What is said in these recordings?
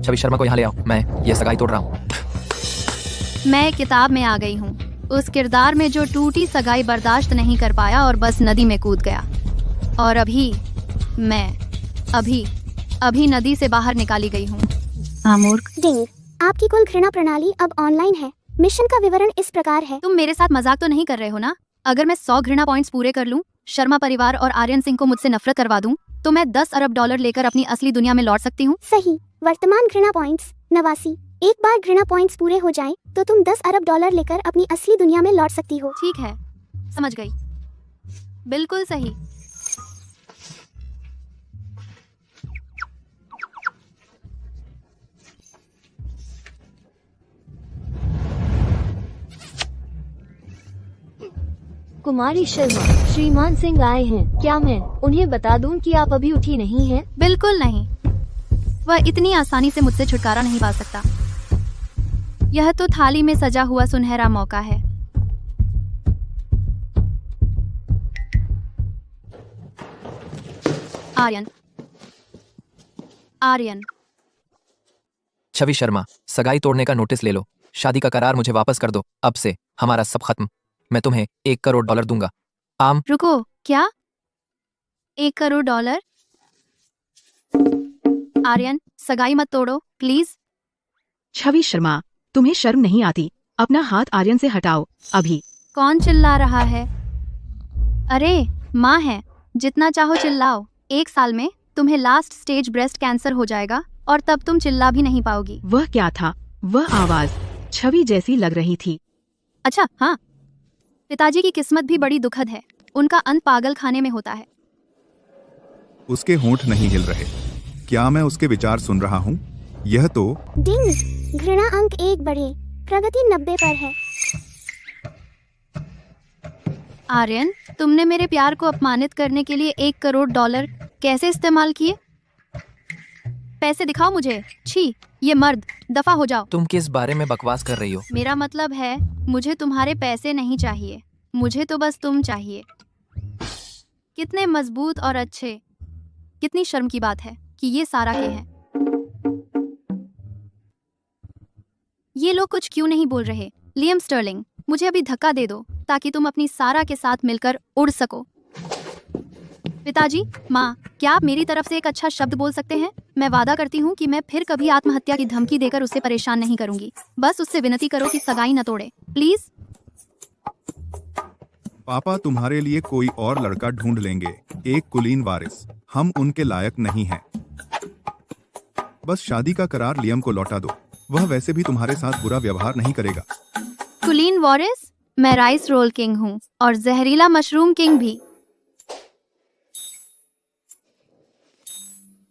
छवि शर्मा को यहाँ ले आओ, मैं ये सगाई तोड़ रहा हूँ। मैं किताब में आ गई हूँ, उस किरदार में जो टूटी सगाई बर्दाश्त नहीं कर पाया और बस नदी में कूद गया। और मैं अभी नदी से बाहर निकाली गई हूँ। मूर्ख। डिंग, आपकी कुल घृणा प्रणाली अब ऑनलाइन है। मिशन का विवरण इस प्रकार है। तुम मेरे साथ मजाक तो नहीं कर रहे हो ना? अगर मैं 100 घृणा पॉइंट्स पूरे कर लूं, शर्मा परिवार और आर्यन सिंह को मुझसे नफरत करवा दूं, तो मैं 10 अरब डॉलर लेकर अपनी असली दुनिया में लौट सकती हूँ। सही। वर्तमान घृणा पॉइंट्स 89। एक बार घृणा पॉइंट्स पूरे हो जाएं, तो तुम 10 अरब डॉलर लेकर अपनी असली दुनिया में लौट सकती हो। ठीक है, समझ गई। बिल्कुल सही। कुमारी शर्मा, श्रीमान सिंह आए हैं। क्या मैं उन्हें बता दूं कि आप अभी उठी नहीं हैं? बिल्कुल नहीं, वह इतनी आसानी से मुझसे छुटकारा नहीं पा सकता। यह तो थाली में सजा हुआ सुनहरा मौका है। आर्यन। छवि शर्मा, सगाई तोड़ने का नोटिस ले लो। शादी का करार मुझे वापस कर दो। अब से हमारा सब खत्म। मैं तुम्हें 1 करोड़ डॉलर दूंगा। रुको, क्या? 1 करोड़ डॉलर? आर्यन, सगाई मत तोड़ो प्लीज। छवि शर्मा, तुम्हें शर्म नहीं आती? अपना हाथ आर्यन से हटाओ अभी। कौन चिल्ला रहा है? अरे माँ है, जितना चाहो चिल्लाओ। 1 साल में तुम्हें लास्ट स्टेज ब्रेस्ट कैंसर हो जाएगा और तब तुम चिल्ला भी नहीं पाओगी। वह क्या था? वह आवाज छवि जैसी लग रही थी। अच्छा हाँ, पिताजी की किस्मत भी बड़ी दुखद है। उनका अंत पागल खाने में होता है। उसके होंठ नहीं हिल रहे। क्या मैं उसके विचार सुन रहा हूँ? यह तो डिंग, घृणा अंक 1 बढ़े, प्रगति 90 पर है। आर्यन, तुमने मेरे प्यार को अपमानित करने के लिए 1 करोड़ डॉलर कैसे इस्तेमाल किए? पैसे दिखाओ मुझे। छी, ये मर्द, दफा हो जाओ। तुम किस बारे में बकवास कर रही हो? मेरा मतलब है, मुझे तुम्हारे पैसे नहीं चाहिए, मुझे तो बस तुम चाहिए। कितने मजबूत और अच्छे। कितनी शर्म की बात है कि ये सारा के हैं। ये लोग कुछ क्यों नहीं बोल रहे? लियम स्टर्लिंग, मुझे अभी धक्का दे दो ताकि तुम अपनी सारा के साथ मिलकर उड़ सको। पिताजी, माँ, क्या आप मेरी तरफ से एक अच्छा शब्द बोल सकते हैं? मैं वादा करती हूँ कि मैं फिर कभी आत्महत्या की धमकी देकर उसे परेशान नहीं करूंगी। बस उससे विनती करो कि सगाई न तोड़े, प्लीज। पापा तुम्हारे लिए कोई और लड़का ढूंढ लेंगे, एक कुलीन वारिस। हम उनके लायक नहीं हैं। बस शादी का करार लियम को लौटा दो। वह वैसे भी तुम्हारे साथ बुरा व्यवहार नहीं करेगा। कुलीन वॉरिस? मैं राइस रोल किंग हूँ और जहरीला मशरूम किंग भी।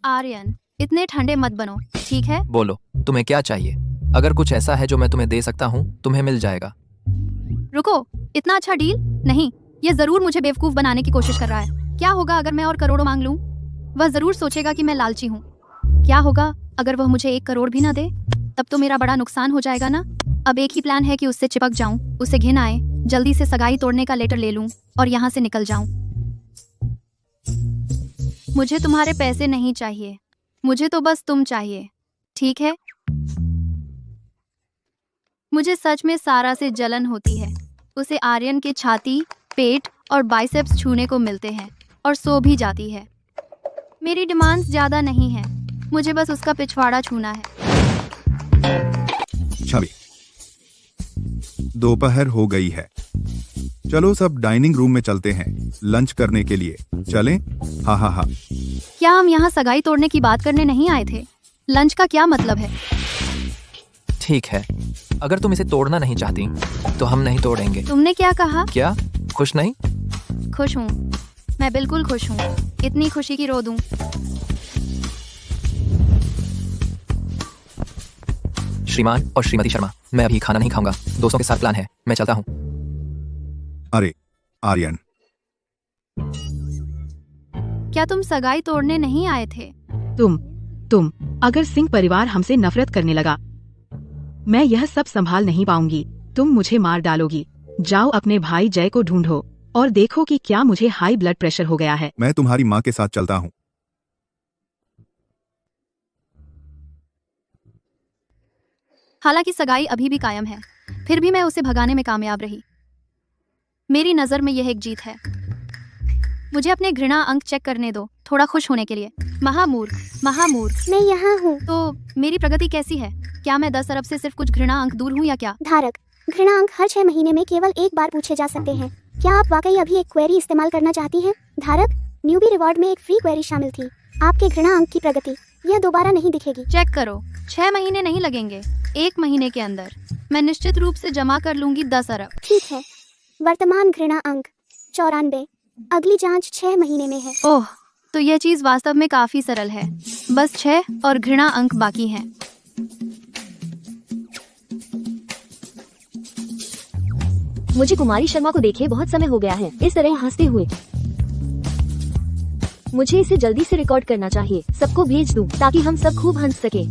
आर्यन, इतने ठंडे मत बनो, ठीक है? बोलो, तुम्हें क्या चाहिए? अगर कुछ ऐसा है जो मैं तुम्हें दे सकता हूँ, तुम्हें मिल जाएगा। रुको, इतना अच्छा डील? नहीं, ये जरूर मुझे बेवकूफ बनाने की कोशिश कर रहा है। क्या होगा अगर मैं और करोड़ों मांग लूं? वह जरूर सोचेगा कि मैं लालची हूँ। क्या होगा अगर वह मुझे 1 करोड़ भी ना दे? तब तो मेरा बड़ा नुकसान हो जाएगा ना। अब एक ही प्लान है कि उससे चिपक जाऊं, उसे घिन आए, जल्दी से सगाई तोड़ने का लेटर ले लूं और यहाँ से निकल जाऊं। मुझे तुम्हारे पैसे नहीं चाहिए, मुझे तो बस तुम चाहिए, ठीक है? मुझे सच में सारा से जलन होती है। उसे आर्यन के छाती, पेट और बाइसेप्स छूने को मिलते हैं और सो भी जाती है। मेरी डिमांड्स ज्यादा नहीं है, मुझे बस उसका पिछवाड़ा छूना है। छवि, दोपहर हो गई है। चलो सब डाइनिंग रूम में चलते हैं लंच करने के लिए। चलें? हाँ हाँ हाँ। क्या हम यहाँ सगाई तोड़ने की बात करने नहीं आए थे? लंच का क्या मतलब है? ठीक है, अगर तुम इसे तोड़ना नहीं चाहती तो हम नहीं तोड़ेंगे। तुमने क्या कहा? क्या खुश नहीं? खुश हूँ, मैं बिल्कुल खुश हूँ। इतनी खुशी की रो दूं। श्रीमान और श्रीमती शर्मा, मैं अभी खाना नहीं खाऊंगा। दोस्तों के साथ प्लान है, मैं चलता हूँ। अरे आर्यन, क्या तुम सगाई तोड़ने नहीं आए थे? तुम अगर सिंह परिवार हमसे नफरत करने लगा, मैं यह सब संभाल नहीं पाऊंगी। तुम मुझे मार डालोगी। जाओ अपने भाई जय को ढूंढो और देखो कि क्या मुझे हाई ब्लड प्रेशर हो गया है। मैं तुम्हारी माँ के साथ चलता हूँ। हालांकि सगाई अभी भी कायम है, फिर भी मैं उसे भगाने में कामयाब रही। मेरी नज़र में यह एक जीत है। मुझे अपने घृणा अंक चेक करने दो, थोड़ा खुश होने के लिए। महामूर्ख, महामूर्ख। मैं यहाँ हूँ। तो मेरी प्रगति कैसी है? क्या मैं 10 अरब से सिर्फ कुछ घृणा अंक दूर हूँ या क्या? धारक, घृणा अंक हर 6 महीने में केवल एक बार पूछे जा सकते हैं। क्या आप वाकई अभी एक क्वेरी इस्तेमाल करना चाहती हैं? धारक, न्यूबी रिवॉर्ड में एक फ्री क्वेरी शामिल थी। आपके घृणा अंक की प्रगति यह दोबारा नहीं दिखेगी। चेक करो, 6 महीने नहीं लगेंगे, 1 महीने के अंदर मैं निश्चित रूप से जमा कर लूंगी 10 अरब। ठीक है, वर्तमान घृणा अंक 94। अगली जांच 6 महीने में है। ओह, तो यह चीज वास्तव में काफी सरल है। बस 6 और घृणा अंक बाकी हैं। मुझे कुमारी शर्मा को देखे बहुत समय हो गया है, इस तरह हंसते हुए। मुझे इसे जल्दी से रिकॉर्ड करना चाहिए, सबको भेज दूं ताकि हम सब खूब हंस सके।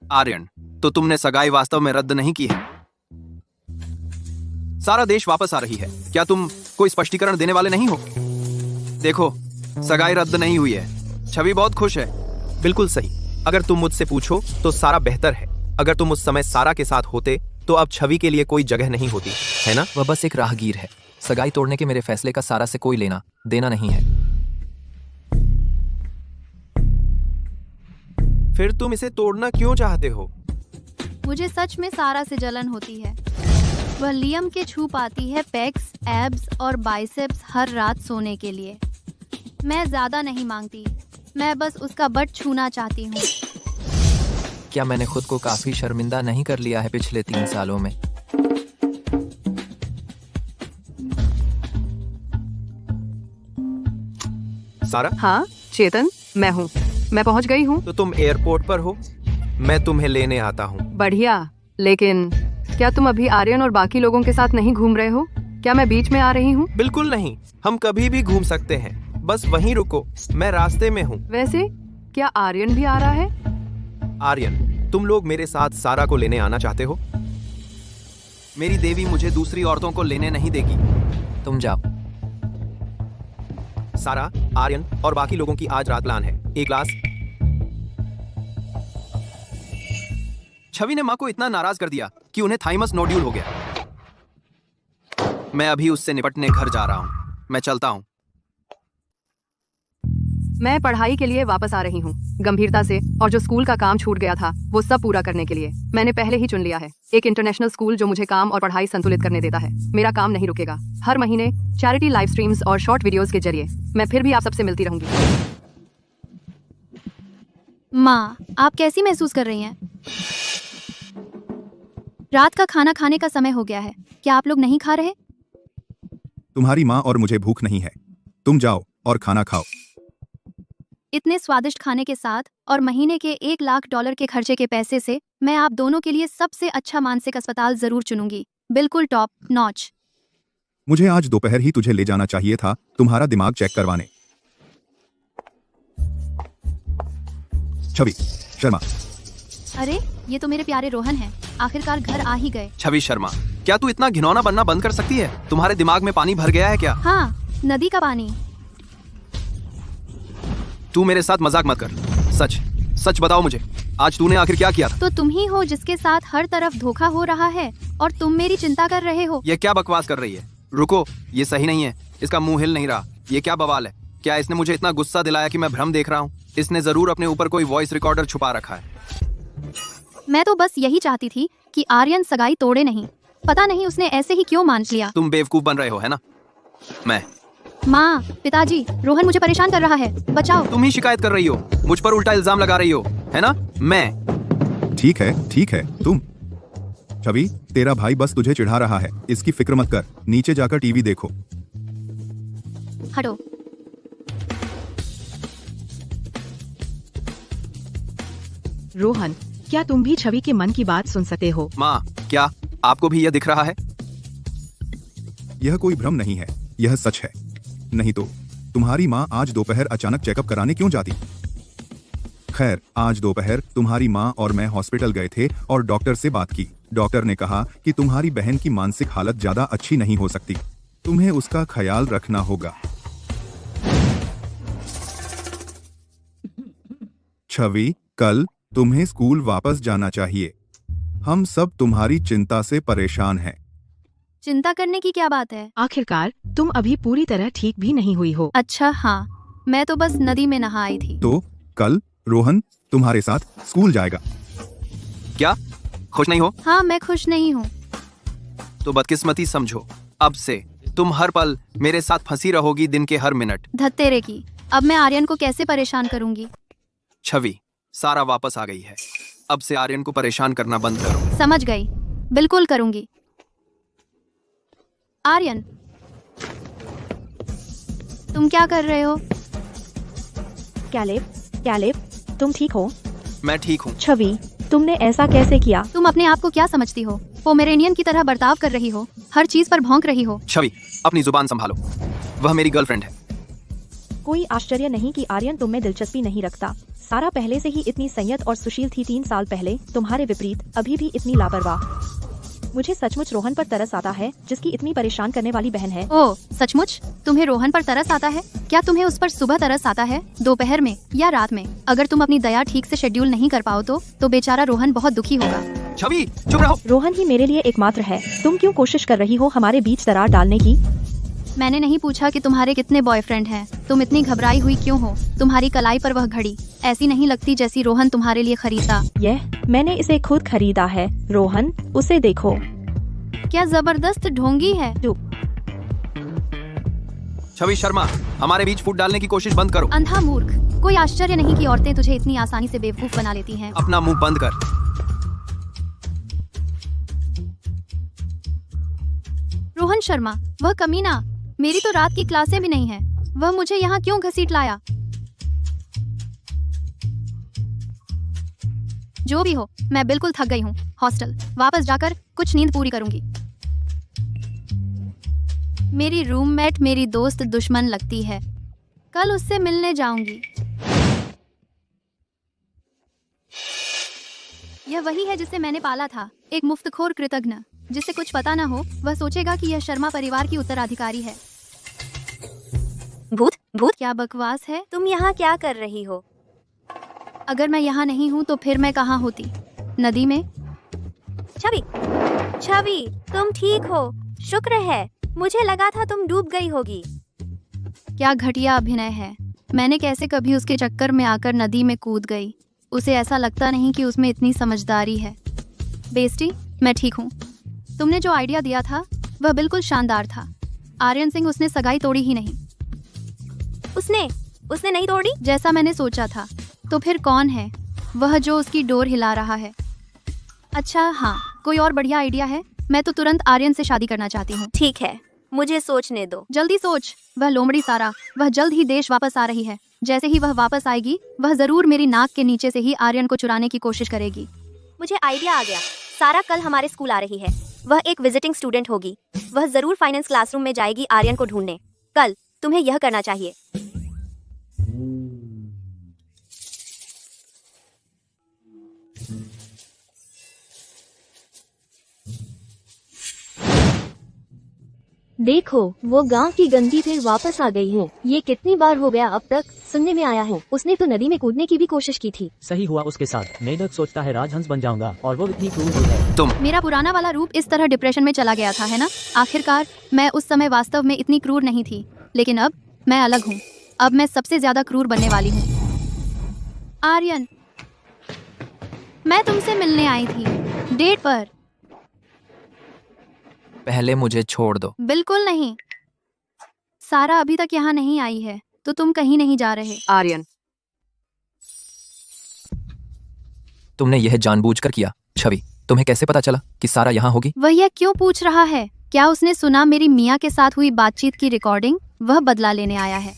आर्यन, तो तुमने सगाई वास्तव में रद्द नहीं की है। सारा देश वापस आ रही है, क्या तुम कोई स्पष्टीकरण देने वाले नहीं हो? देखो, सगाई रद्द नहीं हुई है। छवि बहुत खुश है। बिल्कुल सही। अगर तुम मुझसे पूछो तो सारा बेहतर है। अगर तुम उस समय सारा के साथ होते तो अब छवि के लिए कोई जगह नहीं होती, है ना? वह बस एक राहगीर है। सगाई तोड़ने के मेरे फैसले का सारा से कोई लेना देना नहीं है। फिर तुम इसे तोड़ना क्यों चाहते हो? मुझे सच में सारा से जलन होती है। वह लियम के छू पाती है पेक्स, एब्स और बाइसेप्स हर रात सोने के लिए। मैं ज्यादा नहीं मांगती, मैं बस उसका बट छूना चाहती हूँ। क्या मैंने खुद को काफी शर्मिंदा नहीं कर लिया है पिछले 3 सालों में? सारा, हाँ चेतन, मैं हूँ। मैं पहुँच गई हूँ। तो तुम एयरपोर्ट पर हो, मैं तुम्हें लेने आता हूँ। बढ़िया, लेकिन क्या तुम अभी आर्यन और बाकी लोगों के साथ नहीं घूम रहे हो? क्या मैं बीच में आ रही हूँ? बिल्कुल नहीं, हम कभी भी घूम सकते हैं, बस वहीं रुको, मैं रास्ते में हूँ। वैसे क्या आर्यन भी आ रहा है? आर्यन, तुम लोग मेरे साथ सारा को लेने आना चाहते हो? मेरी देवी मुझे दूसरी औरतों को लेने नहीं देगी। तुम जाओ। सारा, आर्यन और बाकी लोगों की आज रात प्लान है। एक क्लास। छवि ने माँ को इतना नाराज कर दिया कि उन्हें थाइमस नोड्यूल हो गया। मैं अभी उससे निपटने घर जा रहा हूँ। मैं चलता हूँ। मैं पढ़ाई के लिए वापस आ रही हूँ, गंभीरता से, और जो स्कूल का काम छूट गया था वो सब पूरा करने के लिए। मैंने पहले ही चुन लिया है एक इंटरनेशनल स्कूल जो मुझे काम और पढ़ाई संतुलित करने देता है। मेरा काम नहीं रुकेगा। हर महीने चैरिटी लाइव स्ट्रीम्स और शॉर्ट वीडियोस के जरिए मैं फिर भी आप सबसे मिलती रहूंगी। माँ, आप कैसी महसूस कर रही हैं? रात का खाना खाने का समय हो गया है, क्या आप लोग नहीं खा रहे? तुम्हारी माँ और मुझे भूख नहीं है। तुम जाओ और खाना खाओ। इतने स्वादिष्ट खाने के साथ और महीने के $1 लाख के खर्चे के पैसे से मैं आप दोनों के लिए सबसे अच्छा मानसिक अस्पताल जरूर चुनूंगी, बिल्कुल टॉप नॉच। मुझे आज दोपहर ही तुझे ले जाना चाहिए था तुम्हारा दिमाग चेक करवाने। छवि शर्मा। अरे, ये तो मेरे प्यारे रोहन हैं, आखिरकार घर आ ही गए। छवि शर्मा, क्या तू इतना घिनौना बनना बंद कर सकती है? तुम्हारे दिमाग में पानी भर गया है क्या? हाँ, नदी का पानी। तू मेरे साथ मजाक मत कर। सच सच बताओ मुझे, आज तूने आखिर क्या किया था? तो तुम ही हो जिसके साथ हर तरफ धोखा हो रहा है और तुम मेरी चिंता कर रहे हो। ये क्या बकवास कर रही है? रुको, ये सही नहीं है। इसका मुंह हिल नहीं रहा। ये क्या बवाल है? क्या इसने मुझे इतना गुस्सा दिलाया कि मैं भ्रम देख रहा हूँ? इसने जरूर अपने ऊपर कोई वॉइस रिकॉर्डर छुपा रखा है। मैं तो बस यही चाहती थी कि आर्यन सगाई तोड़े नहीं। पता नहीं उसने ऐसे ही क्यों मान लिया। तुम बेवकूफ बन रहे हो, है ना? मैं माँ, पिताजी, रोहन मुझे परेशान कर रहा है, बचाओ। तुम ही शिकायत कर रही हो, मुझ पर उल्टा इल्जाम लगा रही हो, है ना? मैं ठीक है तुम। छवि, तेरा भाई बस तुझे चिढ़ा रहा है, इसकी फिक्र मत कर। नीचे जाकर टीवी देखो। हटो। रोहन, क्या तुम भी छवि के मन की बात सुन सकते हो? माँ, क्या आपको भी यह दिख रहा है? यह कोई भ्रम नहीं है, यह सच है। नहीं तो तुम्हारी माँ आज दोपहर अचानक चेकअप कराने क्यों जाती? खैर, आज दोपहर तुम्हारी माँ और मैं हॉस्पिटल गए थे और डॉक्टर से बात की। डॉक्टर ने कहा कि तुम्हारी बहन की मानसिक हालत ज्यादा अच्छी नहीं हो सकती, तुम्हें उसका ख्याल रखना होगा। छवि, कल तुम्हें स्कूल वापस जाना चाहिए। हम सब तुम्हारी चिंता से परेशान हैं। चिंता करने की क्या बात है? आखिरकार तुम अभी पूरी तरह ठीक भी नहीं हुई हो। अच्छा हाँ, मैं तो बस नदी में नहा आई थी। तो कल रोहन तुम्हारे साथ स्कूल जाएगा। क्या खुश नहीं हो? हाँ, मैं खुश नहीं हूँ। तो बदकिस्मती समझो। अब से तुम हर पल मेरे साथ फंसी रहोगी, दिन के हर मिनट। धत्तेरे की, अब मैं आर्यन को कैसे परेशान करूंगी? छवि, सारा वापस आ गई है। अब से आर्यन को परेशान करना बंद करो। समझ गई, बिल्कुल करूंगी। आर्यन, तुम क्या कर रहे हो? कैलेब, तुम ठीक हो? मैं ठीक हूँ। छवि, तुमने ऐसा कैसे किया? तुम अपने आप को क्या समझती हो? पोमेरेनियन की तरह बर्ताव कर रही हो, हर चीज पर भौंक रही हो। छवि, अपनी जुबान संभालो। वह मेरी गर्लफ्रेंड है। कोई आश्चर्य नहीं कि आर्यन तुम में दिलचस्पी नहीं रखता। सारा पहले से ही इतनी संयत और सुशील थी, 3 साल पहले तुम्हारे विपरीत अभी भी इतनी लापरवाह। मुझे सचमुच रोहन पर तरस आता है, जिसकी इतनी परेशान करने वाली बहन है। ओह सचमुच? तुम्हें रोहन पर तरस आता है? क्या तुम्हें उस पर सुबह तरस आता है, दोपहर में या रात में? अगर तुम अपनी दया ठीक से शेड्यूल नहीं कर पाओ तो बेचारा रोहन बहुत दुखी होगा। छवि, चुप रहो। रोहन ही मेरे लिए एकमात्र है। तुम क्यों कोशिश कर रही हो हमारे बीच दरार डालने की? मैंने नहीं पूछा कि तुम्हारे कितने बॉयफ्रेंड हैं। तुम इतनी घबराई हुई क्यों हो? तुम्हारी कलाई पर वह घड़ी ऐसी नहीं लगती जैसी रोहन तुम्हारे लिए खरीदा। मैंने इसे खुद खरीदा है। रोहन, उसे देखो। क्या जबरदस्त ढोंगी है। छवि शर्मा, हमारे बीच फूट डालने की कोशिश बंद करो। अंधा मूर्ख, कोई आश्चर्य नहीं कि औरतें तुझे इतनी आसानी से बेवकूफ बना लेती हैं। अपना मुंह बंद कर। रोहन शर्मा, वह कमीना, मेरी तो रात की क्लासें भी नहीं है। वह मुझे यहाँ क्यों घसीट लाया? जो भी हो, मैं बिल्कुल थक गई हूँ। हॉस्टल वापस जाकर कुछ नींद पूरी करूंगी। मेरी रूममेट मेरी दोस्त दुश्मन लगती है। कल उससे मिलने जाऊंगी। यह वही है जिसे मैंने पाला था, एक मुफ्तखोर कृतघ्न जिसे कुछ पता न हो। वह सोचेगा कि यह शर्मा परिवार की उत्तराधिकारी है। भूत क्या बकवास है? तुम यहाँ क्या कर रही हो? अगर मैं यहाँ नहीं हूँ तो फिर मैं कहाँ होती? नदी में। छवि, तुम ठीक हो? शुक्र है, मुझे लगा था तुम डूब गई होगी। क्या घटिया अभिनय है। मैंने कैसे कभी उसके चक्कर में आकर नदी में कूद गई। उसे ऐसा लगता नहीं कि उसमें इतनी समझदारी है। बेस्टी, मैं ठीक हूँ। तुमने जो आइडिया दिया था वह बिल्कुल शानदार था। आर्यन सिंह, उसने सगाई तोड़ी ही नहीं। उसने नहीं तोड़ी जैसा मैंने सोचा था। तो फिर कौन है वह जो उसकी डोर हिला रहा है? अच्छा हाँ, कोई और बढ़िया आइडिया है? मैं तो तुरंत आर्यन से शादी करना चाहती हूँ। ठीक है, मुझे सोचने दो। जल्दी सोच। वह लोमड़ी सारा, वह जल्द ही देश वापस आ रही है। जैसे ही वह वापस आएगी, वह जरूर मेरी नाक के नीचे से ही आर्यन को चुराने की कोशिश करेगी। मुझे आइडिया आ गया। सारा कल हमारे स्कूल आ रही है। वह एक विजिटिंग स्टूडेंट होगी। वह जरूर फाइनेंस क्लासरूम में जाएगी आर्यन को ढूंढने। कल तुम्हें यह करना चाहिए। देखो, वो गांव की गंदी फिर वापस आ गई है। ये कितनी बार हो गया अब तक? सुनने में आया है उसने तो नदी में कूदने की भी कोशिश की थी। सही हुआ उसके साथ। मेढक सोचता है राजहंस बन जाऊंगा और वो इतनी क्रूर भी है। तुम मेरा पुराना वाला रूप इस तरह डिप्रेशन में चला गया था, है ना? आखिरकार मैं उस समय वास्तव में इतनी क्रूर नहीं थी, लेकिन अब मैं अलग हूँ। अब मैं सबसे ज्यादा क्रूर बनने वाली हूँ। आर्यन, मैं तुमसे मिलने आई थी, डेट पर। पहले मुझे छोड़ दो। बिल्कुल नहीं। सारा अभी तक यहाँ नहीं आई है, तो तुम कहीं नहीं जा रहे। आर्यन, तुमने यह जानबूझकर किया। छवि, तुम्हें कैसे पता चला कि सारा यहाँ होगी? वह यह क्यों पूछ रहा है? क्या उसने सुना मेरी मियाँ के साथ हुई बातचीत की रिकॉर्डिंग? वह बदला लेने आया है।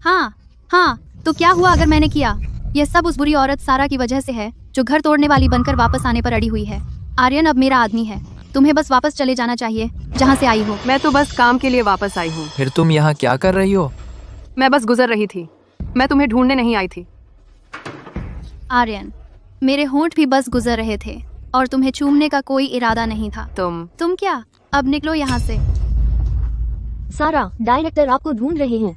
हाँ, तो क्या हुआ अगर मैंने किया? यह सब उस बुरी औरत सारा की वजह से है, जो घर तोड़ने वाली बनकर वापस आने पर अड़ी हुई है। आर्यन अब मेरा आदमी है। तुम्हें बस वापस चले जाना चाहिए जहाँ से आई हो। मैं तो बस काम के लिए वापस आई हूँ। फिर तुम यहाँ क्या कर रही हो? मैं बस गुजर रही थी। मैं तुम्हें ढूंढने नहीं आई थी। आर्यन, मेरे होंठ भी बस गुजर रहे थे और तुम्हें चूमने का कोई इरादा नहीं था। तुम क्या? अब निकलो यहाँ से। सारा, डायरेक्टर आपको ढूंढ रहे हैं।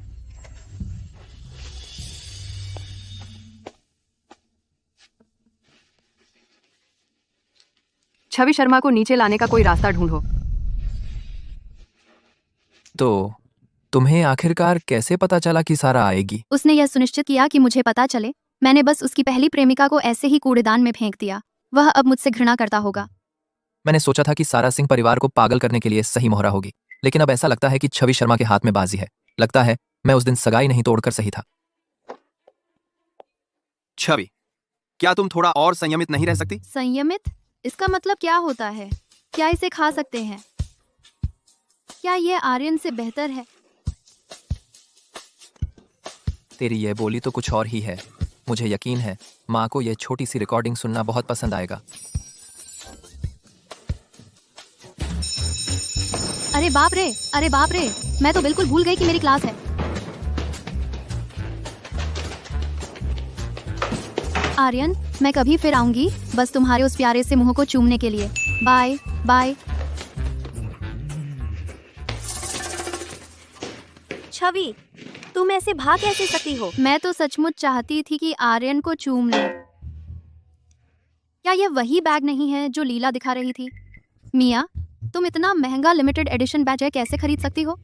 छवि शर्मा को नीचे लाने का कोई रास्ता ढूंढो। तो तुम्हें आखिरकार कैसे पता चला कि सारा आएगी? उसने यह सुनिश्चित किया कि मुझे पता चले। मैंने बस उसकी पहली प्रेमिका को ऐसे ही कूड़ेदान में फेंक दिया। वह अब मुझसे घृणा करता होगा। मैंने सोचा था कि सारा सिंह परिवार को पागल करने के लिए सही मोहरा होगी, लेकिन अब ऐसा लगता है कि छवि शर्मा के हाथ में बाजी है। लगता है मैं उस दिन सगाई नहीं तोड़कर सही था। छवि, क्या तुम थोड़ा और संयमित नहीं रह सकती? संयमित? इसका मतलब क्या होता है? क्या इसे खा सकते हैं? क्या ये आर्यन से बेहतर है? तेरी यह बोली तो कुछ और ही है। मुझे यकीन है माँ को यह छोटी सी रिकॉर्डिंग सुनना बहुत पसंद आएगा। अरे बाप रे, अरे बाप रे, मैं तो बिल्कुल भूल गई कि मेरी क्लास है। आर्यन, मैं कभी फिर आऊंगी, बस तुम्हारे उस प्यारे से मुंह को चूमने के लिए। Bye bye. छवि, तुम ऐसे भाग कैसे सकती हो? मैं तो सचमुच चाहती थी कि आर्यन को चूम ले। क्या यह वही बैग नहीं है जो लीला दिखा रही थी? मिया, तुम इतना महंगा लिमिटेड एडिशन बैग कैसे खरीद सकती हो?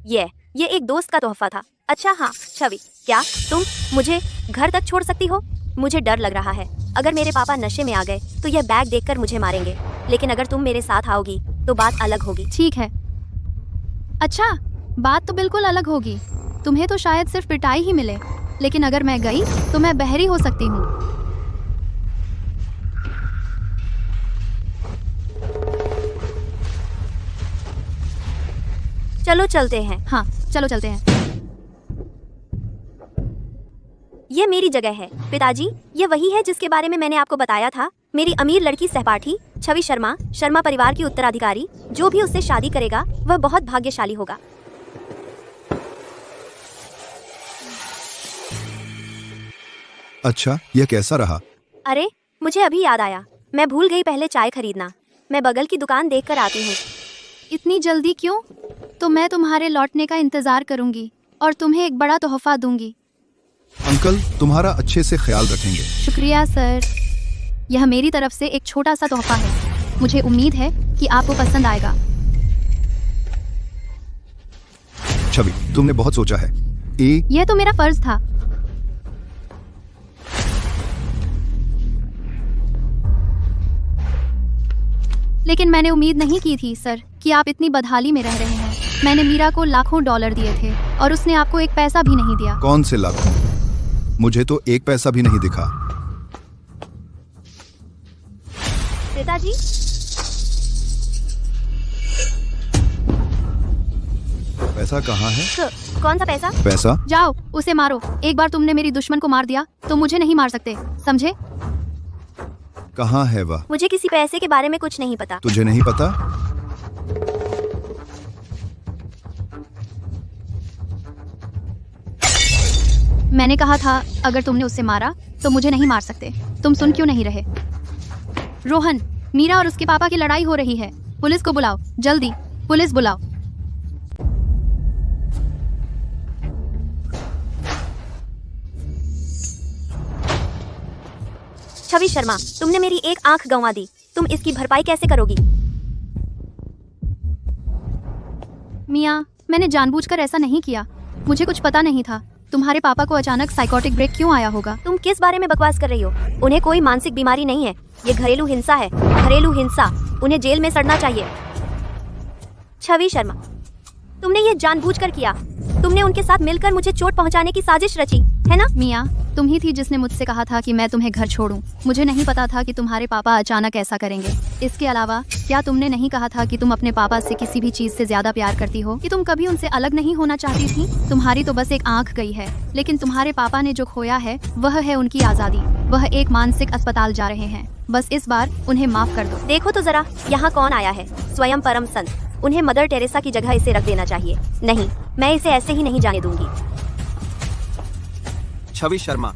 ये एक दोस्त का तोहफा था। अच्छा हाँ छवि, क्या तुम मुझे घर तक छोड़ सकती हो? मुझे डर लग रहा है। अगर मेरे पापा नशे में आ गए तो यह बैग देखकर मुझे मारेंगे, लेकिन अगर तुम मेरे साथ आओगी तो बात अलग होगी। ठीक है। अच्छा, बात तो बिल्कुल अलग होगी। तुम्हें तो शायद सिर्फ पिटाई ही मिले, लेकिन अगर मैं गई तो मैं बहरी हो सकती हूँ। चलो चलते हैं। हाँ, चलो चलते हैं। ये मेरी जगह है। पिताजी, ये वही है जिसके बारे में मैंने आपको बताया था। मेरी अमीर लड़की सहपाठी छवि शर्मा, शर्मा परिवार की उत्तराधिकारी। जो भी उससे शादी करेगा वह बहुत भाग्यशाली होगा। अच्छा, यह कैसा रहा? अरे, मुझे अभी याद आया, मैं भूल गई पहले चाय खरीदना। मैं बगल की दुकान देखकर आती हूँ। इतनी जल्दी क्यों? तो मैं तुम्हारे लौटने का इंतजार करूंगी और तुम्हें एक बड़ा तोहफा दूंगी। अंकल तुम्हारा अच्छे से ख्याल रखेंगे। शुक्रिया सर। यह मेरी तरफ से एक छोटा सा तोहफा है। मुझे उम्मीद है कि आपको पसंद आएगा। छवि, तुमने बहुत सोचा है। यह तो मेरा फर्ज था। लेकिन मैंने उम्मीद नहीं की थी सर कि आप इतनी बदहाली में रह रहे हैं। मैंने मीरा को लाखों डॉलर दिए थे और उसने आपको एक पैसा भी नहीं दिया। कौन से लाखों? मुझे तो एक पैसा भी नहीं दिखा। पिताजी, पैसा कहाँ है? कौन सा पैसा? पैसा? जाओ, उसे मारो। एक बार तुमने मेरी दुश्मन को मार दिया तो मुझे नहीं मार सकते, समझे? कहाँ है वह? मुझे किसी पैसे के बारे में कुछ नहीं पता। तुझे नहीं पता? मैंने कहा था अगर तुमने उसे मारा तो मुझे नहीं मार सकते। तुम सुन क्यों नहीं रहे? रोहन, मीरा और उसके पापा की लड़ाई हो रही है। पुलिस को बुलाओ, जल्दी पुलिस बुलाओ। छवि शर्मा, तुमने मेरी एक आंख गंवा दी। तुम इसकी भरपाई कैसे करोगी? मिया, मैंने जानबूझकर ऐसा नहीं किया। मुझे कुछ पता नहीं था। तुम्हारे पापा को अचानक साइकोटिक ब्रेक क्यों आया होगा? तुम किस बारे में बकवास कर रही हो? उन्हें कोई मानसिक बीमारी नहीं है। ये घरेलू हिंसा है, घरेलू हिंसा। उन्हें जेल में सड़ना चाहिए। छवि शर्मा, तुमने ये जानबूझकर किया। तुमने उनके साथ मिलकर मुझे चोट पहुंचाने की साजिश रची, है ना? मिया, तुम ही थी जिसने मुझसे कहा था कि मैं तुम्हें घर छोड़ूं। मुझे नहीं पता था कि तुम्हारे पापा अचानक ऐसा करेंगे। इसके अलावा क्या तुमने नहीं कहा था कि तुम अपने पापा से किसी भी चीज से ज्यादा प्यार करती हो, कि तुम कभी उनसे अलग नहीं होना चाहती थी? तुम्हारी तो बस एक आंख गई है, लेकिन तुम्हारे पापा ने जो खोया है वह है उनकी आजादी। वह एक मानसिक अस्पताल जा रहे हैं। बस इस बार उन्हें माफ कर दो। देखो तो जरा, यहाँ कौन आया है? स्वयं परम संत। उन्हें मदर टेरेसा की जगह इसे रख देना चाहिए। नहीं, मैं इसे ऐसे ही नहीं जाने दूंगी। छवि शर्मा,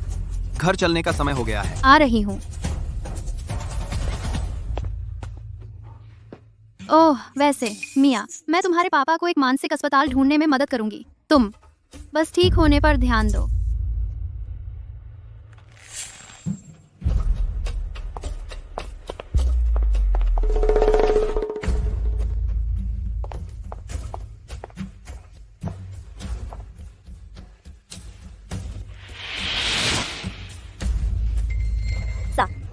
घर चलने का समय हो गया है। आ रही हूँ। ओह, वैसे मिया, मैं तुम्हारे पापा को एक मानसिक अस्पताल ढूंढने में मदद करूंगी। तुम बस ठीक होने पर ध्यान दो।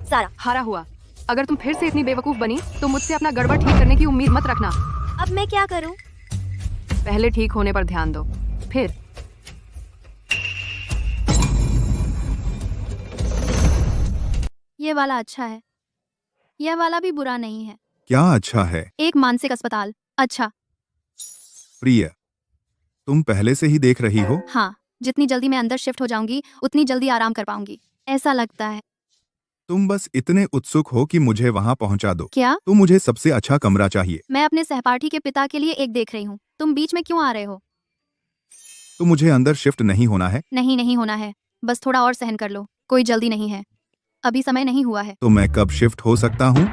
सारा। हारा हुआ। अगर तुम फिर से इतनी बेवकूफ बनी तो मुझसे अपना गड़बड़ ठीक करने की उम्मीद मत रखना। अब मैं क्या करूं? पहले ठीक होने पर ध्यान दो, फिर। ये वाला अच्छा है, यह वाला भी बुरा नहीं है। क्या अच्छा है? एक मानसिक अस्पताल। अच्छा। प्रिय, तुम पहले से ही देख रही हो? हाँ, जितनी जल्दी मैं अंदर शिफ्ट हो जाऊंगी उतनी जल्दी आराम कर पाऊंगी, ऐसा लगता है। तुम बस इतने उत्सुक हो कि मुझे वहाँ पहुँचा दो। क्या? तो मुझे सबसे अच्छा कमरा चाहिए। मैं अपने सहपाठी के पिता के लिए एक देख रही हूँ, तुम बीच में क्यों आ रहे हो? तो मुझे अंदर शिफ्ट नहीं होना है? नहीं होना है, बस थोड़ा और सहन कर लो, कोई जल्दी नहीं है, अभी समय नहीं हुआ है। तो मैं कब शिफ्ट हो सकता हूँ?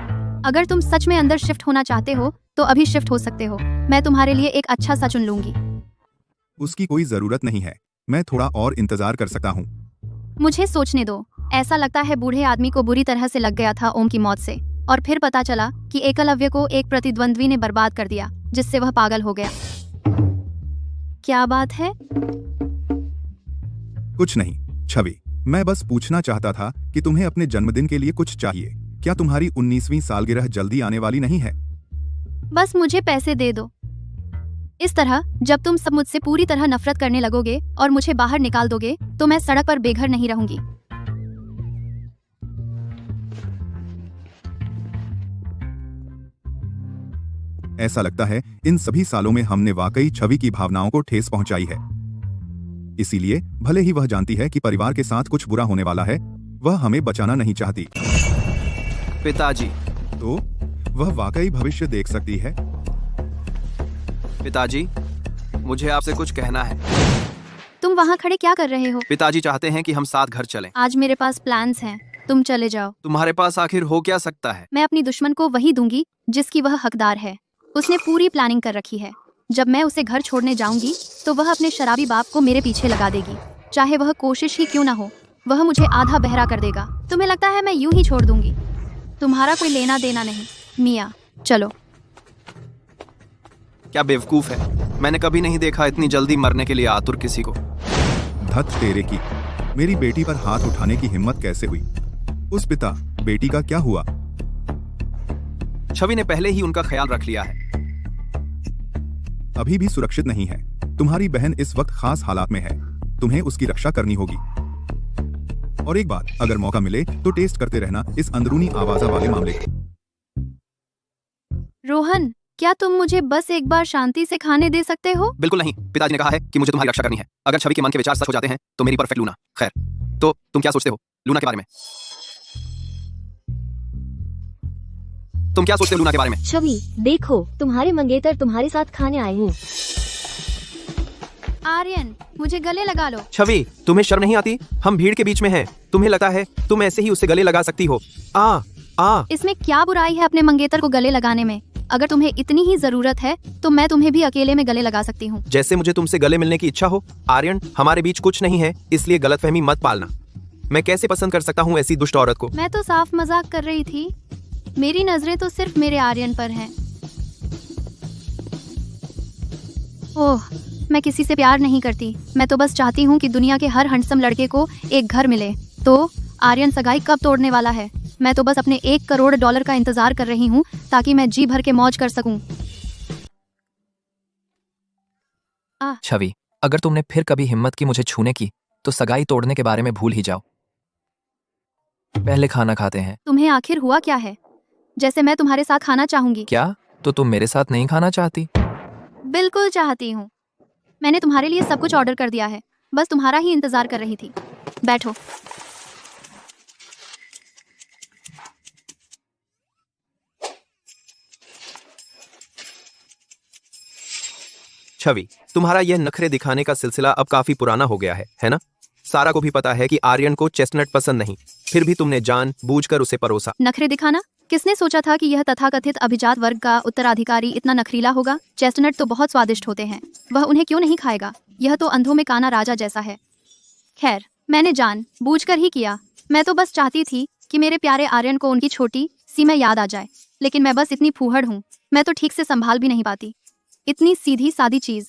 अगर तुम सच में अंदर शिफ्ट होना चाहते हो तो अभी शिफ्ट हो सकते हो। मैं तुम्हारे लिए एक अच्छा सा चुन लूंगी। उसकी कोई जरूरत नहीं है, मैं थोड़ा और इंतजार कर सकता हूँ। मुझे सोचने दो। ऐसा लगता है बूढ़े आदमी को बुरी तरह से लग गया था ओम की मौत से, और फिर पता चला कि एकलव्य को एक प्रतिद्वंद्वी ने बर्बाद कर दिया, जिससे वह पागल हो गया। क्या बात है? कुछ नहीं छवि, मैं बस पूछना चाहता था कि तुम्हें अपने जन्मदिन के लिए कुछ चाहिए क्या? तुम्हारी 19वीं सालगिरह जल्दी आने वाली नहीं है? बस मुझे पैसे दे दो। इस तरह जब तुम सब मुझसे पूरी तरह नफरत करने लगोगे और मुझे बाहर निकाल दोगे तो मैं सड़क पर बेघर नहीं रहूंगी। ऐसा लगता है इन सभी सालों में हमने वाकई छवि की भावनाओं को ठेस पहुंचाई है। इसीलिए भले ही वह जानती है कि परिवार के साथ कुछ बुरा होने वाला है, वह हमें बचाना नहीं चाहती। पिताजी। तो वह वाकई भविष्य देख सकती है। पिताजी, मुझे आपसे कुछ कहना है। तुम वहाँ खड़े क्या कर रहे हो? पिताजी चाहते हैं कि हम साथ घर चलें। आज मेरे पास प्लान्स हैं, तुम चले जाओ। तुम्हारे पास आखिर हो क्या सकता है? मैं अपनी दुश्मन को वही दूंगी जिसकी वह हकदार है। उसने पूरी प्लानिंग कर रखी है। जब मैं उसे घर छोड़ने जाऊंगी तो वह अपने शराबी बाप को मेरे पीछे लगा देगी, चाहे वह कोशिश ही क्यों ना हो। वह मुझे आधा बहरा कर देगा। तुम्हें लगता है मैं यूं ही छोड़ दूंगी? तुम्हारा कोई लेना देना नहीं। मिया, चलो। क्या बेवकूफ है, मैंने कभी नहीं देखा इतनी जल्दी मरने के लिए आतुर किसी को। धत तेरे की, मेरी बेटी पर हाथ उठाने की हिम्मत कैसे हुई? उस पिता बेटी का क्या हुआ? छवि ने पहले ही उनका ख्याल रख लिया है। अभी भी सुरक्षित नहीं है। तुम्हारी बहन इस वक्त खास हालात में है, तुम्हें उसकी रक्षा करनी होगी। और एक बात, अगर मौका मिले तो टेस्ट करते रहना इस अंदरूनी आवाजा वाले मामले को। रोहन, क्या तुम मुझे बस एक बार शांति से खाने दे सकते हो? बिल्कुल नहीं, पिताजी ने कहा है कि मुझे तुम्हारी रक्षा करनी है। अगर छवि के मन के विचार सच हो जाते हैं तो मेरी परफेक्ट लूना। खैर, तो तुम क्या सोचते हो लूना के बारे में? तुम क्या सोचते हो लूना के बारे में? छवि, देखो तुम्हारे मंगेतर तुम्हारे साथ खाने आए हैं। आर्यन, मुझे गले लगा लो। छवि, तुम्हें शर्म नहीं आती? हम भीड़ के बीच में हैं। तुम्हें लगता है तुम ऐसे ही उससे गले लगा सकती हो? इसमें क्या बुराई है अपने मंगेतर को गले लगाने में? अगर तुम्हें इतनी ही जरूरत है तो मैं तुम्हें भी अकेले में गले लगा सकती हूँ। जैसे मुझे तुमसे गले मिलने की इच्छा हो। आर्यन, हमारे बीच कुछ नहीं है, इसलिए गलतफहमी मत पालना। मैं कैसे पसंद कर सकता हूँ ऐसी दुष्ट औरत को? मैं तो साफ मजाक कर रही थी। मेरी नजरें तो सिर्फ मेरे आर्यन पर हैं। ओह, मैं किसी से प्यार नहीं करती। मैं तो बस चाहती हूँ कि दुनिया के हर हैंडसम लड़के को एक घर मिले। तो आर्यन सगाई कब तोड़ने वाला है? मैं तो बस अपने $1 करोड़ का इंतजार कर रही हूँ ताकि मैं जी भर के मौज कर सकूं। छवि, अगर तुमने फिर कभी हिम्मत की मुझे छूने की तो सगाई तोड़ने के बारे में भूल ही जाओ। पहले खाना खाते हैं। तुम्हें आखिर हुआ क्या है? जैसे मैं तुम्हारे साथ खाना चाहूंगी। क्या? तो तुम मेरे साथ नहीं खाना चाहती? बिल्कुल चाहती हूँ। मैंने तुम्हारे लिए सब कुछ ऑर्डर कर दिया है, बस तुम्हारा ही इंतजार कर रही थी। बैठो। छवि, तुम्हारा यह नखरे दिखाने का सिलसिला अब काफी पुराना हो गया है ना? सारा को भी पता है कि आर्यन को चेस्टनट पसंद नहीं, फिर भी तुमने जानबूझकर उसे परोसा। नखरे दिखाना? किसने सोचा था कि यह तथाकथित अभिजात वर्ग का उत्तराधिकारी इतना नखरीला होगा? चेस्टनट तो बहुत स्वादिष्ट होते हैं, वह उन्हें क्यों नहीं खाएगा? यह तो अंधों में काना राजा जैसा है। खैर, मैंने जानबूझकर ही किया। मैं तो बस चाहती थी कि मेरे प्यारे आर्यन को उनकी छोटी सी मैं याद आ जाए, लेकिन मैं बस इतनी फूहड़ हूँ, मैं तो ठीक से संभाल भी नहीं पाती इतनी सीधी सादी चीज।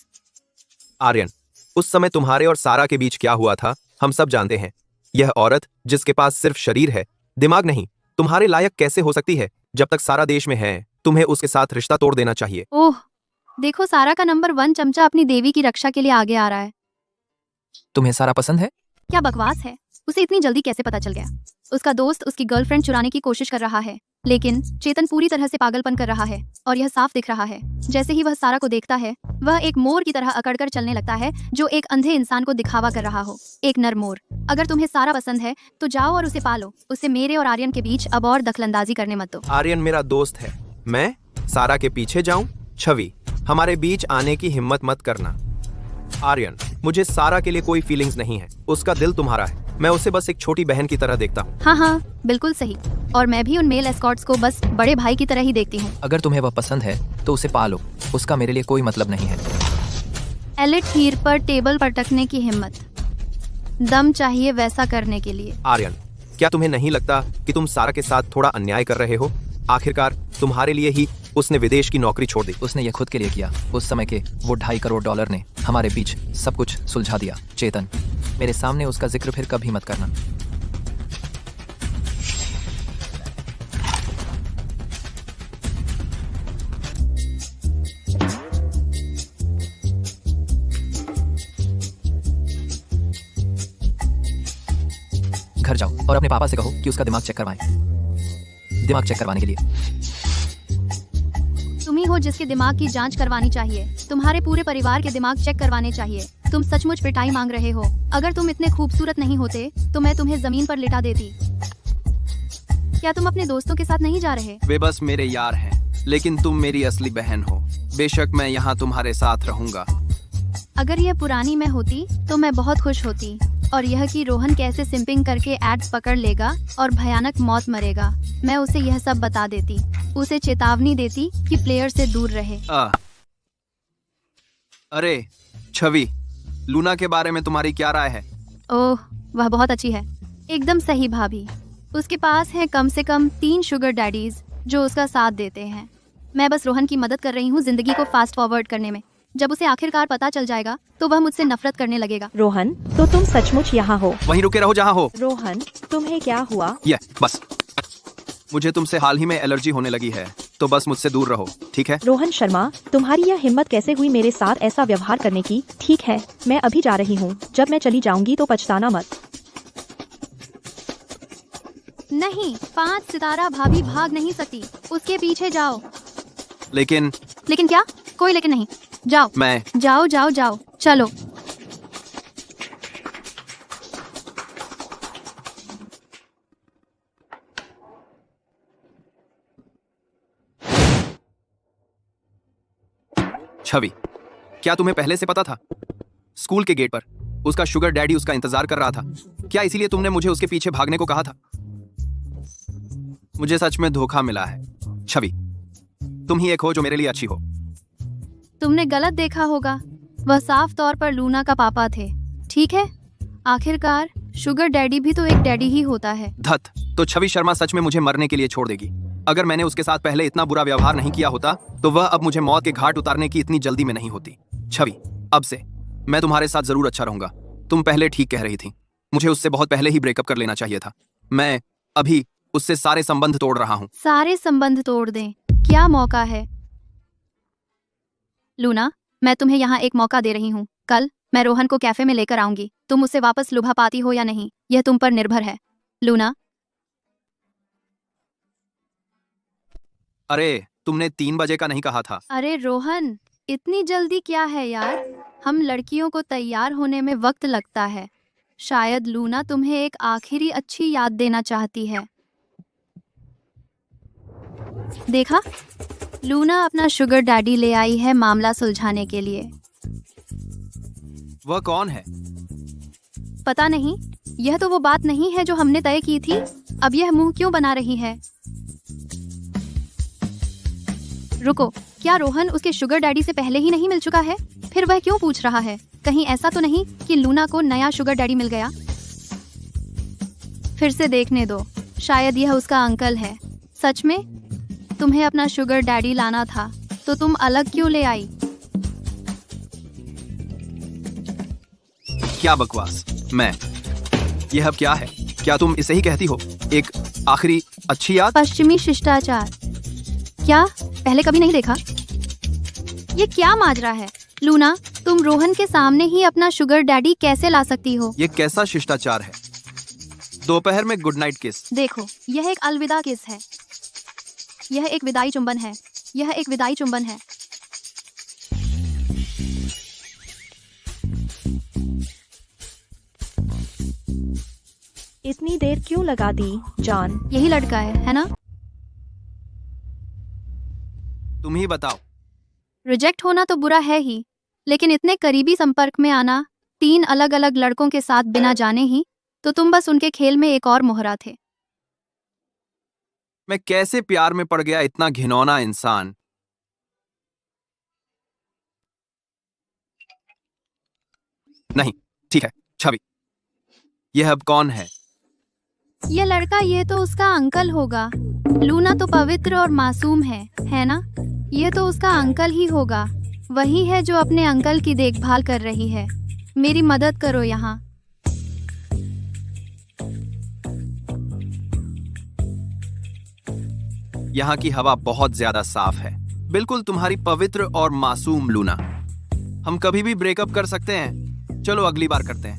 आर्यन, उस समय तुम्हारे और सारा के बीच क्या हुआ था हम सब जानते हैं। यह औरत जिसके पास सिर्फ शरीर है, दिमाग नहीं, तुम्हारे लायक कैसे हो सकती है? जब तक सारा देश में है तुम्हें उसके साथ रिश्ता तोड़ देना चाहिए। ओह, देखो सारा का नंबर 1 चमचा अपनी देवी की रक्षा के लिए आगे आ रहा है। तुम्हें सारा पसंद है? क्या बकवास है, उसे इतनी जल्दी कैसे पता चल गया? उसका दोस्त उसकी गर्लफ्रेंड चुराने की कोशिश कर रहा है, लेकिन चेतन पूरी तरह से पागलपन कर रहा है और यह साफ दिख रहा है। जैसे ही वह सारा को देखता है वह एक मोर की तरह अकड़कर चलने लगता है जो एक अंधे इंसान को दिखावा कर रहा हो, एक नर मोर। अगर तुम्हें सारा पसंद है तो जाओ और उसे पालो, उसे मेरे और आर्यन के बीच अब और दखलंदाजी करने मत दो। आर्यन मेरा दोस्त है, मैं सारा के पीछे जाऊं? छवि, हमारे बीच आने की हिम्मत मत करना। आर्यन, मुझे सारा के लिए कोई फीलिंग्स नहीं है, उसका दिल तुम्हारा है। मैं उसे बस एक छोटी बहन की तरह देखता हूँ। हाँ, बिल्कुल सही। और मैं भी उन मेल एस्कॉर्ट्स को बस बड़े भाई की तरह ही देखती हूँ। अगर तुम्हें वह पसंद है तो उसे पालो, उसका मेरे लिए कोई मतलब नहीं है। एलिट हीर पर टेबल पटकने की हिम्मत, दम चाहिए वैसा करने के लिए। आर्यन, क्या तुम्हें नहीं लगता कि तुम सारा के साथ थोड़ा अन्याय कर रहे हो? आखिरकार तुम्हारे लिए ही उसने विदेश की नौकरी छोड़ दी। उसने ये खुद के लिए किया। उस समय के वो $2.5 करोड़ ने हमारे बीच सब कुछ सुलझा दिया। चेतन, मेरे सामने उसका जिक्र फिर कभी मत करना। घर जाओ और अपने पापा से कहो कि उसका दिमाग चेक करवाएं। दिमाग चेक करवाने के लिए तुम ही हो जिसके दिमाग की जांच करवानी चाहिए। तुम्हारे पूरे परिवार के दिमाग चेक करवाने चाहिए। तुम सचमुच पिटाई मांग रहे हो। अगर तुम इतने खूबसूरत नहीं होते तो मैं तुम्हें जमीन पर लिटा देती। क्या तुम अपने दोस्तों के साथ नहीं जा रहे? वे बस मेरे यार हैं, लेकिन तुम मेरी असली बहन हो। बेशक मैं यहाँ तुम्हारे साथ रहूंगा। अगर यह पुरानी मैं होती तो मैं बहुत खुश होती, और यह कि रोहन कैसे सिंपिंग करके एड्स पकड़ लेगा और भयानक मौत मरेगा, मैं उसे यह सब बता देती। उसे चेतावनी देती कि प्लेयर से दूर रहे। अरे छवि, लूना के बारे में तुम्हारी क्या राय है? ओह, वह बहुत अच्छी है। एकदम सही भाभी। उसके पास है कम से कम 3 शुगर डैडीज जो उसका साथ देते हैं। मैं बस रोहन की मदद कर रही हूँ जिंदगी को फास्ट फॉरवर्ड करने में। जब उसे आखिरकार पता चल जाएगा तो वह मुझसे नफरत करने लगेगा। रोहन, तो तुम सचमुच यहाँ हो? वहीं रुके रहो जहाँ हो। रोहन, तुम्हें क्या हुआ? ये बस, मुझे तुमसे हाल ही में एलर्जी होने लगी है, तो बस मुझसे दूर रहो, ठीक है? रोहन शर्मा, तुम्हारी यह हिम्मत कैसे हुई मेरे साथ ऐसा व्यवहार करने की? ठीक है, मैं अभी जा रही हूँ। जब मैं चली जाऊंगी तो पछताना मत। नहीं, 5 सितारा भाभी भाग नहीं सकती। उसके पीछे जाओ। लेकिन क्या? कोई लेकिन नहीं। जाओ। मैं जाओ जाओ जाओ, चलो। छवि, क्या तुम्हें पहले से पता था? स्कूल के गेट पर उसका शुगर डैडी उसका इंतजार कर रहा था। क्या इसीलिए तुमने मुझे उसके पीछे भागने को कहा था? मुझे सच में धोखा मिला है। छवि, तुम ही एक हो जो मेरे लिए अच्छी हो। तुमने गलत देखा होगा। वह साफ तौर पर लूना का पापा थे। ठीक है, आखिरकार शुगर डैडी भी तो एक डैडी ही होता है। धत, तो छवि शर्मा सच में मुझे मरने के लिए छोड़ देगी। अगर मैंने उसके साथ पहले इतना बुरा व्यवहार नहीं किया होता तो वह अब मुझे मौत के घाट उतारने की इतनी जल्दी में नहीं होती। छवि, अब से मैं तुम्हारे साथ जरूर अच्छा रहूंगा। तुम पहले ठीक कह रही थी, मुझे उससे बहुत पहले ही ब्रेकअप कर लेना चाहिए था। मैं अभी उससे सारे संबंध तोड़ रहा हूँ। सारे संबंध तोड़ दें? क्या मौका है? लूना, मैं तुम्हें यहाँ एक मौका दे रही हूँ। कल मैं रोहन को कैफे में लेकर आऊंगी। तुम उसे वापस लुभा पाती हो या नहीं, यह तुम पर निर्भर है। लूना। अरे, तुमने 3 बजे का नहीं कहा था? अरे रोहन, इतनी जल्दी क्या है यार? हम लड़कियों को तैयार होने में वक्त लगता है। शायद लूना तुम्हें एक आखिरी अच्छी याद देना चाहती है। देखा, लूना अपना शुगर डैडी ले आई है मामला सुलझाने के लिए। वह कौन है? पता नहीं, यह तो वो बात नहीं है जो हमने तय की थी। अब यह मुंह क्यों बना रही है? रुको, क्या रोहन उसके शुगर डैडी से पहले ही नहीं मिल चुका है? फिर वह क्यों पूछ रहा है? कहीं ऐसा तो नहीं कि लूना को नया शुगर डैडी मिल गया? फिर से देखने दो, शायद यह उसका अंकल है। सच में? तुम्हें अपना शुगर डैडी लाना था तो तुम अलग क्यों ले आई? क्या बकवास। मैं, यह अब क्या है? क्या तुम इसे ही कहती हो? एक आखिरी अच्छी याद। पश्चिमी शिष्टाचार। क्या पहले कभी नहीं देखा? ये क्या माजरा है? लूना, तुम रोहन के सामने ही अपना शुगर डैडी कैसे ला सकती हो? ये कैसा शिष्टाचार है? दोपहर में गुड नाइट किस। देखो, यह एक अलविदा किस है। यह एक विदाई चुंबन है। यह एक विदाई चुंबन है। इतनी देर क्यों लगा दी जान? यही लड़का है ना? तुम ही बताओ। रिजेक्ट होना तो बुरा है ही, लेकिन इतने करीबी संपर्क में आना 3 अलग अलग लड़कों के साथ बिना जाने ही, तो तुम बस उनके खेल में एक और मोहरा थे। मैं कैसे प्यार में पड़ गया, इतना घिनौना इंसान। नहीं, ठीक है, छवि। यह अब कौन है? ये लड़का, ये तो उसका अंकल होगा। लूना तो पवित्र और मासूम है ना? ये तो उसका अंकल ही होगा। वही है जो अपने अंकल की देखभाल कर रही है। मेरी मदद करो यहाँ। यहाँ की हवा बहुत ज्यादा साफ है, बिल्कुल तुम्हारी पवित्र और मासूम लूना। हम कभी भी ब्रेकअप कर सकते हैं। चलो अगली बार करते हैं।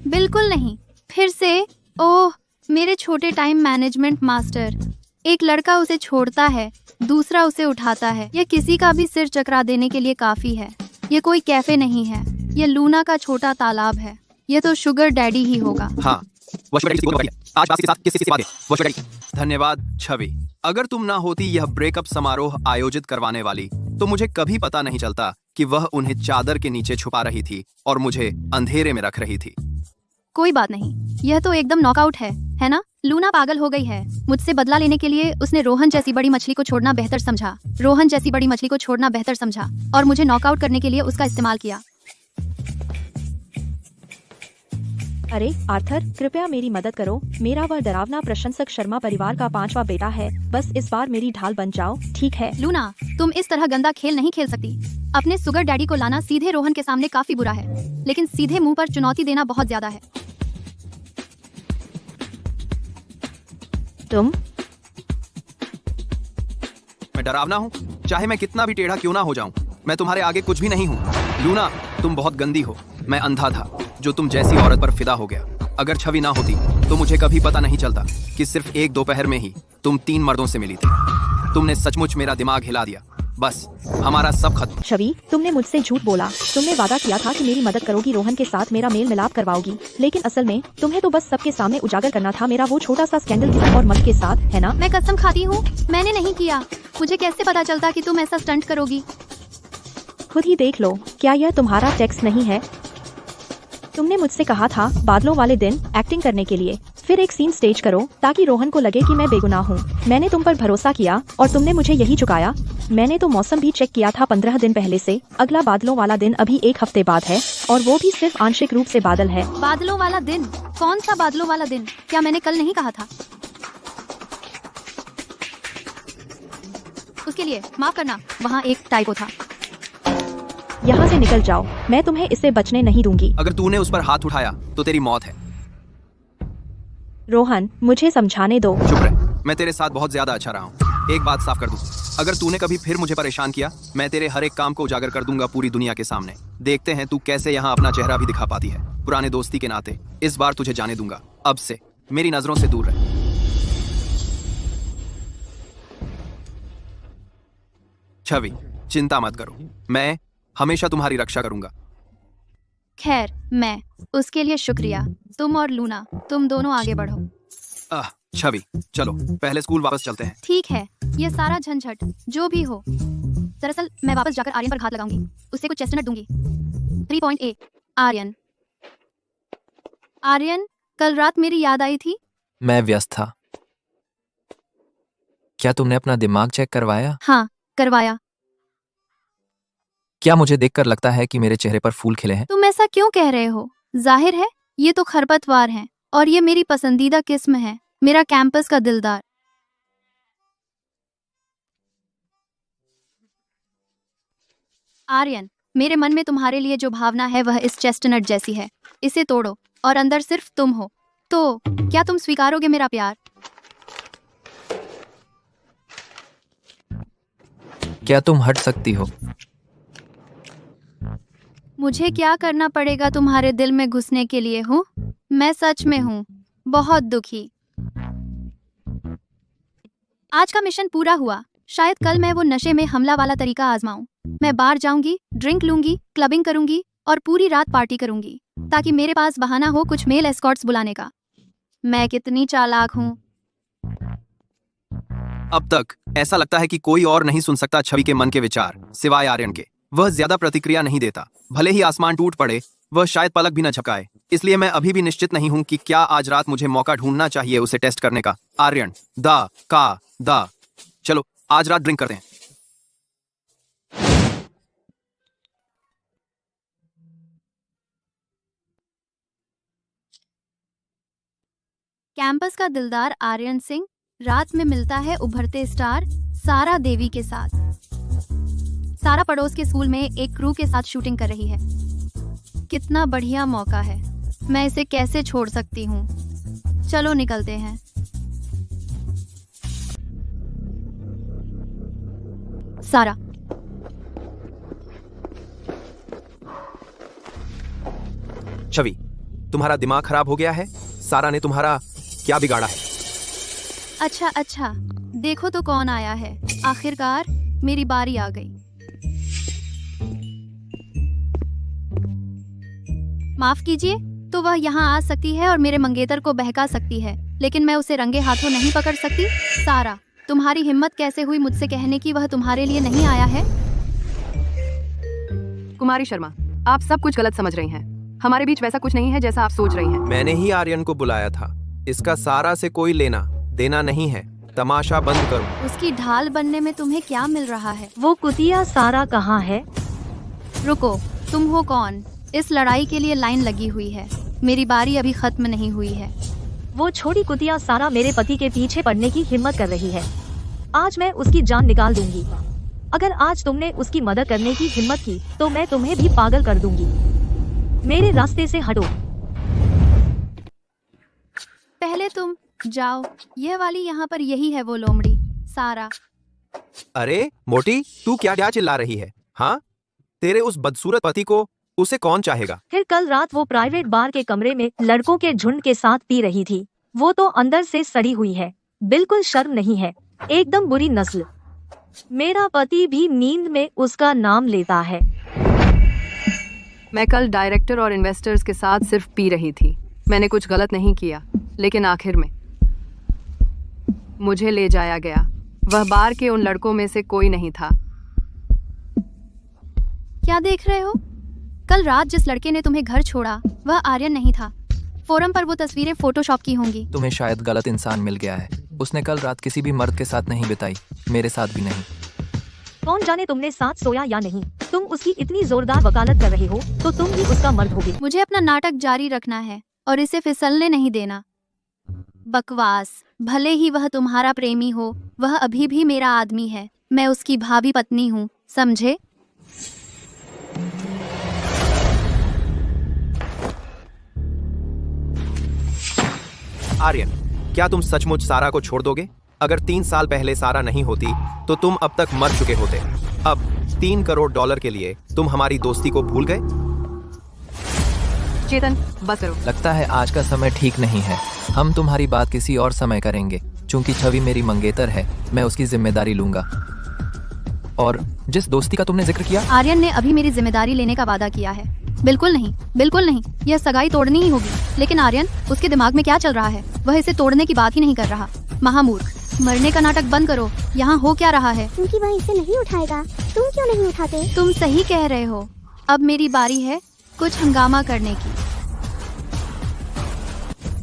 बिल्कुल नहीं। फिर से? ओह, मेरे छोटे टाइम मैनेजमेंट मास्टर। एक लड़का उसे छोड़ता है, दूसरा उसे उठाता है। यह किसी का भी सिर चकरा देने के लिए काफी है। ये कोई कैफे नहीं है, ये लूना का छोटा तालाब है। ये तो शुगर डैडी ही होगा। हाँ, वो शुगर डैडी आज बात के साथ किसी बात है। वो शुगर डैडी। धन्यवाद छवि। अगर तुम ना होती यह ब्रेकअप समारोह आयोजित करवाने वाली, तो मुझे कभी पता नहीं चलता कि वह उन्हें चादर के नीचे छुपा रही थी और मुझे अंधेरे में रख रही थी। कोई बात नहीं, यह तो एकदम नॉकआउट है ना? लूना पागल हो गई है। मुझसे बदला लेने के लिए उसने रोहन जैसी बड़ी मछली को छोड़ना बेहतर समझा। रोहन जैसी बड़ी मछली को छोड़ना बेहतर समझा और मुझे नॉकआउट करने के लिए उसका इस्तेमाल किया। अरे आर्थर, कृपया मेरी मदद करो। मेरा वह डरावना प्रशंसक शर्मा परिवार का 5वां बेटा है। बस इस बार मेरी ढाल बन जाओ, ठीक है? लूना, तुम इस तरह गंदा खेल नहीं खेल सकती। अपने शुगर डैडी को लाना सीधे रोहन के सामने काफी बुरा है, लेकिन सीधे मुंह पर चुनौती देना बहुत ज्यादा है। तुम? मैं डरावना हूँ? चाहे मैं कितना भी टेढ़ा क्यों ना हो जाऊं, मैं तुम्हारे आगे कुछ भी नहीं हूँ। लूना, तुम बहुत गंदी हो। मैं अंधा था जो तुम जैसी औरत पर फिदा हो गया। अगर छवि ना होती तो मुझे कभी पता नहीं चलता कि सिर्फ एक दोपहर में ही तुम 3 मर्दों से मिली थी। तुमने सचमुच मेरा दिमाग हिला दिया। बस हमारा सब खत्म। छवि, तुमने मुझसे झूठ बोला। तुमने वादा किया था कि मेरी मदद करोगी, रोहन के साथ मेरा मेल मिलाप करवाओगी, लेकिन असल में तुम्हें तो बस सबके सामने उजागर करना था मेरा वो छोटा सा स्कैंडल किसी और मर्द के साथ, है ना? मैं कसम खाती हूँ, मैंने नहीं किया। मुझे कैसे पता चलता कि तुम ऐसा स्टंट करोगी? खुद ही देख लो। क्या यह तुम्हारा टेक्स्ट नहीं है? तुमने मुझसे कहा था बादलों वाले दिन एक्टिंग करने के लिए। फिर एक सीन स्टेज करो ताकि रोहन को लगे कि मैं बेगुनाह हूँ। मैंने तुम पर भरोसा किया और तुमने मुझे यही चुकाया। मैंने तो मौसम भी चेक किया था 15 दिन पहले से। अगला बादलों वाला दिन अभी 1 हफ्ते बाद है और वो भी सिर्फ आंशिक रूप से बादल है। बादलों वाला दिन? कौन सा बादलों वाला दिन? क्या मैंने कल नहीं कहा था? उसके लिए माफ करना, वहाँ एक टाइपो था। यहाँ से निकल जाओ, मैं तुम्हें इससे बचने नहीं दूंगी। अगर तूने उस पर हाथ उठाया तो तेरी मौत है। रोहन, मुझे समझाने दो। चुप रह, मैं तेरे साथ बहुत ज्यादा अच्छा रहा हूँ। एक बात साफ कर दूं, अगर तूने कभी फिर मुझे परेशान किया, मैं तेरे हर एक काम को उजागर कर दूंगा पूरी दुनिया के सामने। देखते हैं तू कैसे यहाँ अपना चेहरा भी दिखा पाती है। पुराने दोस्ती के नाते इस बार तुझे जाने दूंगा। अब से मेरी नजरों से दूर रह। छवि, चिंता मत करो, मैं हमेशा तुम्हारी रक्षा करूंगा। खैर, मैं उसके लिए शुक्रिया। तुम और लूना, तुम दोनों आगे बढ़ो। छवि, चलो पहले स्कूल वापस चलते हैं। ठीक है, ये सारा झंझट जो भी हो। दरअसल मैं वापस जाकर आर्यन पर घात लगाऊंगी, उससे कुछ चेस्टनट दूंगी। 3.A आर्यन। आर्यन, कल रात मेरी याद आई थी। मैं व्यस्त था। क्या तुमने अपना दिमाग चेक करवाया? हाँ, करवाया। क्या मुझे देखकर लगता है कि मेरे चेहरे पर फूल खिले हैं? तुम ऐसा क्यों कह रहे हो? जाहिर है ये तो खरपतवार हैं और ये मेरी पसंदीदा किस्म है, मेरा कैंपस का दिलदार। आर्यन, मेरे मन में तुम्हारे लिए जो भावना है वह इस चेस्टनट जैसी है। इसे तोड़ो और अंदर सिर्फ तुम हो। तो क्या तुम स्वीकारोगे मेरा प्यार? क्या तुम हट सकती हो? मुझे क्या करना पड़ेगा तुम्हारे दिल में घुसने के लिए? हूँ मैं सच में हूँ बहुत दुखी। आज का मिशन पूरा हुआ। शायद कल मैं वो नशे में हमला वाला तरीका आजमाऊं। मैं बार जाऊंगी, ड्रिंक लूंगी, क्लबिंग करूंगी और पूरी रात पार्टी करूंगी ताकि मेरे पास बहाना हो कुछ मेल एस्कॉर्ट्स बुलाने का। मैं कितनी चालाक हूँ। अब तक ऐसा लगता है कि कोई और नहीं सुन सकता छवि के मन के विचार सिवाय आर्यन के। वह ज्यादा प्रतिक्रिया नहीं देता। भले ही आसमान टूट पड़े, वह शायद पलक भी न झपकाए। इसलिए मैं अभी भी निश्चित नहीं हूं कि क्या आज रात मुझे मौका ढूंढना चाहिए उसे टेस्ट करने का। आर्यन, दा चलो आज रात ड्रिंक करते हैं। कैंपस का दिलदार आर्यन सिंह रात में मिलता है उभरते स्टार सारा देवी के साथ। सारा पड़ोस के स्कूल में एक क्रू के साथ शूटिंग कर रही है। कितना बढ़िया मौका है, मैं इसे कैसे छोड़ सकती हूँ। चलो निकलते हैं। सारा, छवि, तुम्हारा दिमाग खराब हो गया है? सारा ने तुम्हारा क्या बिगाड़ा है? अच्छा, देखो तो कौन आया है। आखिरकार मेरी बारी आ गई। माफ कीजिए, तो वह यहाँ आ सकती है और मेरे मंगेतर को बहका सकती है, लेकिन मैं उसे रंगे हाथों नहीं पकड़ सकती। सारा, तुम्हारी हिम्मत कैसे हुई मुझसे कहने की वह तुम्हारे लिए नहीं आया है? कुमारी शर्मा, आप सब कुछ गलत समझ रही हैं। हमारे बीच वैसा कुछ नहीं है जैसा आप सोच रही हैं। मैंने ही आर्यन को बुलाया था। इसका सारा से कोई लेना देना नहीं है। तमाशा बंद करो। उसकी ढाल बनने में तुम्हें क्या मिल रहा है? वो कुतिया सारा कहाँ है? रुको, तुम हो कौन? इस लड़ाई के लिए लाइन लगी हुई है। मेरी बारी अभी खत्म नहीं हुई है। वो छोटी कुतिया सारा मेरे पति के पीछे पड़ने की हिम्मत कर रही है। आज मैं उसकी जान निकाल दूंगी। अगर आज तुमने उसकी मदद करने की हिम्मत की तो मैं तुम्हें भी पागल कर दूंगी। मेरे रास्ते से हटो। पहले तुम जाओ। यह वाली यहाँ पर यही है वो लोमड़ी सारा। अरे मोटी, तू क्या चिल्ला रही है? हाँ, तेरे उस बदसूरत पति को उसे कौन चाहेगा? फिर कल रात वो प्राइवेट बार के कमरे में लड़कों के झुंड के साथ पी रही थी। वो तो अंदर से सड़ी हुई है, बिल्कुल शर्म नहीं है, एकदम बुरी नस्ल। मेरा पति भी नींद में उसका नाम लेता है। मैं कल डायरेक्टर और इन्वेस्टर्स के साथ सिर्फ पी रही थी। मैंने कुछ गलत नहीं किया, लेकिन आखिर में मुझे ले जाया गया। वह बार के उन लड़कों में से कोई नहीं था। क्या देख रहे हो? कल रात जिस लड़के ने तुम्हें घर छोड़ा वह आर्यन नहीं था। फोरम पर वो तस्वीरें फोटोशॉप की होंगी। तुम्हें शायद गलत इंसान मिल गया है। उसने कल रात किसी भी मर्द के साथ नहीं बिताई, मेरे साथ भी नहीं। कौन जाने तुमने साथ सोया या नहीं। तुम उसकी इतनी जोरदार वकालत कर रहे हो तो तुम भी उसका मर्द होगे। मुझे अपना नाटक जारी रखना है और इसे फिसलने नहीं देना। बकवास। भले ही वह तुम्हारा प्रेमी हो, वह अभी भी मेरा आदमी है। मैं उसकी भाभी पत्नी हूँ, समझे? आर्यन, क्या तुम सचमुच सारा को छोड़ दोगे? अगर 3 साल पहले सारा नहीं होती तो तुम अब तक मर चुके होते। अब $3 करोड़ के लिए तुम हमारी दोस्ती को भूल गए? चेतन, बस करो। लगता है आज का समय ठीक नहीं है। हम तुम्हारी बात किसी और समय करेंगे। चूंकि छवि मेरी मंगेतर है, मैं उसकी जिम्मेदारी लूंगा। और जिस दोस्ती का तुमने जिक्र किया, आर्यन ने अभी मेरी जिम्मेदारी लेने का वादा किया है। बिल्कुल नहीं, बिल्कुल नहीं। यह सगाई तोड़नी ही होगी। लेकिन आर्यन, उसके दिमाग में क्या चल रहा है? वह इसे तोड़ने की बात ही नहीं कर रहा। महामूर्ख, मरने का नाटक बंद करो। यहाँ हो क्या रहा है? क्योंकि वह इसे नहीं उठाएगा। तुम क्यों नहीं उठाते? तुम सही कह रहे हो। अब मेरी बारी है कुछ हंगामा करने की।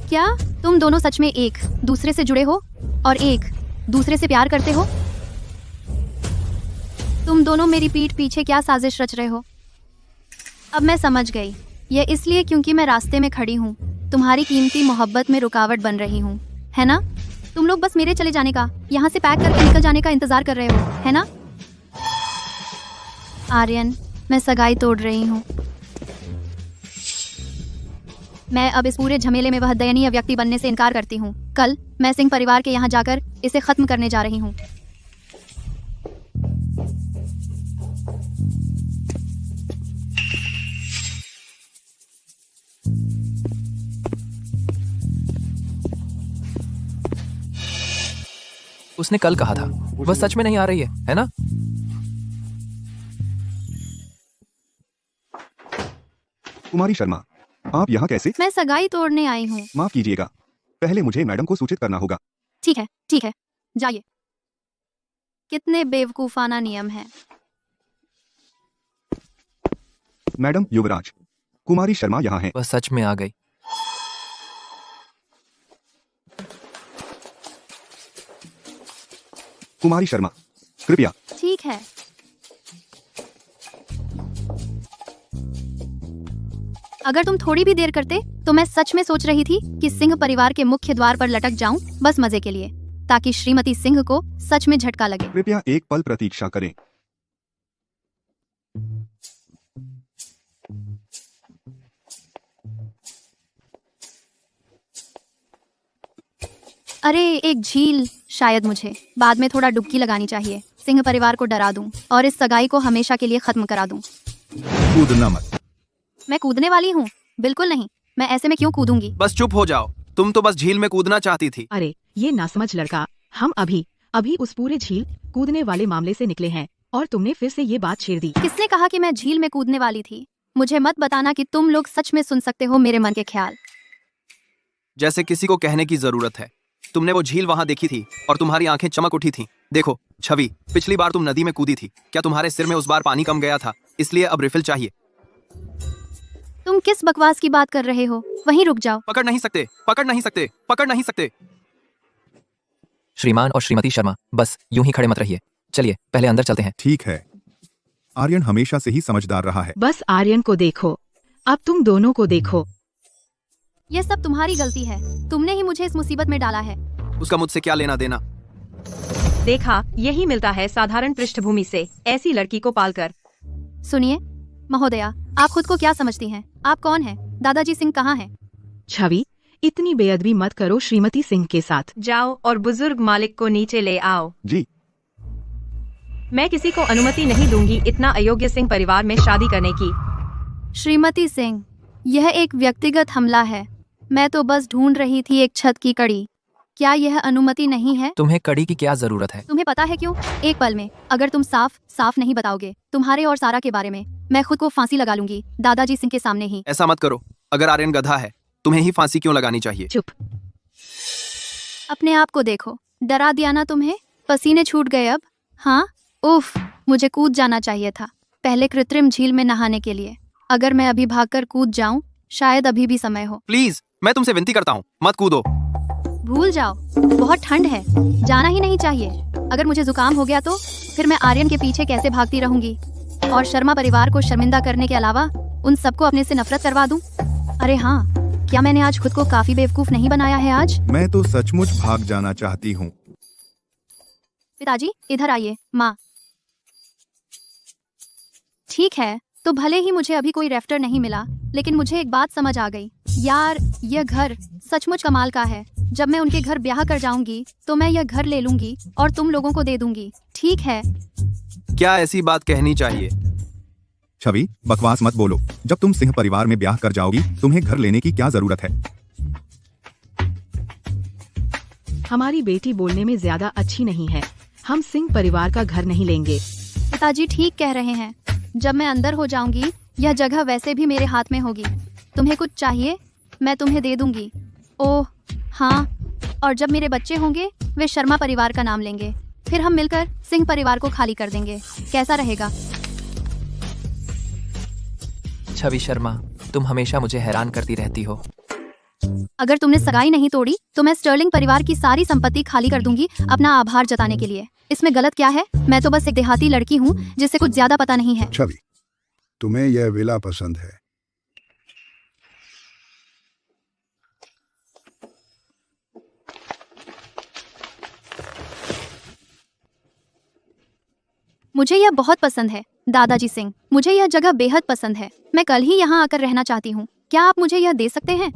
क्या तुम दोनों सच में एक दूसरे से जुड़े हो और एक दूसरे से प्यार करते हो? तुम दोनों मेरी पीठ पीछे क्या साजिश रच रहे हो? अब मैं समझ गई। यह इसलिए क्योंकि मैं रास्ते में खड़ी हूँ, तुम्हारी कीमती मोहब्बत में रुकावट बन रही हूँ, है ना? तुम लोग बस मेरे चले जाने का, यहाँ से पैक करके निकल जाने का इंतजार कर रहे हो, है ना? आर्यन, मैं सगाई तोड़ रही हूँ। मैं अब इस पूरे झमेले में वह दयनीय व्यक्ति बनने से इनकार करती हूँ। कल मैं सिंह परिवार के यहाँ जाकर इसे खत्म करने जा रही हूँ। उसने कल कहा था, वह सच में नहीं आ रही है ना? कुमारी शर्मा, आप यहाँ कैसे? मैं सगाई तोड़ने आई हूँ। माफ कीजिएगा, पहले मुझे मैडम को सूचित करना होगा। ठीक है, जाइए। कितने बेवकूफाना नियम हैं। मैडम युवराज, कुमारी शर्मा यहाँ है। वह सच में आ गई। कुमारी शर्मा, कृपया। ठीक है। अगर तुम थोड़ी भी देर करते तो मैं सच में सोच रही थी कि सिंह परिवार के मुख्य द्वार पर लटक जाऊं, बस मजे के लिए, ताकि श्रीमती सिंह को सच में झटका लगे। कृपया एक पल प्रतीक्षा करें। अरे एक झील, शायद मुझे बाद में थोड़ा डुबकी लगानी चाहिए। सिंह परिवार को डरा दूं और इस सगाई को हमेशा के लिए खत्म करा दूं। कूदना मत। मैं कूदने वाली हूँ? बिल्कुल नहीं। मैं ऐसे में क्यों कूदूंगी? बस चुप हो जाओ, तुम तो बस झील में कूदना चाहती थी। अरे ये नासमझ लड़का, हम अभी उस पूरे झील कूदने वाले मामले से निकले हैं और तुमने फिर से ये बात छेड़ दी। किसने कहा कि मैं झील में कूदने वाली थी? मुझे मत बताना कि तुम लोग सच में सुन सकते हो मेरे मन के ख्याल। जैसे किसी को कहने की जरूरत है। तुमने वो झील वहां देखी थी और तुम्हारी आंखें चमक उठी थी। देखो छवि, पिछली बार तुम नदी में कूदी थी, क्या तुम्हारे सिर में उस बार पानी कम गया था, इसलिए अब रिफिल चाहिए? तुम किस बकवास की बात कर रहे हो? वहीं रुक जाओ। पकड़ नहीं सकते, पकड़ नहीं सकते, पकड़ नहीं सकते। श्रीमान और श्रीमती शर्मा, बस यूं ही खड़े मत रहिए। चलिए पहले अंदर चलते हैं। ठीक है। आर्यन हमेशा से ही समझदार रहा है। बस आर्यन को देखो, अब तुम दोनों को देखो। यह सब तुम्हारी गलती है। तुमने ही मुझे इस मुसीबत में डाला है। उसका मुझसे क्या लेना देना? देखा, यही मिलता है साधारण पृष्ठभूमि से ऐसी लड़की को पालकर। सुनिए महोदया, आप खुद को क्या समझती हैं? आप कौन हैं? दादाजी सिंह कहाँ हैं? छवि, इतनी बेअदबी मत करो श्रीमती सिंह के साथ। जाओ और बुजुर्ग मालिक को नीचे ले आओ। जी। मैं किसी को अनुमति नहीं दूंगी इतना अयोग्य सिंह परिवार में शादी करने की। श्रीमती सिंह, यह एक व्यक्तिगत हमला है। मैं तो बस ढूंढ रही थी एक छत की कड़ी। क्या यह अनुमति नहीं है? तुम्हें कड़ी की क्या जरूरत है? तुम्हें पता है क्यों? एक पल में अगर तुम साफ नहीं बताओगे तुम्हारे और सारा के बारे में, मैं खुद को फांसी लगा लूंगी दादाजी सिंह के सामने ही। ऐसा मत करो। अगर आर्यन गधा है, तुम्हें ही फांसी क्यों लगानी चाहिए? चुप। अपने आप को देखो, डरा दिया ना तुम्हें? पसीने छूट गए अब? हाँ, उफ, मुझे कूद जाना चाहिए था पहले कृत्रिम झील में नहाने के लिए। अगर मैं अभी भागकर कूद जाऊं, शायद अभी भी समय हो। प्लीज, मैं तुमसे विनती करता हूँ, मत कूदो। भूल जाओ, बहुत ठंड है, जाना ही नहीं चाहिए। अगर मुझे जुकाम हो गया तो फिर मैं आर्यन के पीछे कैसे भागती रहूंगी और शर्मा परिवार को शर्मिंदा करने के अलावा उन सबको अपने से नफरत करवा दूं? अरे हाँ, क्या मैंने आज खुद को काफी बेवकूफ नहीं बनाया है आज? मैं तो सचमुच भाग जाना चाहती हूँ। पिताजी इधर आइए। माँ, ठीक है, तो भले ही मुझे अभी कोई रेफ्टर नहीं मिला, लेकिन मुझे एक बात समझ आ गई। यार, यह घर सचमुच कमाल का है। जब मैं उनके घर ब्याह कर जाऊंगी तो मैं यह घर ले लूंगी और तुम लोगों को दे दूंगी, ठीक है? क्या ऐसी बात कहनी चाहिए? छवि, बकवास मत बोलो। जब तुम सिंह परिवार में ब्याह कर जाओगी, तुम्हें घर लेने की क्या जरूरत है? हमारी बेटी बोलने में ज्यादा अच्छी नहीं है। हम सिंह परिवार का घर नहीं लेंगे। पिताजी ठीक कह रहे हैं। जब मैं अंदर हो जाऊंगी, यह जगह वैसे भी मेरे हाथ में होगी। तुम्हें कुछ चाहिए? मैं तुम्हें दे दूंगी। ओह हाँ, और जब मेरे बच्चे होंगे वे शर्मा परिवार का नाम लेंगे। फिर हम मिलकर सिंह परिवार को खाली कर देंगे। कैसा रहेगा? छवि शर्मा, तुम हमेशा मुझे हैरान करती रहती हो। अगर तुमने सगाई नहीं तोड़ी तो मैं स्टर्लिंग परिवार की सारी संपत्ति खाली कर दूंगी अपना आभार जताने के लिए। इसमें गलत क्या है? मैं तो बस एक देहाती लड़की हूँ जिसे कुछ ज्यादा पता नहीं है। छवि, तुम्हें यह विला पसंद है? मुझे यह बहुत पसंद है दादाजी सिंह। मुझे यह जगह बेहद पसंद है। मैं कल ही यहाँ आकर रहना चाहती हूँ। क्या आप मुझे यह दे सकते हैं?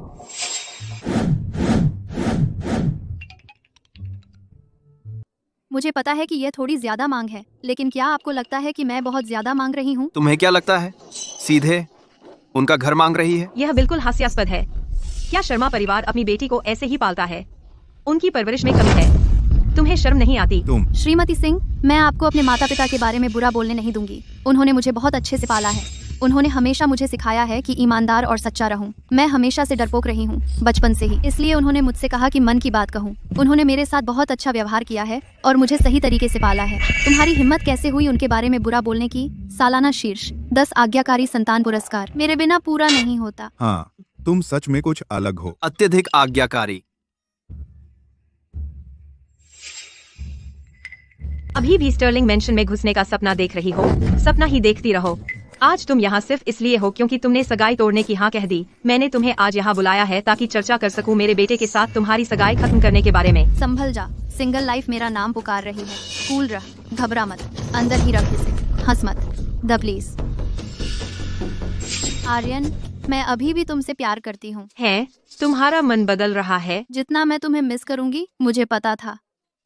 मुझे पता है कि यह थोड़ी ज्यादा मांग है, लेकिन क्या आपको लगता है कि मैं बहुत ज्यादा मांग रही हूँ? तुम्हें क्या लगता है? सीधे उनका घर मांग रही है? यह बिल्कुल हास्यास्पद है। क्या शर्मा परिवार अपनी बेटी को ऐसे ही पालता है? उनकी परवरिश में कमी है। तुम्हें शर्म नहीं आती? तुम श्रीमती सिंह, मैं आपको अपने माता पिता के बारे में बुरा बोलने नहीं दूंगी। उन्होंने मुझे बहुत अच्छे से पाला है। उन्होंने हमेशा मुझे सिखाया है कि ईमानदार और सच्चा रहूं। मैं हमेशा से डरपोक रही हूं, बचपन से ही। इसलिए उन्होंने मुझसे कहा कि मन की बात कहूं। उन्होंने मेरे साथ बहुत अच्छा व्यवहार किया है और मुझे सही तरीके से पाला है। तुम्हारी हिम्मत कैसे हुई उनके बारे में बुरा बोलने की? सालाना शीर्ष 10 आज्ञाकारी संतान पुरस्कार मेरे बिना पूरा नहीं होता। हाँ, तुम सच में कुछ अलग हो। अत्यधिक आज्ञाकारी। अभी भी स्टर्लिंग मेंशन में घुसने का सपना देख रही हो? सपना ही देखती रहो। आज तुम यहाँ सिर्फ इसलिए हो क्योंकि तुमने सगाई तोड़ने की हाँ कह दी। मैंने तुम्हें आज यहाँ बुलाया है ताकि चर्चा कर सकूं मेरे बेटे के साथ तुम्हारी सगाई खत्म करने के बारे में। संभल जा, सिंगल लाइफ मेरा नाम पुकार रही है। कूल रह, घबरा मत, अंदर ही रख इसे, हंस मत, द प्लीज। आर्यन, मैं अभी भी तुमसे प्यार करती हूँ। है? तुम्हारा मन बदल रहा है? जितना मैं तुम्हें मिस करूंगी मुझे पता था।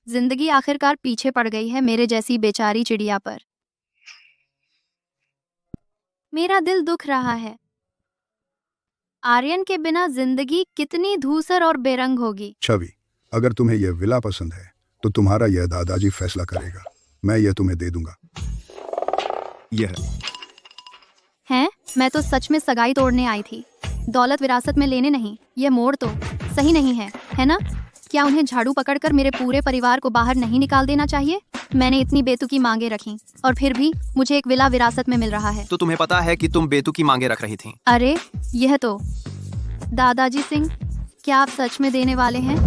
जिंदगी आखिरकार पीछे पड़ गई है मेरे जैसी बेचारी चिड़िया पर। मेरा दिल दुख रहा है। आर्यन के बिना जिंदगी कितनी धूसर और बेरंग होगी। छवि, अगर तुम्हें यह विला पसंद है तो तुम्हारा यह दादाजी फैसला करेगा। मैं यह तुम्हें दे दूंगा। यह हैं? मैं तो सच में सगाई तोड़ने आई थी, दौलत विरासत में लेने नहीं। ये मोड़ तो सही नहीं है ना? क्या उन्हें झाड़ू पकड़कर मेरे पूरे परिवार को बाहर नहीं निकाल देना चाहिए? मैंने इतनी बेतुकी मांगे रखी और फिर भी मुझे एक विला विरासत में मिल रहा है। तो तुम्हें पता है कि तुम बेतुकी मांगे रख रही थी? अरे यह तो दादाजी सिंह, क्या आप सच में देने वाले हैं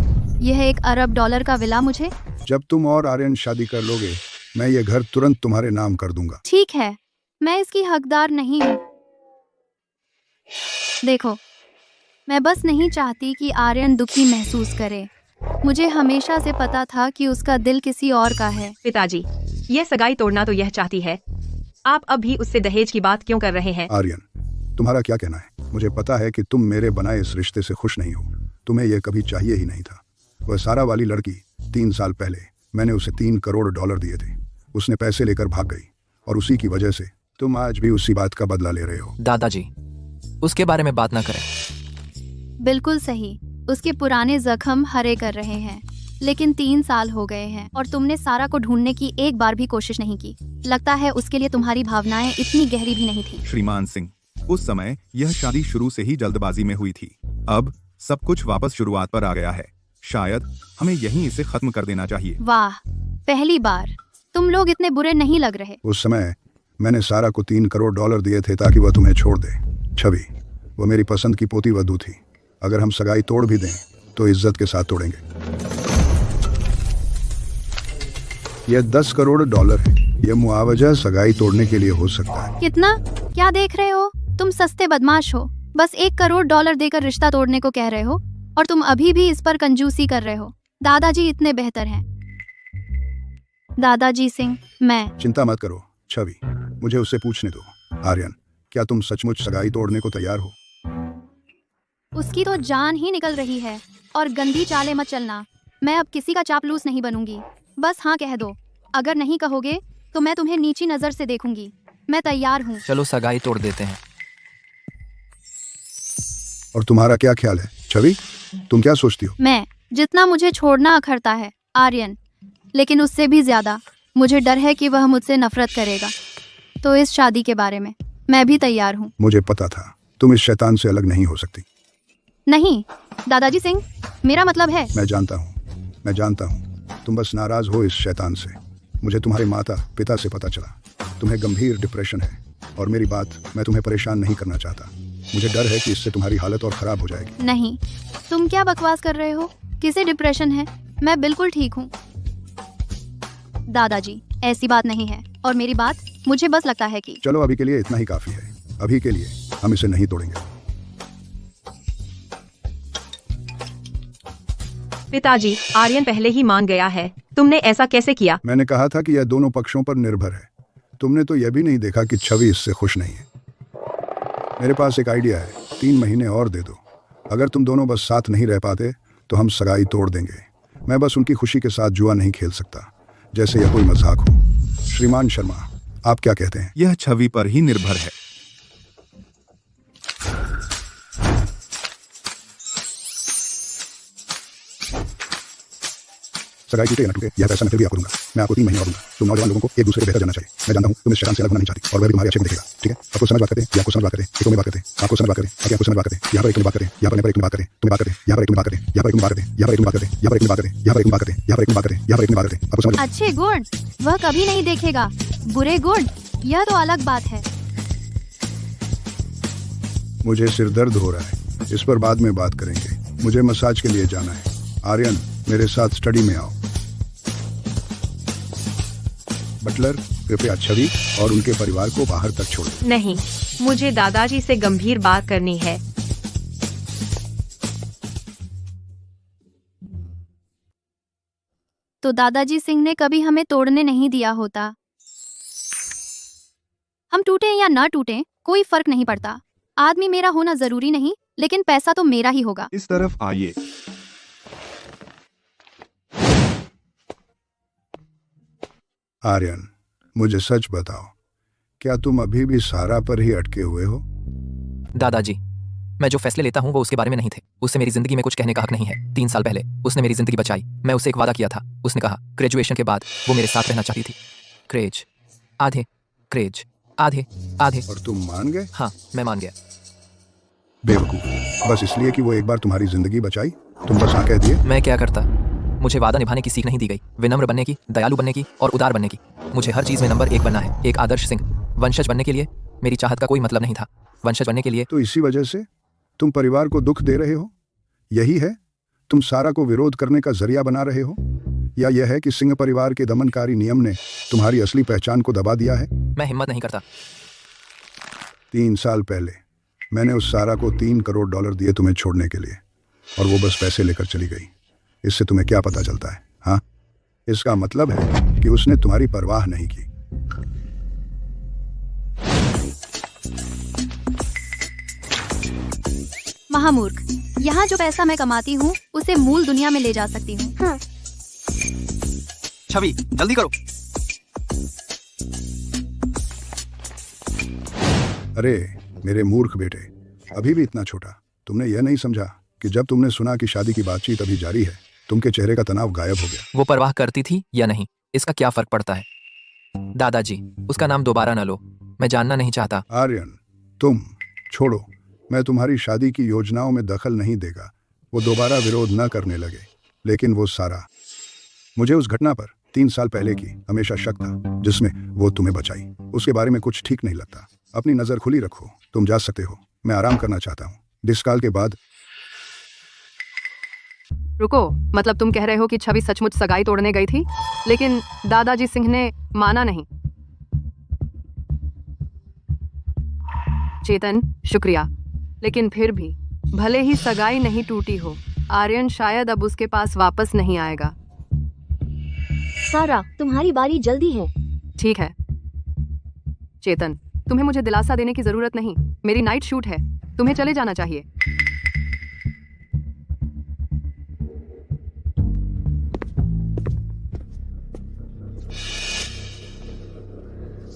यह $1 अरब का विला मुझे? जब तुम और आर्यन शादी कर लोगे, मैं ये घर तुरंत तुम्हारे नाम कर दूंगा। ठीक है, मैं इसकी हकदार नहीं हूँ। देखो, मैं बस नहीं चाहती कि आर्यन दुखी महसूस करे। मुझे हमेशा से पता था कि उसका दिल किसी और का है। पिताजी, यह सगाई तोड़ना तो यह चाहती है। आप अब भी उससे दहेज की बात क्यों कर रहे हैं? आर्यन, तुम्हारा क्या कहना है? मुझे पता है कि तुम मेरे बनाए इस रिश्ते से खुश नहीं हो। तुम्हें यह कभी चाहिए ही नहीं था। वह सारा वाली लड़की 3 साल पहले मैंने उसे $3 करोड़ दिए थे। उसने पैसे लेकर भाग गई और उसी की वजह से तुम आज भी उसी बात का बदला ले रहे हो। दादाजी, उसके बारे में बात ना करें। बिल्कुल सही, उसके पुराने जख्म हरे कर रहे हैं। लेकिन 3 साल हो गए हैं और तुमने सारा को ढूंढने की एक बार भी कोशिश नहीं की। लगता है उसके लिए तुम्हारी भावनाएं इतनी गहरी भी नहीं थी। श्रीमान सिंह, उस समय यह शादी शुरू से ही जल्दबाजी में हुई थी। अब सब कुछ वापस शुरुआत पर आ गया है। शायद हमें यहीं इसे खत्म कर देना चाहिए। वाह, पहली बार। तुम लोग इतने बुरे नहीं लग रहे। उस समय मैंने सारा को $3 करोड़ दिए थे ताकि वह तुम्हें छोड़ दे। छवि, वो मेरी पसंद की पोती वधू थी। अगर हम सगाई तोड़ भी दें तो इज्जत के साथ तोड़ेंगे। यह $10 करोड़ है। यह मुआवजा सगाई तोड़ने के लिए हो सकता है। कितना? क्या देख रहे हो? तुम सस्ते बदमाश हो। बस $1 करोड़ देकर रिश्ता तोड़ने को कह रहे हो और तुम अभी भी इस पर कंजूसी कर रहे हो। दादाजी इतने बेहतर हैं। दादाजी सिंह, मैं। चिंता मत करो छवि, मुझे उससे पूछने दो। आर्यन, क्या तुम सचमुच सगाई तोड़ने को तैयार हो? उसकी तो जान ही निकल रही है। और गंदी चालें मत चलना। मैं अब किसी का चापलूस नहीं बनूंगी। बस हाँ कह दो। अगर नहीं कहोगे तो मैं तुम्हें नीची नजर से देखूंगी। मैं तैयार हूँ। चलो सगाई तोड़ देते हैं। और तुम्हारा क्या ख्याल है छवि? तुम क्या सोचती हो? मैं जितना मुझे छोड़ना अखरता है आर्यन, लेकिन उससे भी ज्यादा मुझे डर है कि वह मुझसे नफरत करेगा। तो इस शादी के बारे में मैं भी तैयार हूँ। मुझे पता था तुम इस शैतान से अलग नहीं हो सकती। नहीं दादाजी सिंह, मेरा मतलब है। मैं जानता हूँ तुम बस नाराज हो इस शैतान से। मुझे तुम्हारे माता पिता से पता चला तुम्हें गंभीर डिप्रेशन है और मेरी बात मैं तुम्हें परेशान नहीं करना चाहता। मुझे डर है कि इससे तुम्हारी हालत और खराब हो जाएगी। नहीं, तुम क्या बकवास कर रहे हो? किसे डिप्रेशन है? मैं बिल्कुल ठीक हूँ। दादाजी, ऐसी बात नहीं है और मेरी बात मुझे बस लगता है कि। चलो अभी के लिए इतना ही काफी है। अभी के लिए हम इसे नहीं तोड़ेंगे। पिताजी, आर्यन पहले ही मान गया है। तुमने ऐसा कैसे किया? मैंने कहा था कि यह दोनों पक्षों पर निर्भर है। तुमने तो यह भी नहीं देखा कि छवि इससे खुश नहीं है। मेरे पास एक आइडिया है, 3 महीने और दे दो। अगर तुम दोनों बस साथ नहीं रह पाते तो हम सगाई तोड़ देंगे। मैं बस उनकी खुशी के साथ जुआ नहीं खेल सकता, जैसे यह कोई मजाक हो। श्रीमान शर्मा, आप क्या कहते हैं? यह छवि पर ही निर्भर है। सगाई टूटे या ना टूटे, यह फैसला मैं फिर भी आपको दूंगा। मैं आपको 3 महीने और दूंगा। तुम नौजवान लोगों को एक दूसरे को बेहतर जानना चाहिए। मैं जानता हूँ तुम इस शैतान से अलग होना नहीं चाहती, और वह भी तुम्हारे अच्छे को देखेगा। ठीक है, आपको समझ बात करते हैं, या आपको समझ बात करते हैं, एक में बात करते हैं, आपको समझ बात करते हैं, आपको समझ बात करते हैं, यहाँ पर एक में बात करें, यहाँ पर एक में बात करें, तुम्हें बात करें, यहाँ पर एक में बात करें, यहाँ पर एक में बात करें, यहाँ पर एक में बात करें, यहाँ पर एक में बात करें, यहाँ पर एक में बात करें, यहाँ पर एक में बात करें, यहाँ पर एक में बात करें, आपको समझ। अच्छे गुण वह कभी नहीं देखेगा, बुरे गुण यह तो अलग बात है। मुझे सिर दर्द हो रहा है, इस पर बाद में बात करेंगे। मुझे मसाज के लिए जाना है। आर्यन, मेरे साथ स्टडी में आओ। बटलर, कृपया छवि और उनके परिवार को बाहर तक छोड़ो। नहीं, मुझे दादाजी से गंभीर बात करनी है। तो दादाजी सिंह ने कभी हमें तोड़ने नहीं दिया होता। हम टूटे या ना टूटे कोई फर्क नहीं पड़ता। आदमी मेरा होना जरूरी नहीं, लेकिन पैसा तो मेरा ही होगा। इस तरफ आइए। आर्यन, मुझे सच बताओ, क्या तुम अभी भी सारा पर ही अटके हुए हो? दादाजी, मैं जो फैसले लेता हूँ वो उसके बारे में नहीं थे। उससे मेरी जिंदगी में कुछ कहने का हक नहीं है। 3 साल पहले उसने मेरी जिंदगी बचाई। मैं उससे एक वादा किया था। उसने कहा ग्रेजुएशन के बाद वो मेरे साथ रहना चाहती थी। क्रेज आधे, क्रेज आधे आधे। और तुम मान गए? हाँ, मैं मान गया। बेवकूफ, बस इसलिए कि वो एक बार तुम्हारी जिंदगी बचाई तुम बस हाँ कह दिए? मैं क्या करता? मुझे वादा निभाने की सीख नहीं दी गई, विनम्र बनने की, दयालु बनने की और उदार बनने की। मुझे हर चीज में नंबर 1 बनना है, एक आदर्श सिंह। वंशज बनने के लिए मेरी चाहत का कोई मतलब नहीं था। वंशज बनने के लिए तो इसी वजह से तुम परिवार को दुख दे रहे हो? यही है तुम सारा को विरोध करने का जरिया बना रहे हो? या यह है कि सिंह परिवार के दमनकारी नियम ने तुम्हारी असली पहचान को दबा दिया है? मैं हिम्मत नहीं करता। 3 साल पहले मैंने उस सारा को $3 करोड़ दिए तुम्हें छोड़ने के लिए, और वो बस पैसे लेकर चली गई। इससे तुम्हें क्या पता चलता है? हाँ, इसका मतलब है कि उसने तुम्हारी परवाह नहीं की। महामूर्ख, यहाँ जो पैसा मैं कमाती हूँ उसे मूल दुनिया में ले जा सकती हूँ। हाँ, छवि, जल्दी करो। अरे मेरे मूर्ख बेटे, अभी भी इतना छोटा, तुमने यह नहीं समझा कि जब तुमने सुना कि शादी की बातचीत अभी जारी है, तुमके चेहरे का तनाव गायब हो गया। वो परवाह करती थी या नहीं, इसका क्या फर्क पड़ता है? दादाजी, उसका नाम दोबारा न लो। मैं जानना नहीं चाहता। आर्यन, तुम छोड़ो। मैं तुम्हारी शादी की योजनाओं में दखल नहीं देगा। वो दोबारा विरोध न करने लगे। लेकिन वो सारा, मुझे उस घटना पर 3 साल पहले की हमेशा शक था जिसमें वो तुम्हें बचाई। उसके बारे में कुछ ठीक नहीं लगता। अपनी नजर खुली रखो, तुम जा सकते हो। मैं आराम करना चाहता हूँ। डिस्काल के बाद। रुको, मतलब तुम कह रहे हो कि छवि सचमुच सगाई तोड़ने गई थी, लेकिन दादाजी सिंह ने माना नहीं? चेतन, शुक्रिया, लेकिन फिर भी भले ही सगाई नहीं टूटी हो, आर्यन शायद अब उसके पास वापस नहीं आएगा। सारा, तुम्हारी बारी जल्दी है। ठीक है चेतन, तुम्हें मुझे दिलासा देने की जरूरत नहीं। मेरी नाइट शूट है, तुम्हें चले जाना चाहिए।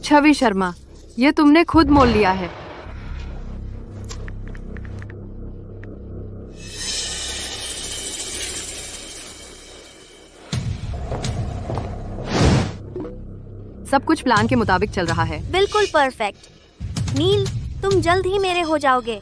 छवि शर्मा, ये तुमने खुद मोल लिया है। सब कुछ प्लान के मुताबिक चल रहा है। बिल्कुल परफेक्ट। नील, तुम जल्द ही मेरे हो जाओगे।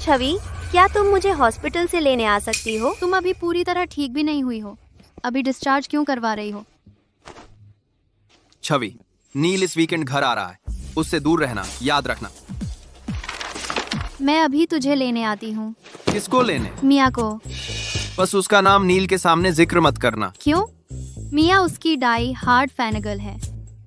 छवि, क्या तुम मुझे हॉस्पिटल से लेने आ सकती हो? तुम अभी पूरी तरह ठीक भी नहीं हुई हो, अभी डिस्चार्ज क्यों करवा रही हो? छवि, नील इस वीकेंड घर आ रहा है, उससे दूर रहना, याद रखना। मैं अभी तुझे लेने आती हूँ। किसको लेने? मिया को। बस उसका नाम नील के सामने जिक्र मत करना। क्यों? मिया उसकी डाई हार्ड फैनगल है।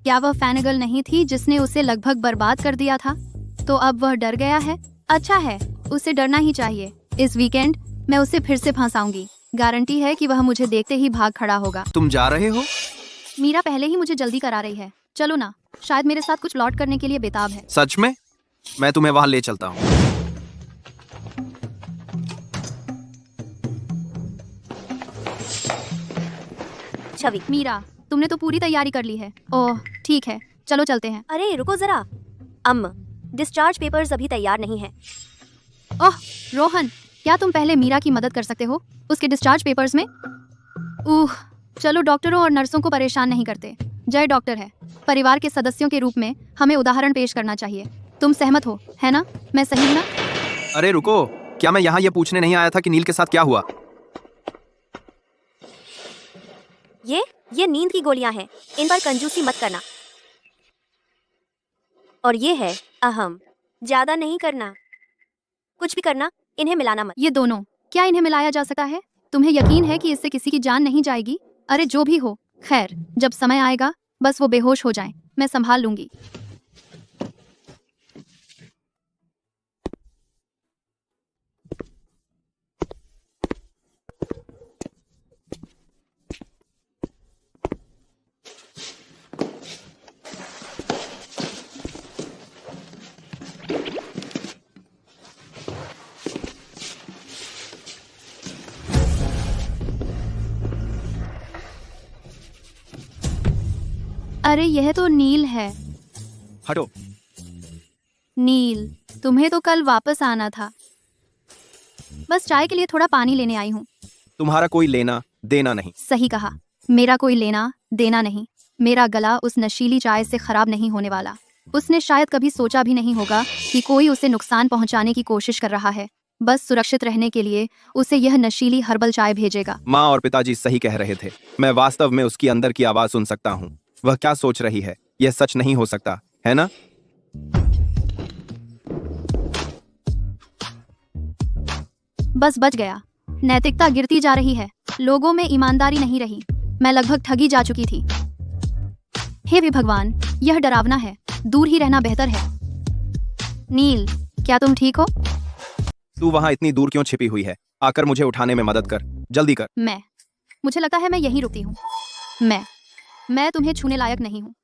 क्या वह फैनगल नहीं थी जिसने उसे लगभग बर्बाद कर दिया था? तो अब वह डर गया है। अच्छा है, उसे डरना ही चाहिए। इस वीकेंड मैं उसे फिर से फंसाऊंगी। गारंटी है कि वह मुझे देखते ही भाग खड़ा होगा। तुम जा रहे हो? मीरा पहले ही मुझे जल्दी करा रही है। चलो ना, शायद मेरे साथ कुछ प्लॉट करने के लिए बेताब है। सच में? मैं तुम्हें वहां ले चलता हूँ। छवि, मीरा, तुमने तो पूरी तैयारी कर ली है। ओह ठीक है, चलो चलते हैं। अरे रुको जरा। डिस्चार्ज पेपर्स अभी तैयार नहीं है। ओह रोहन, क्या तुम पहले मीरा की मदद कर सकते हो उसके डिस्चार्ज पेपर्स में? चलो, डॉक्टरों और नर्सों को परेशान नहीं करते। जय डॉक्टर है। परिवार के सदस्यों के रूप में हमें उदाहरण पेश करना चाहिए। तुम सहमत हो, है ना? मैं सही हूं ना? अरे रुको, क्या मैं यहाँ ये पूछने नहीं आया था कि नील के साथ क्या हुआ? ये नींद की गोलियां हैं। इन पर कंजूसी मत करना। और ये है ज्यादा नहीं करना। कुछ भी करना, इन्हें मिलाना मत। ये दोनों, क्या इन्हें मिलाया जा सकता है? तुम्हें यकीन है कि इससे किसी की जान नहीं जाएगी? अरे जो भी हो, खैर, जब समय आएगा बस वो बेहोश हो जाएं, मैं संभाल लूंगी। अरे यह तो नील है। हटो। नील, तुम्हें तो कल वापस आना था। बस चाय के लिए थोड़ा पानी लेने आई हूँ। तुम्हारा कोई लेना देना नहीं। सही कहा, मेरा कोई लेना देना नहीं। मेरा गला उस नशीली चाय से खराब नहीं होने वाला। उसने शायद कभी सोचा भी नहीं होगा कि कोई उसे नुकसान पहुंचाने की कोशिश कर रहा है। बस सुरक्षित रहने के लिए उसे यह नशीली हर्बल चाय भेजेगा। माँ और पिताजी सही कह रहे थे। मैं वास्तव में उसकी अंदर की आवाज सुन सकता हूँ। वह क्या सोच रही है, यह सच नहीं हो सकता, है ना? बस बच गया। नैतिकता गिरती जा रही है। लोगों में ईमानदारी नहीं रही। मैं लगभग ठगी जा चुकी थी। हे भी भगवान, यह डरावना है। दूर ही रहना बेहतर है। नील, क्या तुम ठीक हो? तू वहाँ इतनी दूर क्यों छिपी हुई है? आकर मुझे उठाने में मदद कर, जल्दी कर। मुझे लगता है मैं यहीं रुकती हूँ। मैं तुम्हें छूने लायक नहीं हूँ।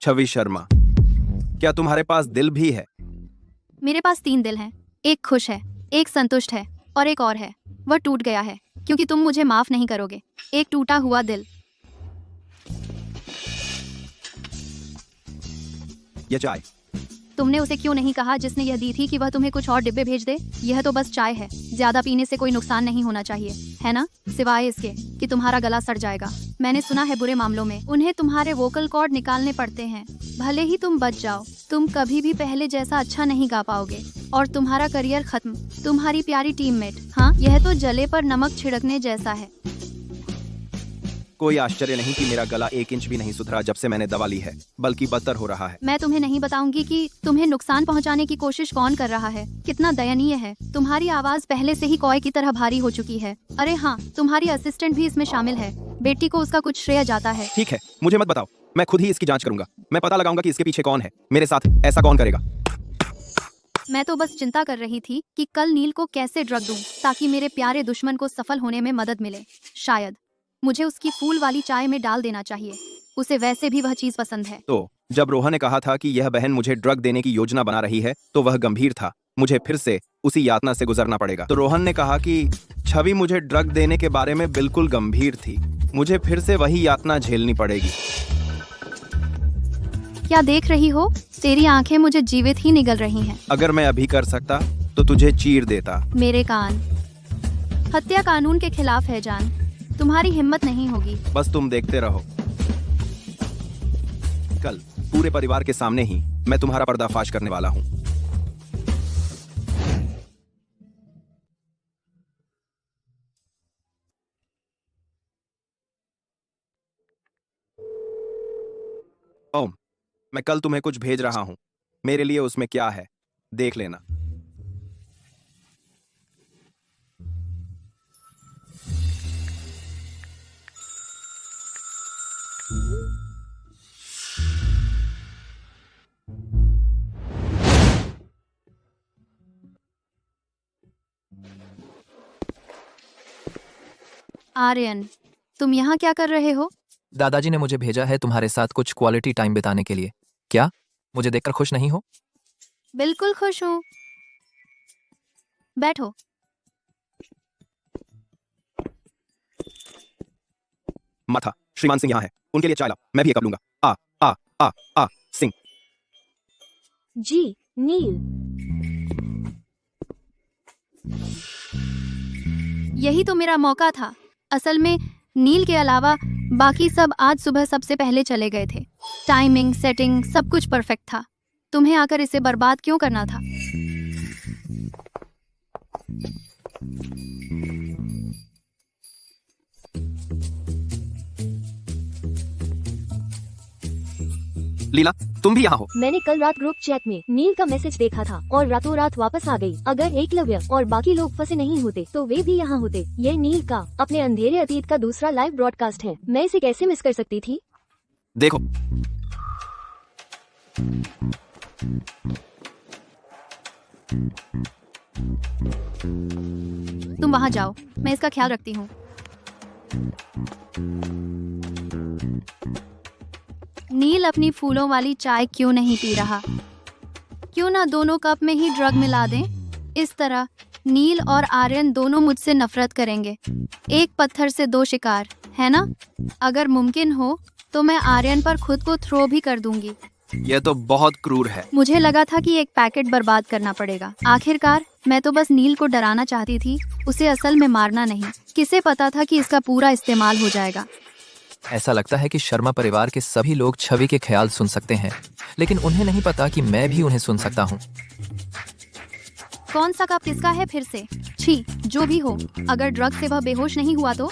छवि शर्मा, क्या तुम्हारे पास दिल भी है? मेरे पास 3 दिल हैं। एक खुश है, एक संतुष्ट है और एक और है। वह टूट गया है क्योंकि तुम मुझे माफ नहीं करोगे। एक टूटा हुआ दिल। ये चाय। तुमने उसे क्यों नहीं कहा जिसने यह दी थी कि वह तुम्हें कुछ और डिब्बे भेज दे? यह तो बस चाय है। ज्यादा पीने से कोई नुकसान नहीं होना चाहिए, है ना? सिवाय इसके कि तुम्हारा गला सड़ जाएगा। मैंने सुना है बुरे मामलों में उन्हें तुम्हारे वोकल कॉर्ड निकालने पड़ते हैं। भले ही तुम बच जाओ, तुम कभी भी पहले जैसा अच्छा नहीं गा पाओगे और तुम्हारा करियर खत्म। तुम्हारी प्यारी टीममेट। हाँ, यह तो जले पर नमक छिड़कने जैसा है। कोई आश्चर्य नहीं कि मेरा गला 1 इंच भी नहीं सुधरा जब से मैंने दवा ली है, बल्कि बदतर हो रहा है। मैं तुम्हें नहीं बताऊंगी कि तुम्हें नुकसान पहुंचाने की कोशिश कौन कर रहा है। कितना दयनीय है। तुम्हारी आवाज पहले से ही कॉय की तरह भारी हो चुकी है। अरे हाँ, तुम्हारी असिस्टेंट भी इसमें शामिल है। बेटी को उसका कुछ श्रेय जाता है। ठीक है, मुझे मत बताओ। मैं खुद ही इसकी जांच करूंगा। मैं पता लगाऊंगा कि इसके पीछे कौन है। मेरे साथ ऐसा कौन करेगा? मैं तो बस चिंता कर रही थी कि कल नील को कैसे ड्रग दूं ताकि मेरे प्यारे दुश्मन को सफल होने में मदद मिले। शायद मुझे उसकी फूल वाली चाय में डाल देना चाहिए। उसे वैसे भी वह चीज पसंद है। तो जब रोहन ने कहा था कि यह बहन मुझे ड्रग देने की योजना बना रही है, तो वह गंभीर था। मुझे फिर से उसी यातना से गुजरना पड़ेगा। तो रोहन ने कहा कि छवि मुझे ड्रग देने के बारे में बिल्कुल गंभीर थी। मुझे फिर से वही यातना झेलनी पड़ेगी। क्या देख रही हो? तेरी आंखें मुझे जीवित ही निगल रही हैं। अगर मैं अभी कर सकता तो तुझे चीर देता। मेरे कान। हत्या कानून के खिलाफ है जान। तुम्हारी हिम्मत नहीं होगी। बस तुम देखते रहो। कल पूरे परिवार के सामने ही मैं तुम्हारा पर्दाफाश करने वाला हूँ। ओम, मैं कल तुम्हें कुछ भेज रहा हूँ। मेरे लिए उसमें क्या है देख लेना। आर्यन, तुम यहाँ क्या कर रहे हो? दादाजी ने मुझे भेजा है तुम्हारे साथ कुछ क्वालिटी टाइम बिताने के लिए। क्या मुझे देखकर खुश नहीं हो? बिल्कुल खुश हूँ। बैठो। माथा, श्रीमान सिंह यहाँ है, उनके लिए चाय लाओ, मैं भी एक कप लूंगा। आ आ आ आ सिंह। जी नील। यही तो मेरा मौका था। असल में नील के अलावा बाकी सब आज सुबह सबसे पहले चले गए थे। टाइमिंग, सेटिंग, सब कुछ परफेक्ट था। तुम्हें आकर इसे बर्बाद क्यों करना था? लीला, तुम भी यहाँ हो? मैंने कल रात ग्रुप चैट में नील का मैसेज देखा था और रातों रात वापस आ गई। अगर एकलव्य और बाकी लोग फंसे नहीं होते तो वे भी यहाँ होते। ये नील का अपने अंधेरे अतीत का दूसरा लाइव ब्रॉडकास्ट है। मैं इसे कैसे मिस कर सकती थी? देखो, तुम वहाँ जाओ, मैं इसका ख्याल रखती हूँ। नील अपनी फूलों वाली चाय क्यों नहीं पी रहा? क्यों ना दोनों कप में ही ड्रग मिला दें? इस तरह नील और आर्यन दोनों मुझसे नफरत करेंगे। एक पत्थर से दो शिकार, है ना? अगर मुमकिन हो तो मैं आर्यन पर खुद को थ्रो भी कर दूंगी। यह तो बहुत क्रूर है। मुझे लगा था कि एक पैकेट बर्बाद करना पड़ेगा। आखिरकार मैं तो बस नील को डराना चाहती थी, उसे असल में मारना नहीं। किसे पता था कि इसका पूरा इस्तेमाल हो जाएगा। ऐसा लगता है कि शर्मा परिवार के सभी लोग छवि के ख्याल सुन सकते हैं, लेकिन उन्हें नहीं पता कि मैं भी उन्हें सुन सकता हूँ। कौन सा कप किसका है फिर से? छी, जो भी हो, अगर ड्रग से वह बेहोश नहीं हुआ तो?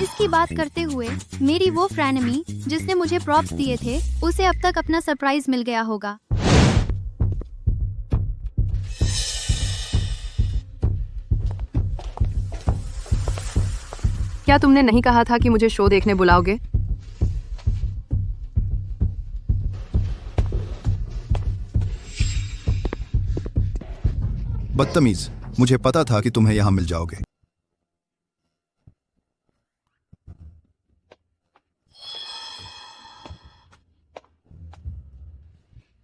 इसकी बात करते हुए मेरी वो फ्रेंडमी जिसने मुझे प्रॉप्स दिए थे, उसे अब तक अपना सरप्राइज मिल गया होगा। क्या तुमने नहीं कहा था कि मुझे शो देखने बुलाओगे? बदतमीज, मुझे पता था कि तुम्हें यहाँ मिल जाओगे।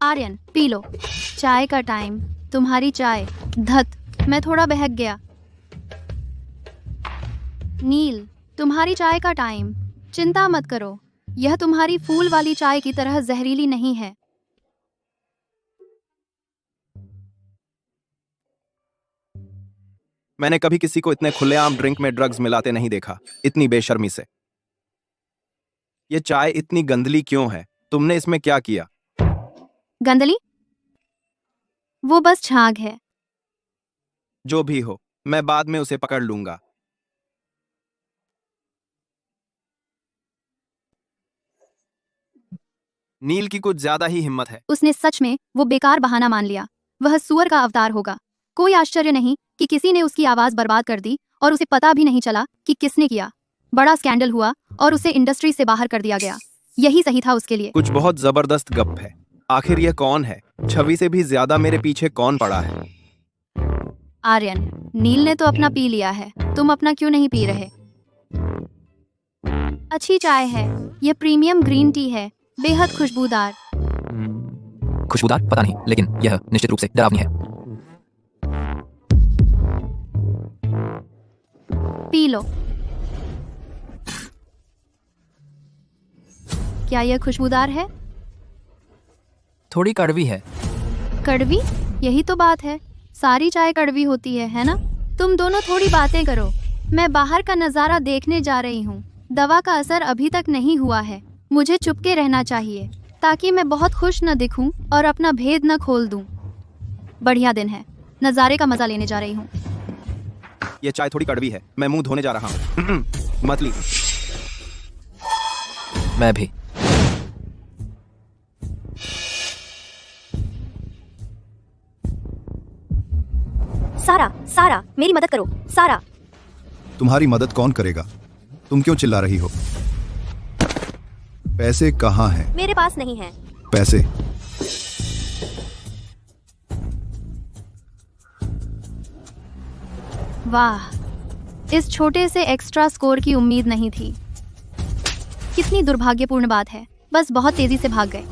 Aryan, P low. चाय का टाइम। तुम्हारी चाय। धत, मैं थोड़ा बहक गया। नील, तुम्हारी चाय का टाइम। चिंता मत करो, यह तुम्हारी फूल वाली चाय की तरह जहरीली नहीं है। मैंने कभी किसी को इतने खुलेआम ड्रिंक में ड्रग्स मिलाते नहीं देखा, इतनी बेशर्मी से। ये चाय इतनी गंदली क्यों है? तुमने इसमें क्या किया? गंदली? वो बस झाग है। जो भी हो, मैं बाद में उसे पकड़ लूंगा। नील की कुछ ज्यादा ही हिम्मत है। उसने सच में वो बेकार बहाना मान लिया। वह सुअर का अवतार होगा। कोई आश्चर्य नहीं कि किसी ने उसकी आवाज बर्बाद कर दी और उसे पता भी नहीं चला कि किसने किया। बड़ा स्कैंडल हुआ और उसे इंडस्ट्री से बाहर कर दिया गया। यही सही था उसके लिए। कुछ बहुत जबरदस्त गप है। आखिर यह कौन है? छवि से भी ज्यादा मेरे पीछे कौन पड़ा है? आर्यन, नील ने तो अपना पी लिया है, तुम अपना क्यों नहीं पी रहे? अच्छी चाय है, यह प्रीमियम ग्रीन टी है, बेहद खुशबूदार। खुशबूदार पता नहीं, लेकिन यह निश्चित रूप से डरावनी है। P low. क्या यह खुशबूदार है? थोड़ी कड़वी है। कड़वी? यही तो बात है, सारी चाय कड़वी होती है ना? तुम दोनों थोड़ी बातें करो, मैं बाहर का नज़ारा देखने जा रही हूँ। दवा का असर अभी तक नहीं हुआ है। मुझे चुपके रहना चाहिए ताकि मैं बहुत खुश न दिखूं और अपना भेद न खोल दूं। बढ़िया दिन है, नज़ारे का मजा लेने जा रही हूँ। ये चाय थोड़ी कड़वी है, मैं मुंह धोने जा रहा हूँ। मत ली। मैं भी। सारा, सारा, मेरी मदद करो, सारा। तुम्हारी मदद कौन करेगा? तुम क्यों चिल्ला रही हो? पैसे कहाँ हैं? मेरे पास नहीं है। पैसे? वाह, इस छोटे से एक्स्ट्रा स्कोर की उम्मीद नहीं थी। कितनी दुर्भाग्यपूर्ण बात है, बस बहुत तेजी से भाग गए।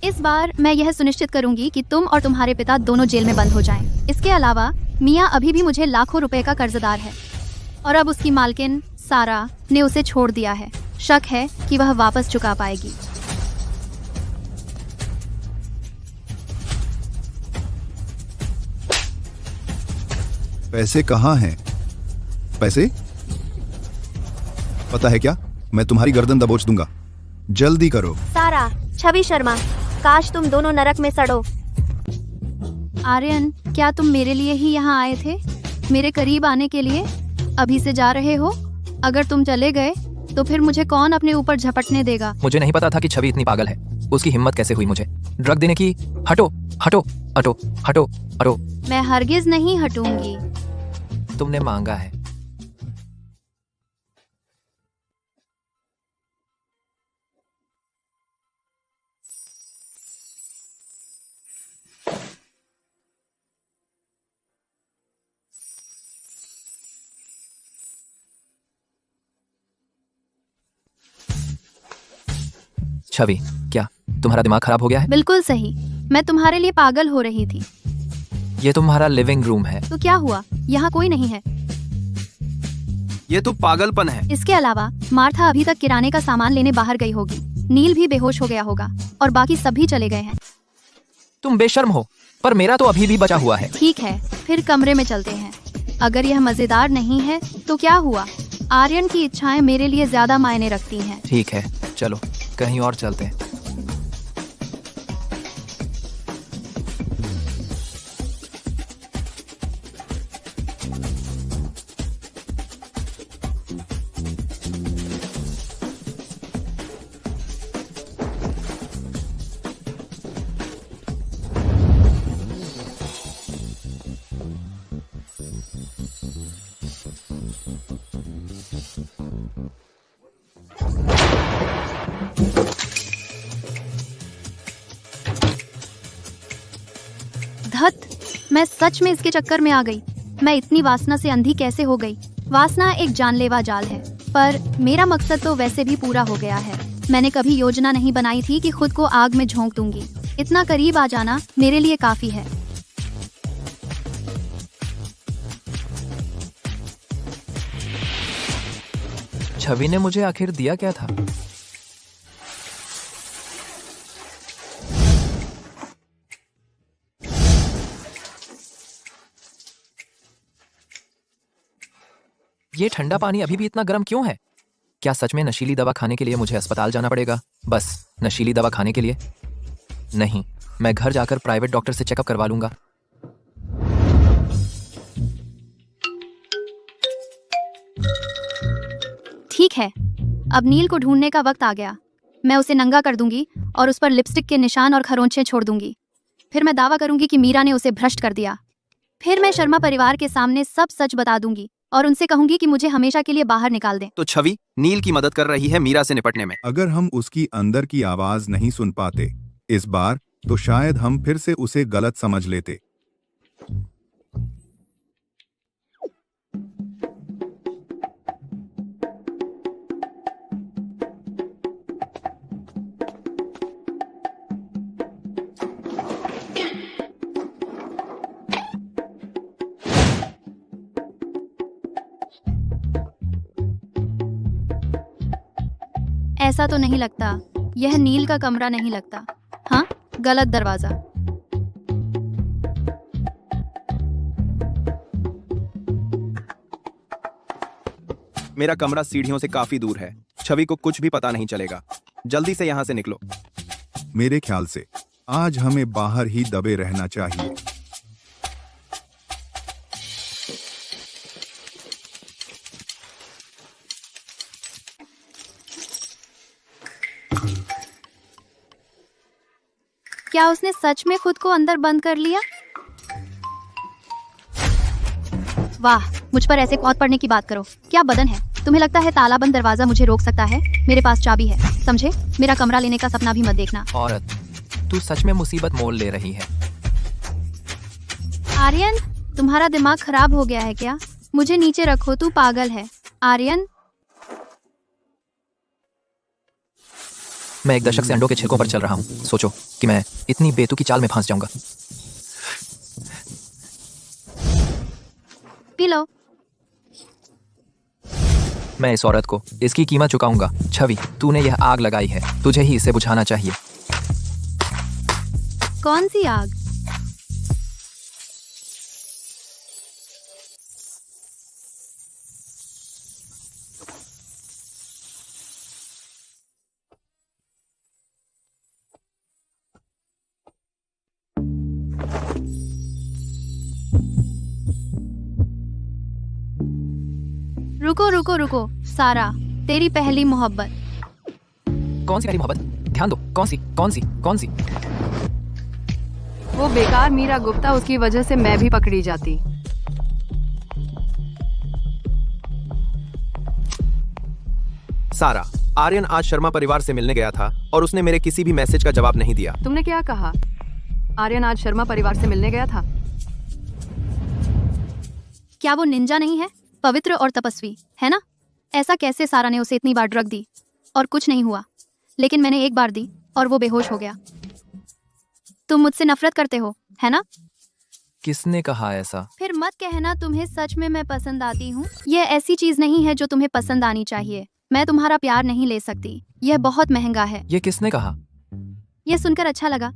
इस बार मैं यह सुनिश्चित करूंगी कि तुम और तुम्हारे पिता दोनों जेल में बंद हो जाएं। इसके अलावा मिया अभी भी मुझे लाखों रुपए का कर्जदार है और अब उसकी मालकिन सारा ने उसे छोड़ दिया है। शक है कि वह वापस चुका पाएगी। पैसे कहाँ हैं? पैसे? पता है क्या, मैं तुम्हारी गर्दन दबोच दूंगा। जल्दी करो। सारा, छवि शर्मा, काश तुम दोनों नरक में सड़ो। आर्यन, क्या तुम मेरे लिए ही यहाँ आए थे? मेरे करीब आने के लिए? अभी से जा रहे हो? अगर तुम चले गए तो फिर मुझे कौन अपने ऊपर झपटने देगा? मुझे नहीं पता था कि छवि इतनी पागल है। उसकी हिम्मत कैसे हुई मुझे ड्रग देने की? हटो हटो हटो हटो हटो। मैं हरगिज नहीं हटूंगी। तुमने मांगा है। छवि, क्या तुम्हारा दिमाग खराब हो गया है? बिल्कुल सही, मैं तुम्हारे लिए पागल हो रही थी। ये तुम्हारा लिविंग रूम है। तो क्या हुआ? यहाँ कोई नहीं है। ये तो पागलपन है। इसके अलावा मार्था अभी तक किराने का सामान लेने बाहर गई होगी। नील भी बेहोश हो गया होगा और बाकी सब भी चले गए हैं। तुम बेशर्म हो, पर मेरा तो अभी भी बचा हुआ है। ठीक है, फिर कमरे में चलते हैं। अगर यह मजेदार नहीं है तो क्या हुआ? आर्यन की इच्छाएं मेरे लिए ज्यादा मायने रखती हैं। ठीक है, चलो कहीं और चलते हैं। धत, मैं सच में इसके चक्कर में आ गई। मैं इतनी वासना से अंधी कैसे हो गई? वासना एक जानलेवा जाल है, पर मेरा मकसद तो वैसे भी पूरा हो गया है। मैंने कभी योजना नहीं बनाई थी कि खुद को आग में झोंक दूंगी। इतना करीब आ जाना मेरे लिए काफी है। छवि ने मुझे आखिर दिया क्या था? ये ठंडा पानी अभी भी इतना गर्म क्यों है? क्या सच में नशीली दवा खाने के लिए मुझे अस्पताल जाना पड़ेगा? बस नशीली दवा खाने के लिए? नहीं, मैं घर जाकर प्राइवेट डॉक्टर से चेकअप करवा लूंगा। ठीक है, अब नील को ढूंढने का वक्त आ गया। मैं उसे नंगा कर दूंगी और उस पर लिपस्टिक के निशान और खरोंचे छोड़ दूंगी। फिर मैं दावा करूंगी कि मीरा ने उसे भ्रष्ट कर दिया। फिर मैं शर्मा परिवार के सामने सब सच बता दूंगी और उनसे कहूंगी कि मुझे हमेशा के लिए बाहर निकाल दें। तो छवि नील की मदद कर रही है मीरा से निपटने में। अगर हम उसकी अंदर की आवाज नहीं सुन पाते इस बार, तो शायद हम फिर से उसे गलत समझ लेते। ऐसा तो नहीं लगता, यह नील का कमरा नहीं लगता। हाँ, गलत दरवाजा। मेरा कमरा सीढ़ियों से काफी दूर है। छवि को कुछ भी पता नहीं चलेगा। जल्दी से यहाँ से निकलो। मेरे ख्याल से आज हमें बाहर ही दबे रहना चाहिए। क्या उसने सच में खुद को अंदर बंद कर लिया? वाह, मुझ पर ऐसे कौत पड़ने की बात करो। क्या बदन है? तुम्हें लगता है ताला बंद दरवाजा मुझे रोक सकता है? मेरे पास चाबी है, समझे? मेरा कमरा लेने का सपना भी मत देखना। औरत, तू सच में मुसीबत मोल ले रही है। आर्यन, तुम्हारा दिमाग खराब हो गया है क्या? मुझे नीचे रखो, तू पागल है। आर्यन, मैं एक दशक से अंडों के छिलकों पर चल रहा हूँ। सोचो कि मैं इतनी बेतुकी चाल में फंस जाऊंगा। P low. मैं इस औरत को इसकी कीमत चुकाऊंगा। छवि, तूने यह आग लगाई है, तुझे ही इसे बुझाना चाहिए। कौन सी आग? रुको रुको रुको, सारा, तेरी पहली मोहब्बत। कौन सी पहली मोहब्बत? ध्यान दो, कौन सी कौन सी कौन सी? वो बेकार मीरा गुप्ता, उसकी वजह से मैं भी पकड़ी जाती। सारा, आर्यन आज शर्मा परिवार से मिलने गया था और उसने मेरे किसी भी मैसेज का जवाब नहीं दिया। तुमने क्या कहा? आर्यन आज शर्मा परिवार से मिलने गया था? क्या वो निंजा नहीं है? पवित्र और तपस्वी है ना? ऐसा कैसे सारा ने उसे इतनी बार ड्रग दी और कुछ नहीं हुआ, लेकिन मैंने एक बार दी और वो बेहोश हो गया। तुम मुझसे नफरत करते हो, है ना? किसने कहा ऐसा? फिर मत कहना तुम्हें सच में मैं पसंद आती हूँ। यह ऐसी चीज नहीं है जो तुम्हें पसंद आनी चाहिए। मैं तुम्हारा प्यार नहीं ले सकती, यह बहुत महंगा है। ये किसने कहा? यह सुनकर अच्छा लगा।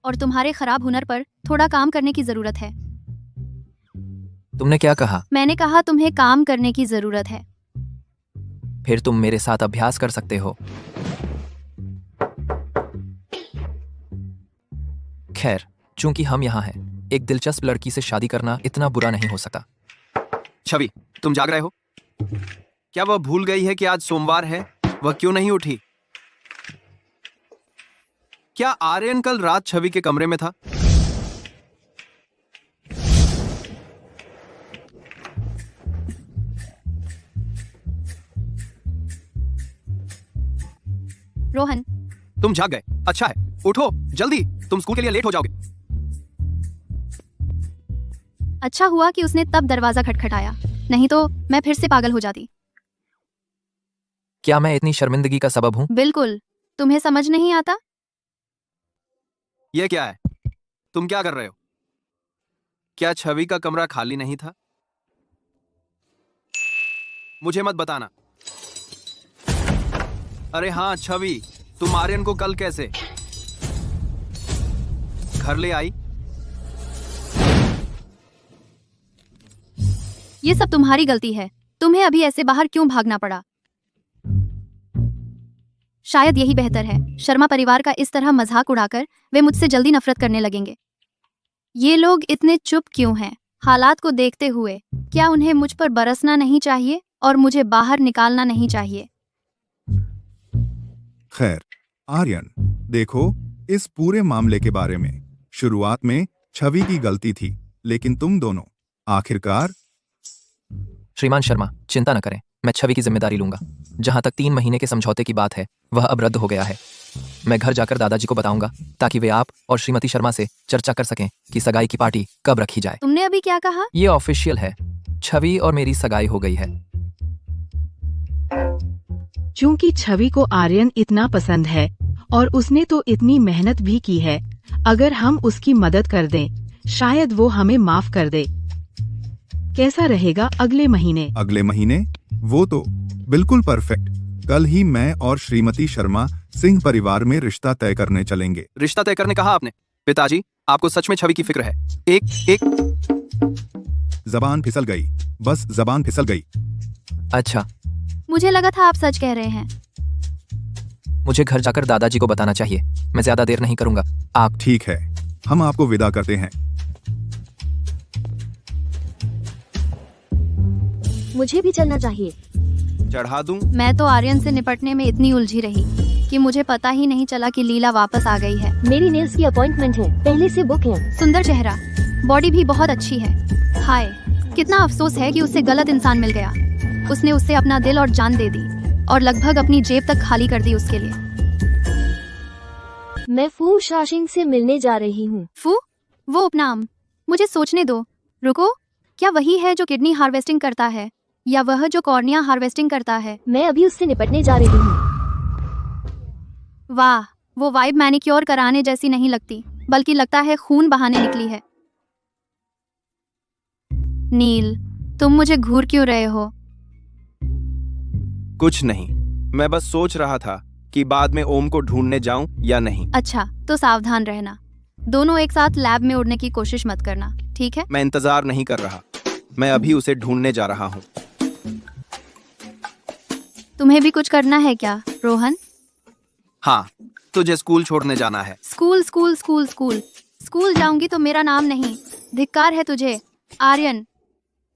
और तुम्हारे खराब हुनर पर थोड़ा काम करने की जरूरत है। तुमने क्या कहा? मैंने कहा तुम्हें काम करने की जरूरत है। फिर तुम मेरे साथ अभ्यास कर सकते हो। खैर, चूंकि हम यहाँ हैं, एक दिलचस्प लड़की से शादी करना इतना बुरा नहीं हो सकता। छवि, तुम जाग रहे हो? क्या वह भूल गई है कि आज सोमवार है? वह क्यों नहीं उठी? क्या आर्यन कल रात छवि के कमरे में था? रोहन, तुम जाग गए, अच्छा है। उठो जल्दी, तुम स्कूल के लिए लेट हो जाओगे। अच्छा हुआ कि उसने तब दरवाजा खटखटाया, नहीं तो मैं फिर से पागल हो जाती। क्या मैं इतनी शर्मिंदगी का सबब हूँ? बिल्कुल। तुम्हें समझ नहीं आता? यह क्या है? तुम क्या कर रहे हो? क्या छवि का कमरा खाली नहीं था? मुझे मत बताना। अरे हाँ छवि, तुम आर्यन को कल कैसे घर ले आई? ये सब तुम्हारी गलती है। तुम्हें अभी ऐसे बाहर क्यों भागना पड़ा? शायद यही बेहतर है। शर्मा परिवार का इस तरह मजाक उड़ाकर वे मुझसे जल्दी नफरत करने लगेंगे। ये लोग इतने चुप क्यों हैं? हालात को देखते हुए क्या उन्हें मुझ पर बरसना नहीं चाहिए और मुझे बाहर निकालना नहीं चाहिए? खैर आर्यन, देखो, इस पूरे मामले के बारे में शुरुआत में छवि की गलती थी, लेकिन तुम दोनों आखिरकार। श्रीमान शर्मा, चिंता न करें, मैं छवि की जिम्मेदारी लूंगा। जहां तक 3 महीने के समझौते की बात है, वह अब रद्द हो गया है। मैं घर जाकर दादाजी को बताऊंगा ताकि वे आप और श्रीमती शर्मा से चर्चा कर सकें कि सगाई की पार्टी कब रखी जाए। तुमने अभी क्या कहा? ये ऑफिशियल है, छवि और मेरी सगाई हो गई है। चूंकि छवि को आर्यन इतना पसंद है और उसने तो इतनी मेहनत भी की है, अगर हम उसकी मदद कर दें, शायद वो हमें माफ कर दे। कैसा रहेगा अगले महीने? अगले महीने? वो तो बिल्कुल परफेक्ट। कल ही मैं और श्रीमती शर्मा सिंह परिवार में रिश्ता तय करने चलेंगे। रिश्ता तय करने कहा आपने? पिताजी, आपको सच में छवि की फिक्र है? जबान फिसल गई, बस जबान फिसल गई। अच्छा, मुझे लगा था आप सच कह रहे हैं। मुझे घर जाकर दादाजी को बताना चाहिए। मैं ज्यादा देर नहीं करूंगा। आप? ठीक है, हम आपको विदा करते हैं। मुझे भी चलना चाहिए। चढ़ा दूं? मैं तो आर्यन से निपटने में इतनी उलझी रही कि मुझे पता ही नहीं चला कि लीला वापस आ गई है। मेरी नेल्स की अपॉइंटमेंट है, पहले से बुक है। सुंदर चेहरा, बॉडी भी बहुत अच्छी है। हाय, कितना अफसोस है कि उससे गलत इंसान मिल गया। उसने उससे अपना दिल और जान दे दी और लगभग अपनी जेब तक खाली कर दी उसके लिए। मैं फू शाशिंग से मिलने जा रही हूँ। फू? वो उपनाम? मुझे सोचने दो। रुको, क्या वही है जो किडनी हार्वेस्टिंग करता है या वह जो कॉर्निया हार्वेस्टिंग करता है? मैं अभी उससे निपटने जा रही हूँ। वाह, वो वाइब मैनिक्योर कराने जैसी नहीं लगती, बल्कि लगता है खून बहाने निकली है। नील, तुम मुझे घूर क्यों रहे हो? कुछ नहीं, मैं बस सोच रहा था कि बाद में ओम को ढूंढने जाऊं या नहीं। अच्छा, तो सावधान रहना। दोनों एक साथ लैब में उड़ने की कोशिश मत करना, ठीक है? मैं इंतजार नहीं कर रहा, मैं अभी उसे ढूंढने जा रहा हूँ। तुम्हें भी कुछ करना है क्या, रोहन? हाँ, तुझे स्कूल छोड़ने जाना है। School school school school school जाऊंगी तो मेरा नाम नहीं। धिक्कार है तुझे, आर्यन।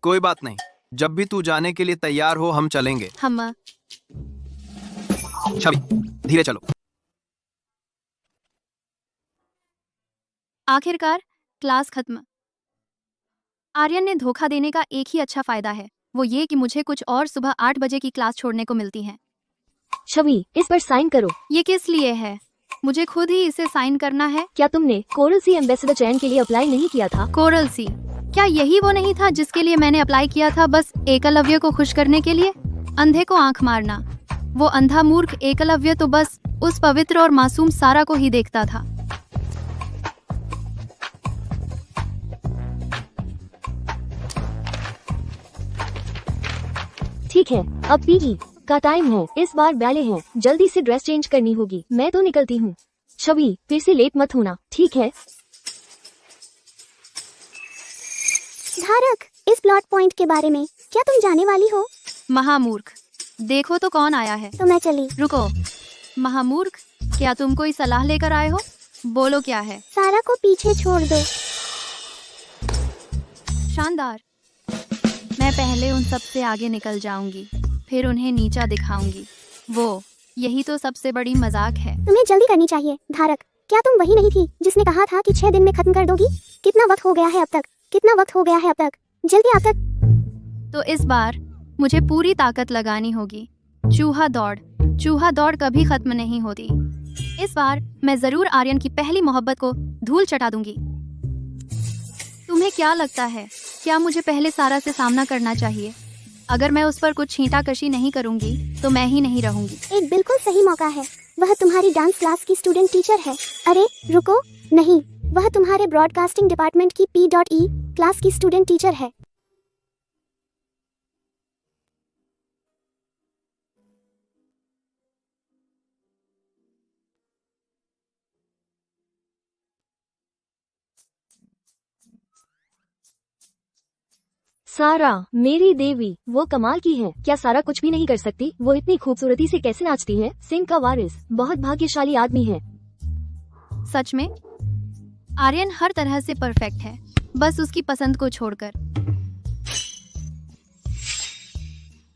कोई बात नहीं, जब भी तू जाने के लिए तैयार हो हम चलेंगे। हम छवि, धीरे चलो। आखिरकार क्लास खत्म। आर्यन ने धोखा देने का एक ही अच्छा फायदा है, वो ये कि मुझे कुछ और सुबह 8 बजे की क्लास छोड़ने को मिलती है। छवि, इस पर साइन करो। ये किस लिए है? मुझे खुद ही इसे साइन करना है। क्या तुमने कोरल सी एम्बेसडर चयन के लिए अप्लाई नहीं किया था? कोरल सी? क्या यही वो नहीं था जिसके लिए मैंने अप्लाई किया था, बस एकलव्य को खुश करने के लिए? अंधे को आंख मारना। वो अंधा मूर्ख एकलव्य तो बस उस पवित्र और मासूम सारा को ही देखता था। ठीक है, अब पीई का टाइम है। इस बार बैले हैं, जल्दी से ड्रेस चेंज करनी होगी। मैं तो निकलती हूँ। छवि, फिर से लेट मत होना, ठीक है? धारक, इस प्लॉट पॉइंट के बारे में क्या तुम जाने वाली हो? महामूर्ख, देखो तो कौन आया है। तो मैं चली। रुको, महामूर्ख, क्या तुम कोई सलाह लेकर आए हो? बोलो क्या है? सारा को पीछे छोड़ दो। शानदार। मैं पहले उन सब से आगे निकल जाऊंगी, फिर उन्हें नीचा दिखाऊंगी। वो यही तो सबसे बड़ी मजाक है। तुम्हें जल्दी करनी चाहिए। धारक, क्या तुम वही नहीं थी जिसने कहा था कि 6 दिन में खत्म कर दोगी? कितना वक्त हो गया है अब तक? कितना वक्त हो गया है अब तक? जल्दी अब तक। तो इस बार मुझे पूरी ताकत लगानी होगी। चूहा दौड़ कभी खत्म नहीं होती। इस बार मैं जरूर आर्यन की पहली मोहब्बत को धूल चटा दूंगी। तुम्हें क्या लगता है, क्या मुझे पहले सारा से सामना करना चाहिए? अगर मैं उस पर कुछ छींटाकशी नहीं करूंगी तो मैं ही नहीं रहूंगी। एक बिल्कुल सही मौका है। वह तुम्हारी डांस क्लास की स्टूडेंट टीचर है। अरे रुको, नहीं, वह तुम्हारे ब्रॉडकास्टिंग डिपार्टमेंट की P.E क्लास की स्टूडेंट टीचर है। सारा, मेरी देवी, वो कमाल की है। क्या सारा कुछ भी नहीं कर सकती? वो इतनी खूबसूरती से कैसे नाचती है? सिंह का वारिस बहुत भाग्यशाली आदमी है। सच में आर्यन हर तरह से परफेक्ट है, बस उसकी पसंद को छोड़कर।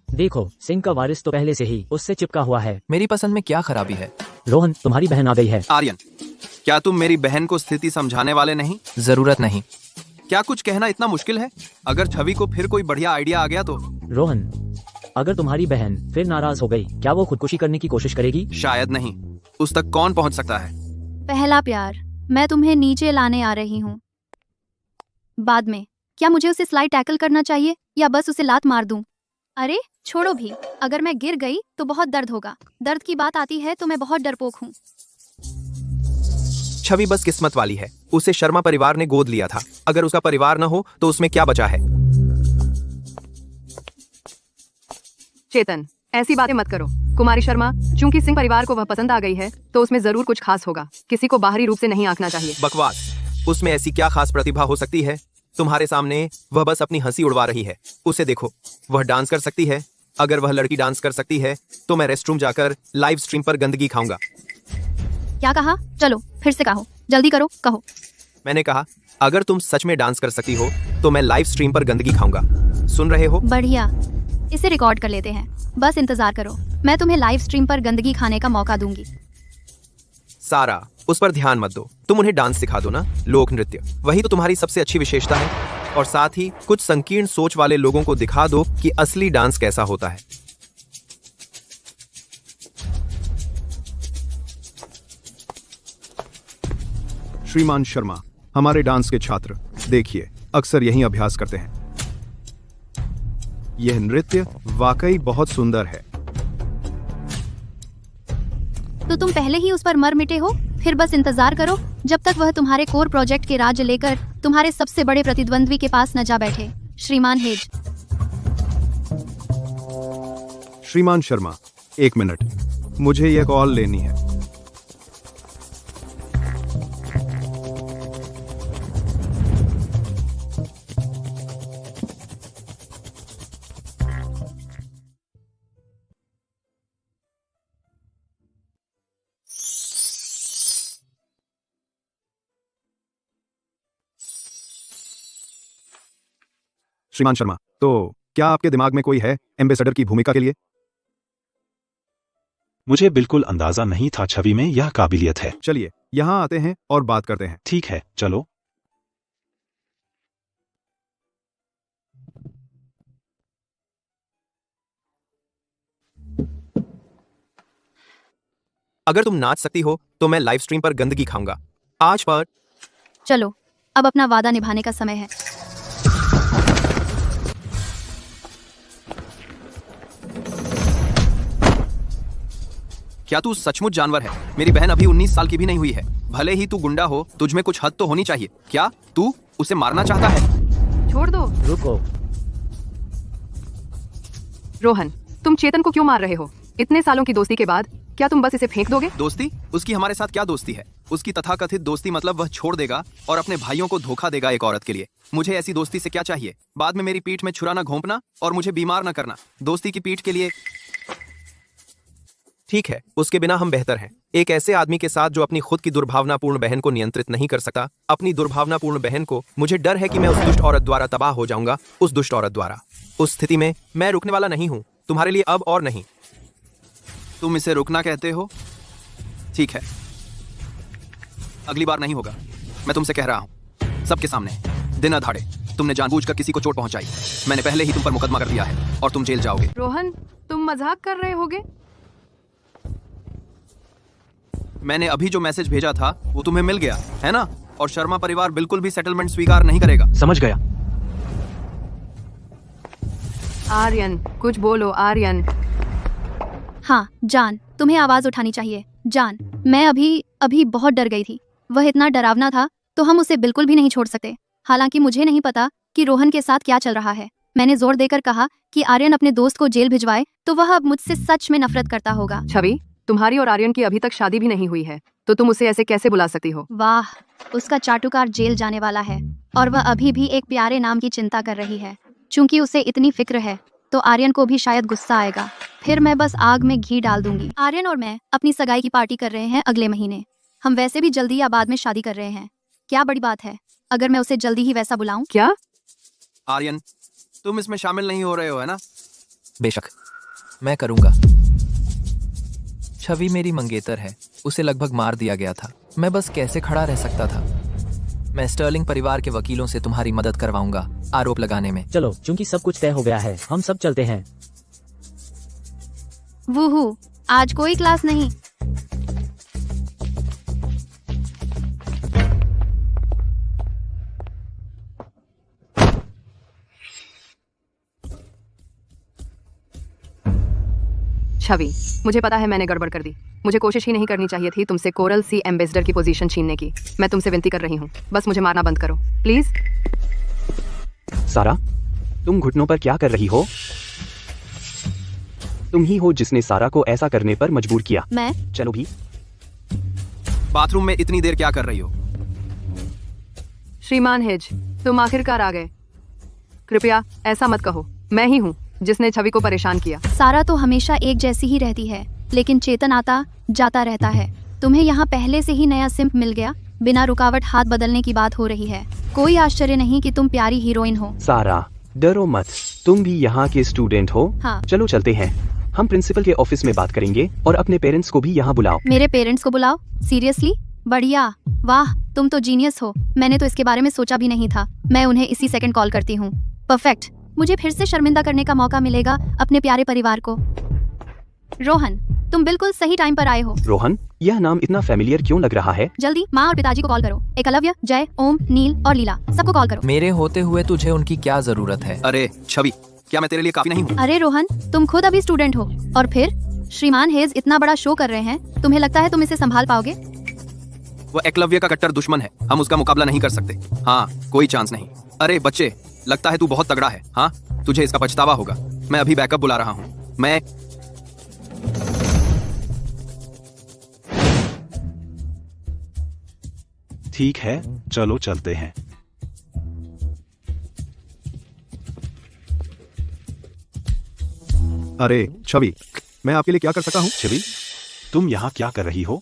देखो, सिंह का वारिस तो पहले से ही उससे चिपका हुआ है। मेरी पसंद में क्या खराबी है? रोहन, तुम्हारी बहन आ गई है। आर्यन, क्या तुम मेरी बहन को स्थिति समझाने वाले नहीं? जरूरत नहीं। क्या कुछ कहना इतना मुश्किल है? अगर छवि को फिर कोई बढ़िया आइडिया आ गया तो? रोहन, अगर तुम्हारी बहन फिर नाराज हो गई, क्या वो खुदकुशी करने की कोशिश करेगी? शायद नहीं। उस तक कौन पहुंच सकता है? पहला प्यार, मैं तुम्हें नीचे लाने आ रही हूँ। बाद में क्या मुझे उसे स्लाइड टैकल करना चाहिए या बस उसे लात मार दूं? अरे छोड़ो भी, अगर मैं गिर गई तो बहुत दर्द होगा। दर्द की बात आती है तो मैं बहुत डरपोक हूँ। छवि बस किस्मत वाली है, उसे शर्मा परिवार ने गोद लिया था। अगर उसका परिवार न हो तो उसमें क्या बचा है? चेतन, ऐसी बातें मत करो। कुमारी शर्मा, चूंकि सिंह परिवार को वह पसंद आ गई है तो उसमें जरूर कुछ खास होगा। किसी को बाहरी रूप से नहीं आंकना चाहिए। बकवास। उसमें ऐसी क्या खास प्रतिभा हो सकती है? तुम्हारे सामने वह बस अपनी हंसी उड़वा रही है। उसे देखो, वह डांस कर सकती है। अगर वह लड़की डांस कर सकती है तो मैं रेस्टरूम जाकर लाइव स्ट्रीम पर गंदगी खाऊंगा। क्या कहा? चलो फिर से कहो, जल्दी करो, कहो। मैंने कहा, अगर तुम सच में डांस कर सकती हो तो मैं लाइव स्ट्रीम पर गंदगी खाऊंगा। सुन रहे हो? बढ़िया, इसे रिकॉर्ड कर लेते हैं। बस इंतजार करो, मैं तुम्हें लाइव स्ट्रीम पर गंदगी खाने का मौका दूंगी। सारा, उस पर ध्यान मत दो। तुम उन्हें डांस सिखा दो ना, लोक नृत्य, वही तो तुम्हारी सबसे अच्छी विशेषता है। और साथ ही कुछ संकीर्ण सोच वाले लोगों को दिखा दो कि असली डांस कैसा होता है। श्रीमान शर्मा, हमारे डांस के छात्र देखिए अक्सर यहीं अभ्यास करते हैं। यह नृत्य वाकई बहुत सुंदर है। तो तुम पहले ही उस पर मर मिटे हो, फिर बस इंतजार करो जब तक वह तुम्हारे कोर प्रोजेक्ट के राज्य लेकर तुम्हारे सबसे बड़े प्रतिद्वंद्वी के पास न जा बैठे। श्रीमान हेज। श्रीमान शर्मा, 1 मिनट, मुझे यह कॉल लेनी है। श्रीमान शर्मा, तो क्या आपके दिमाग में कोई है एम्बेसडर की भूमिका के लिए? मुझे बिल्कुल अंदाजा नहीं था छवि में यह काबिलियत है। चलिए यहाँ आते हैं और बात करते हैं। ठीक है, चलो। अगर तुम नाच सकती हो तो मैं लाइव स्ट्रीम पर गंदगी खाऊंगा। आज पर चलो, अब अपना वादा निभाने का समय है। क्या तू सचमुच जानवर है? मेरी बहन अभी 19 साल की भी नहीं हुई है। भले ही तू गुंडा हो, तुझ में कुछ हद तो होनी चाहिए। क्या तू उसे मारना चाहता है? छोड़ दो। रुको। रोहन, तुम चेतन को क्यों मार रहे हो? इतने सालों की दोस्ती के बाद क्या तुम बस इसे फेंक दोगे? दोस्ती? उसकी हमारे साथ क्या दोस्ती है? उसकी तथाकथित दोस्ती मतलब वह छोड़ देगा और अपने भाइयों को धोखा देगा एक औरत के लिए। मुझे ऐसी दोस्ती से क्या चाहिए? बाद में मेरी पीठ में छुरा न घोंपना और मुझे बीमार न करना। दोस्ती की पीठ के लिए ठीक है, उसके बिना हम बेहतर हैं। एक ऐसे आदमी के साथ जो अपनी खुद की दुर्भावनापूर्ण बहन को नियंत्रित नहीं कर सकता। अपनी दुर्भावनापूर्ण बहन को। मुझे डर है कि मैं उस दुष्ट औरत द्वारा तबाह हो जाऊंगा। उस दुष्ट औरत द्वारा। उस स्थिति में मैं रुकने वाला नहीं हूं। तुम्हारे लिए अब और नहीं। तुम इसे रुकना कहते हो? ठीक है, अगली बार नहीं होगा। मैं तुमसे कह रहा हूं, सबके सामने, दिन दहाड़े तुमने जानबूझकर किसी को चोट पहुंचाई। मैंने पहले ही तुम पर मुकदमा कर दिया है और तुम जेल जाओगे। रोहन, तुम मजाक कर रहे होगे? मैंने अभी जो मैसेज भेजा था वो तुम्हें मिल गया है ना? और शर्मा परिवार बिल्कुल भी सेटलमेंट स्वीकार नहीं करेगा। समझ गया। आर्यन, कुछ बोलो आर्यन। हाँ जान, तुम्हें आवाज उठानी चाहिए। जान, मैं अभी बहुत डर गई थी। वह इतना डरावना था तो हम उसे बिल्कुल भी नहीं छोड़ सकते। हालांकि मुझे नहीं पता कि रोहन के साथ क्या चल रहा है। मैंने जोर देकर कहा कि आर्यन अपने दोस्त को जेल भिजवाए तो वह अब मुझसे सच में नफरत करता होगा। छवि, तुम्हारी और आर्यन की अभी तक शादी भी नहीं हुई है, तो तुम उसे ऐसे कैसे बुला सकती हो? वाह, उसका चाटुकार जेल जाने वाला है और वह अभी भी एक प्यारे नाम की चिंता कर रही है। चूंकि उसे इतनी फिक्र है तो आर्यन को भी शायद गुस्सा आएगा। फिर मैं बस आग में घी डाल दूंगी। आर्यन और मैं अपनी सगाई की पार्टी कर रहे हैं अगले महीने। हम वैसे भी जल्दी या बाद में शादी कर रहे हैं। क्या बड़ी बात है अगर मैं उसे जल्दी ही वैसा बुलाऊं? क्या? आर्यन, तुम इसमें शामिल नहीं हो रहे हो है ना? बेशक, मैं करूंगा। छवि मेरी मंगेतर है। उसे लगभग मार दिया गया था। मैं बस कैसे खड़ा रह सकता था? मैं स्टर्लिंग परिवार के वकीलों से तुम्हारी मदद करवाऊंगा आरोप लगाने में। चलो, क्योंकि सब कुछ तय हो गया है, हम सब चलते हैं। वूहू, आज कोई क्लास नहीं। छवि, मुझे पता है मैंने गड़बड़ कर दी। मुझे कोशिश ही नहीं करनी चाहिए थी तुमसे कोरल सी एम्बेसडर की पोजीशन छीनने की। मैं तुमसे विनती कर रही हूँ, बस मुझे मारना बंद करो प्लीज। सारा, तुम घुटनों पर क्या कर रही हो? तुम ही हो जिसने सारा को ऐसा करने पर मजबूर किया। मैं? चलो भी। बाथरूम में इतनी देर क्या कर रही हो? श्रीमान हेज, तुम आखिरकार आ गए। कृपया ऐसा मत कहो, मैं ही हूँ जिसने छवि को परेशान किया। सारा तो हमेशा एक जैसी ही रहती है, लेकिन चेतन आता जाता रहता है। तुम्हें यहाँ पहले से ही नया सिम्प मिल गया। बिना रुकावट हाथ बदलने की बात हो रही है। कोई आश्चर्य नहीं कि तुम प्यारी हीरोइन हो। सारा, डरो मत, तुम भी यहाँ के स्टूडेंट हो। हाँ। चलो चलते हैं। हम प्रिंसिपल के ऑफिस में बात करेंगे और अपने पेरेंट्स को भी यहाँ बुलाओ। मेरे पेरेंट्स को बुलाओ? सीरियसली? बढ़िया, वाह, तुम तो जीनियस हो। मैंने तो इसके बारे में सोचा भी नहीं था। मैं उन्हें इसी सेकंड कॉल करती हूँ। परफेक्ट, मुझे फिर से शर्मिंदा करने का मौका मिलेगा अपने प्यारे परिवार को। रोहन, तुम बिल्कुल सही टाइम पर आए हो। रोहन, यह नाम इतना फैमिलियर क्यों लग रहा है? जल्दी माँ और पिताजी को कॉल करो। एकलव्य, जय, ओम, नील और लीला, सबको कॉल करो। मेरे होते हुए तुझे उनकी क्या जरूरत है? अरे छवि, क्या मैं तेरे लिए काफी नहीं हूँ? अरे रोहन, तुम खुद अभी स्टूडेंट हो और फिर श्रीमान हेज इतना बड़ा शो कर रहे हैं, तुम्हें लगता है तुम इसे संभाल पाओगे? वो एकलव्य का कट्टर दुश्मन है, हम उसका मुकाबला नहीं कर सकते। हाँ, कोई चांस नहीं। अरे बच्चे, लगता है तू बहुत तगड़ा है। हाँ, तुझे इसका पछतावा होगा। मैं अभी बैकअप बुला रहा हूँ। मैं ठीक है, चलो चलते हैं। अरे छवि, मैं आपके लिए क्या कर सकता हूँ? छवि, तुम यहाँ क्या कर रही हो?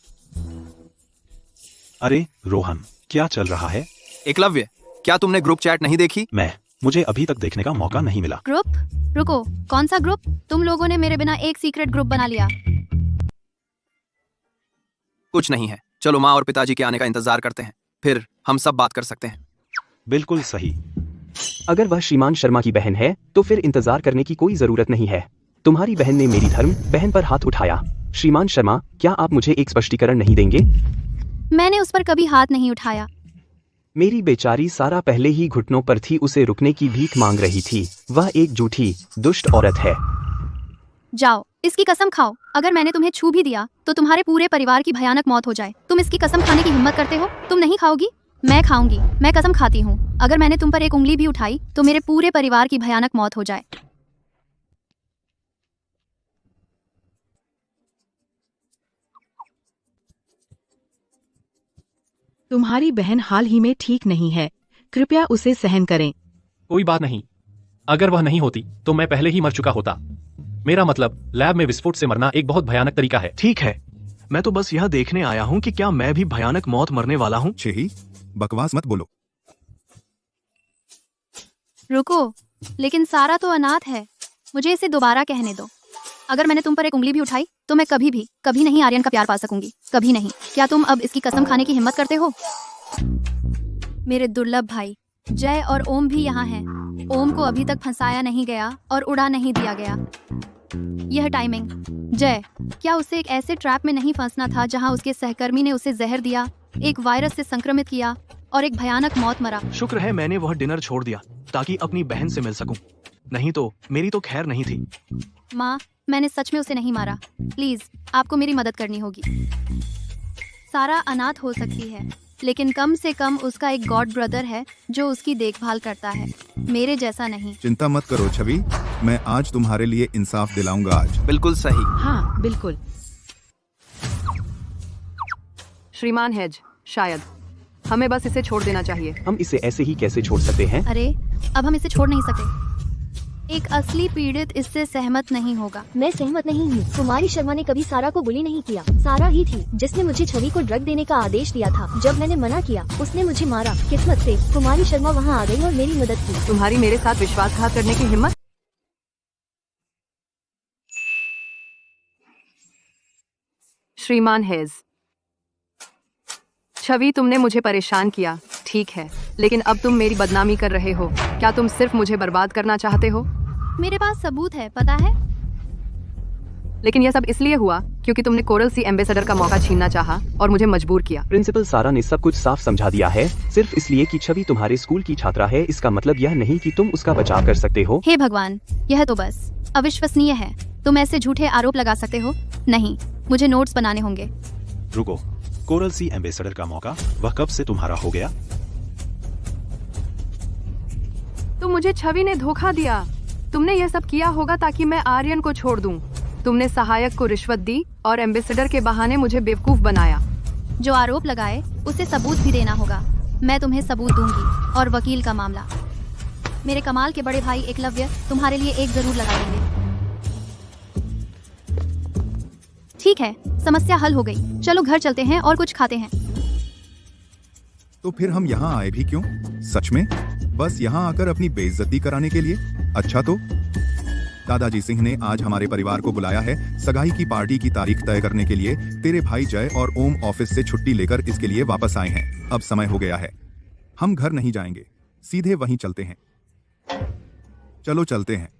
अरे रोहन, क्या चल रहा है? एकलव्य, क्या तुमने ग्रुप चैट नहीं देखी? मुझे अभी तक देखने का मौका नहीं मिला। ग्रुप? रुको, कौन सा ग्रुप? तुम लोगों ने मेरे बिना एक सीक्रेट ग्रुप बना लिया। कुछ नहीं है, चलो माँ और पिताजी के आने का इंतजार करते हैं, फिर हम सब बात कर सकते हैं। बिल्कुल सही। अगर वह श्रीमान शर्मा की बहन है तो फिर इंतजार करने की कोई जरूरत नहीं है। तुम्हारी बहन ने मेरी धर्म बहन पर हाथ उठाया। श्रीमान शर्मा, क्या आप मुझे एक स्पष्टीकरण नहीं देंगे? मैंने उस पर कभी हाथ नहीं उठाया। मेरी बेचारी सारा पहले ही घुटनों पर थी, उसे रुकने की भीख मांग रही थी। वह एक झूठी, दुष्ट औरत है। जाओ, इसकी कसम खाओ, अगर मैंने तुम्हें छू भी दिया तो तुम्हारे पूरे परिवार की भयानक मौत हो जाए। तुम इसकी कसम खाने की हिम्मत करते हो? तुम नहीं खाओगी? मैं खाऊंगी, मैं कसम खाती हूँ। अगर मैंने तुम पर एक उंगली भी उठाई तो मेरे पूरे परिवार की भयानक मौत हो जाए। तुम्हारी बहन हाल ही में ठीक नहीं है, कृपया उसे सहन करें। कोई बात नहीं, अगर वह नहीं होती तो मैं पहले ही मर चुका होता। मेरा मतलब लैब में विस्फोट से मरना एक बहुत भयानक तरीका है। ठीक है, मैं तो बस यह देखने आया हूँ कि क्या मैं भी भयानक मौत मरने वाला हूँ। छेही, बकवास मत बोलो। रुको, लेकिन सारा तो अनाथ है, मुझे इसे दोबारा कहने दो। अगर मैंने तुम पर एक उंगली भी उठाई तो मैं कभी नहीं आर्यन का प्यार पा सकूंगी, कभी नहीं। क्या तुम अब इसकी कसम खाने की हिम्मत करते हो? मेरे दुर्लभ भाई जय और ओम भी यहाँ हैं। ओम को अभी तक फंसाया नहीं गया और उड़ा नहीं दिया गया। यह टाइमिंग। जय, क्या उसे एक ऐसे ट्रैप में नहीं फंसना था जहाँ उसके सहकर्मी ने उसे जहर दिया, एक वायरस से संक्रमित किया और एक भयानक मौत मरा? शुक्र है मैंने वह डिनर छोड़ दिया ताकि अपनी बहन से मिल सकूं, नहीं तो मेरी तो खैर नहीं थी। माँ, मैंने सच में उसे नहीं मारा। प्लीज, आपको मेरी मदद करनी होगी। सारा अनाथ हो सकती है, लेकिन कम से कम उसका एक गॉड ब्रदर है जो उसकी देखभाल करता है, मेरे जैसा नहीं। चिंता मत करो छवि, मैं आज तुम्हारे लिए इंसाफ दिलाऊंगा आज। बिल्कुल सही। हाँ, बिल्कुल। श्रीमान हेज, शायद हमें बस इसे छोड़ देना चाहिए। हम इसे ऐसे ही कैसे छोड़ सकते हैं? अरे, अब हम इसे छोड़ नहीं सकते। एक असली पीड़ित इससे सहमत नहीं होगा। मैं सहमत नहीं हूँ। कुमारी शर्मा ने कभी सारा को बुली नहीं किया। सारा ही थी जिसने मुझे छवि को ड्रग देने का आदेश दिया था। जब मैंने मना किया उसने मुझे मारा। किस्मत से कुमारी शर्मा वहाँ आ गई और मेरी मदद की। तुम्हारी मेरे साथ विश्वासघात करने की हिम्मत? श्रीमान हेज, छवि, तुमने मुझे परेशान किया, ठीक है, लेकिन अब तुम मेरी बदनामी कर रहे हो। क्या तुम सिर्फ मुझे बर्बाद करना चाहते हो? मेरे पास सबूत है, पता है। लेकिन यह सब इसलिए हुआ क्योंकि तुमने कोरल सी एम्बेसडर का मौका छीनना चाहा और मुझे मजबूर किया। प्रिंसिपल सारा ने सब कुछ साफ समझा दिया है। सिर्फ इसलिए कि छवि तुम्हारे स्कूल की छात्रा है, इसका मतलब यह नहीं कि तुम उसका बचाव कर सकते हो। हे भगवान, यह तो बस अविश्वसनीय है। तुम ऐसे झूठे आरोप लगा सकते हो? नहीं, मुझे नोट्स बनाने होंगे। रुको, कोरल सी एम्बेसडर का मौका वह कब से तुम्हारा हो गया? तो मुझे छवि ने धोखा दिया। तुमने यह सब किया होगा ताकि मैं आर्यन को छोड़ दूं। तुमने सहायक को रिश्वत दी और एम्बेसडर के बहाने मुझे बेवकूफ बनाया। जो आरोप लगाए उसे सबूत भी देना होगा। मैं तुम्हें सबूत दूंगी। और वकील का मामला, मेरे कमाल के बड़े भाई एकलव्य तुम्हारे लिए एक जरूर लगाएंगे। ठीक है, समस्या हल हो गई। चलो घर चलते हैं और कुछ खाते हैं। तो फिर हम यहाँ आए भी क्यों? सच में बस यहाँ आकर अपनी बेइज्जती कराने के लिए? अच्छा, तो दादाजी सिंह ने आज हमारे परिवार को बुलाया है सगाई की पार्टी की तारीख तय करने के लिए। तेरे भाई जय और ओम ऑफिस से छुट्टी लेकर इसके लिए वापस आए हैं। अब समय हो गया है, हम घर नहीं जाएंगे, सीधे वहीं चलते हैं। चलो चलते हैं।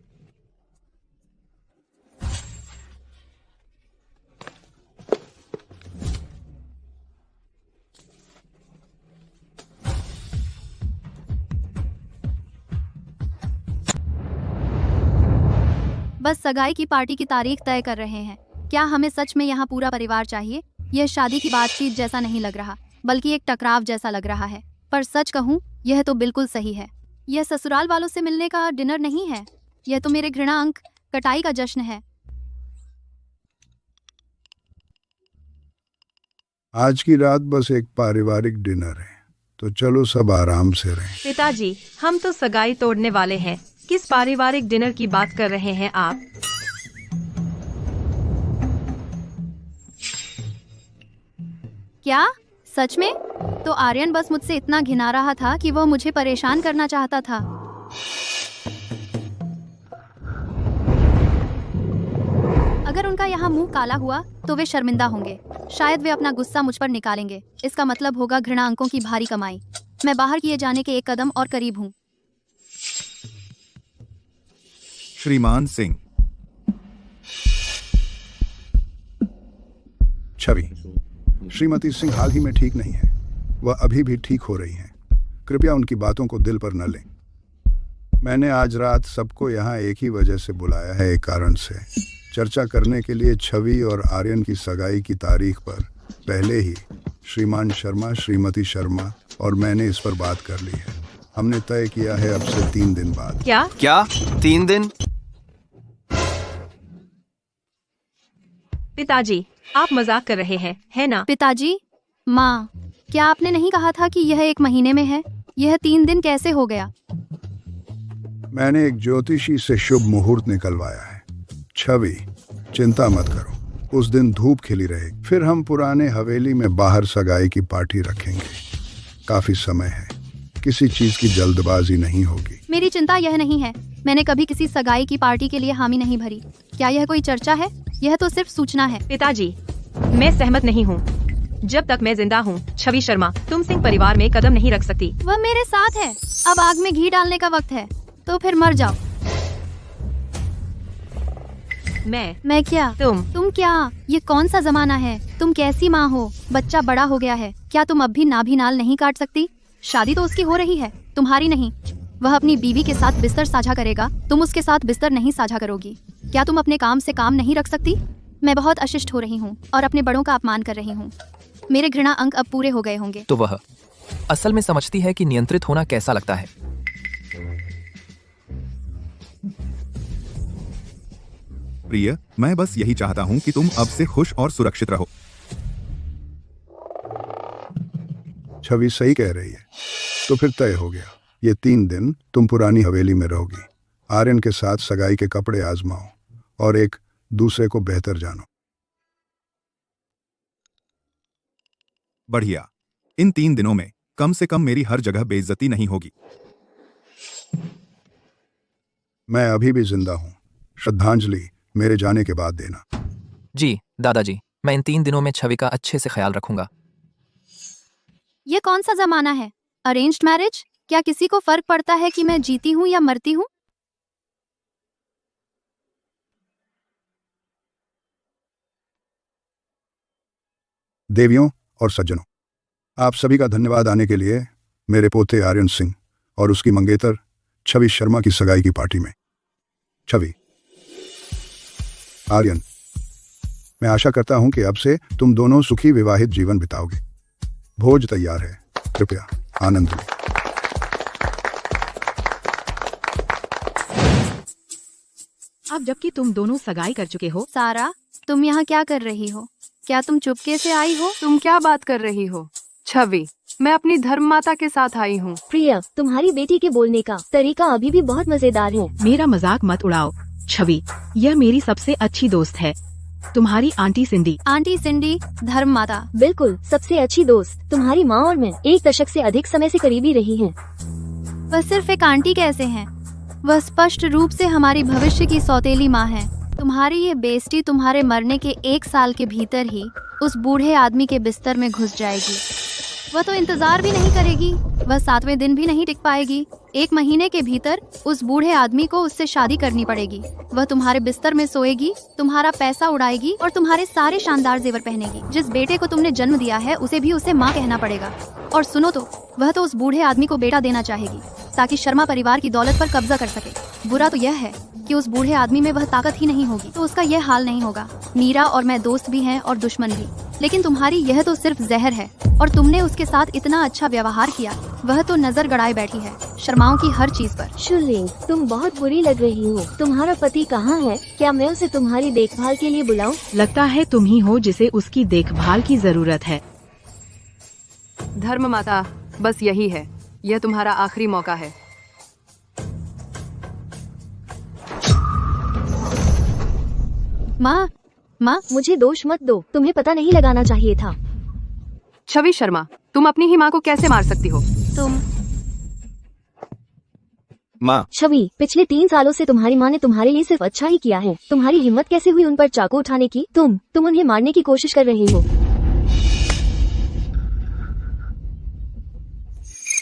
बस सगाई की पार्टी की तारीख तय कर रहे हैं। क्या हमें सच में यहाँ पूरा परिवार चाहिए? यह शादी की बातचीत जैसा नहीं लग रहा, बल्कि एक टकराव जैसा लग रहा है। पर सच कहूँ, यह तो बिल्कुल सही है। यह ससुराल वालों से मिलने का डिनर नहीं है, यह तो मेरे घृणा अंक कटाई का जश्न है। आज की रात बस एक पारिवारिक डिनर है, तो चलो सब आराम से रहें। पिताजी, हम तो सगाई तोड़ने वाले हैं। किस पारिवारिक डिनर की बात कर रहे हैं आप? क्या सच में? तो आर्यन बस मुझसे इतना घिना रहा था कि वह मुझे परेशान करना चाहता था। अगर उनका यहाँ मुंह काला हुआ तो वे शर्मिंदा होंगे। शायद वे अपना गुस्सा मुझ पर निकालेंगे। इसका मतलब होगा घृणा अंकों की भारी कमाई। मैं बाहर किए जाने के एक कदम और करीब हूँ। श्रीमान सिंह। छवि, श्रीमती सिंह हाल ही में ठीक नहीं है। वह अभी भी ठीक हो रही हैं। कृपया उनकी बातों को दिल पर न लें। मैंने आज रात सबको यहाँ एक ही वजह से बुलाया है, एक कारण से चर्चा करने के लिए। छवि और आर्यन की सगाई की तारीख पर पहले ही श्रीमान शर्मा, श्रीमती शर्मा और मैंने इस पर बात कर ली है। हमने तय किया है अब से 3 दिन बाद। क्या 3 दिन? पिताजी, आप मजाक कर रहे हैं, है ना? पिताजी, माँ, क्या आपने नहीं कहा था कि यह 1 महीने में है? यह 3 दिन कैसे हो गया? मैंने एक ज्योतिषी से शुभ मुहूर्त निकलवाया है। छवि, चिंता मत करो, उस दिन धूप खिली रहेगी। फिर हम पुराने हवेली में बाहर सगाई की पार्टी रखेंगे। काफी समय है, किसी चीज की जल्दबाजी नहीं होगी। मेरी चिंता यह नहीं है। मैंने कभी किसी सगाई की पार्टी के लिए हामी नहीं भरी। क्या यह कोई चर्चा है? यह तो सिर्फ सूचना है। पिताजी, मैं सहमत नहीं हूँ। जब तक मैं जिंदा हूँ, छवि शर्मा तुम सिंह परिवार में कदम नहीं रख सकती। वह मेरे साथ है। अब आग में घी डालने का वक्त है, तो फिर मर जाओ। मैं क्या? तुम क्या? ये कौन सा जमाना है? तुम कैसी माँ हो? बच्चा बड़ा हो गया है, क्या तुम अब भी नाभि नाल नहीं काट सकती? शादी तो उसकी हो रही है, तुम्हारी नहीं। वह अपनी बीवी के साथ बिस्तर साझा करेगा, तुम उसके साथ बिस्तर नहीं साझा करोगी। क्या तुम अपने काम से काम नहीं रख सकती? मैं बहुत अशिष्ट हो रही हूँ और अपने बड़ों का अपमान कर रही हूँ। मेरे घृणा अंक अब पूरे हो गए होंगे। तो वह असल में समझती है कि नियंत्रित होना कैसा लगता है। प्रिय, मैं बस यही चाहता हूँ कि तुम अब से खुश और सुरक्षित रहो। छवि सही कह रही है। तो फिर तय हो गया, ये 3 दिन तुम पुरानी हवेली में रहोगी। आर्यन के साथ सगाई के कपड़े आजमाओ और एक दूसरे को बेहतर जानो। बढ़िया। इन 3 दिनों में कम से कम मेरी हर जगह बेइज्जती नहीं होगी। मैं अभी भी जिंदा हूँ। श्रद्धांजलि मेरे जाने के बाद देना। जी दादाजी, मैं इन 3 दिनों में छवि का अच्छे से ख्याल रखूंगा। ये कौन सा जमाना है? Arranged marriage? क्या किसी को फर्क पड़ता है कि मैं जीती हूँ या मरती हूँ? देवियों और सज्जनों, आप सभी का धन्यवाद आने के लिए मेरे पोते आर्यन सिंह और उसकी मंगेतर छवि शर्मा की सगाई की पार्टी में। छवि, आर्यन, मैं आशा करता हूं कि अब से तुम दोनों सुखी विवाहित जीवन बिताओगे। भोज तैयार है, कृपया आनंद लो। अब जबकि तुम दोनों सगाई कर चुके हो। सारा, तुम यहाँ क्या कर रही हो? क्या तुम चुपके से आई हो? तुम क्या बात कर रही हो? छवि, मैं अपनी धर्म माता के साथ आई हूँ। प्रिया, तुम्हारी बेटी के बोलने का तरीका अभी भी बहुत मजेदार है। मेरा मजाक मत उड़ाओ। छवि, यह मेरी सबसे अच्छी दोस्त है, तुम्हारी आंटी सिंडी। आंटी सिंडी, धर्म माता। बिल्कुल, सबसे अच्छी दोस्त। तुम्हारी माँ और मैं 1 दशक से अधिक समय से करीबी रही हैं। वह सिर्फ एक आंटी कैसे हैं? वह स्पष्ट रूप से हमारी भविष्य की सौतेली माँ है। तुम्हारी ये बेइज्जती तुम्हारे मरने के 1 साल के भीतर ही उस बूढ़े आदमी के बिस्तर में घुस जाएगी। वह तो इंतजार भी नहीं करेगी, वह 7वें दिन भी नहीं टिक पाएगी। 1 महीने के भीतर उस बूढ़े आदमी को उससे शादी करनी पड़ेगी। वह तुम्हारे बिस्तर में सोएगी, तुम्हारा पैसा उड़ाएगी और तुम्हारे सारे शानदार जेवर पहनेगी। जिस बेटे को तुमने जन्म दिया है उसे भी उसे माँ कहना पड़ेगा। और सुनो तो, वह तो उस बूढ़े आदमी को बेटा देना चाहेगी ताकि शर्मा परिवार की दौलत पर कब्जा कर सके। बुरा तो यह है कि उस बूढ़े आदमी में वह ताकत ही नहीं होगी तो उसका यह हाल नहीं होगा। मीरा और मैं दोस्त भी हैं और दुश्मन भी, लेकिन तुम्हारी यह तो सिर्फ जहर है और तुमने उसके साथ इतना अच्छा व्यवहार किया। वह तो नजर गड़ाए बैठी है शर्माओं की हर चीज पर। शुलिंग, तुम बहुत बुरी लग रही हो। तुम्हारा पति कहाँ है? क्या मैं उसे तुम्हारी देखभाल के लिए बुलाऊं? लगता है तुम ही हो जिसे उसकी देखभाल की जरूरत है। धर्म माता, बस यही है, यह तुम्हारा आखिरी मौका है। माँ, माँ, मुझे दोष मत दो, तुम्हें पता नहीं लगाना चाहिए था। छवि शर्मा, तुम अपनी ही माँ को कैसे मार सकती हो? तुम माँ, छवि, पिछले 3 सालों से तुम्हारी माँ ने तुम्हारे लिए सिर्फ अच्छा ही किया है। तुम्हारी हिम्मत कैसे हुई उन पर चाकू उठाने की? तुम उन्हें मारने की कोशिश कर रही हो।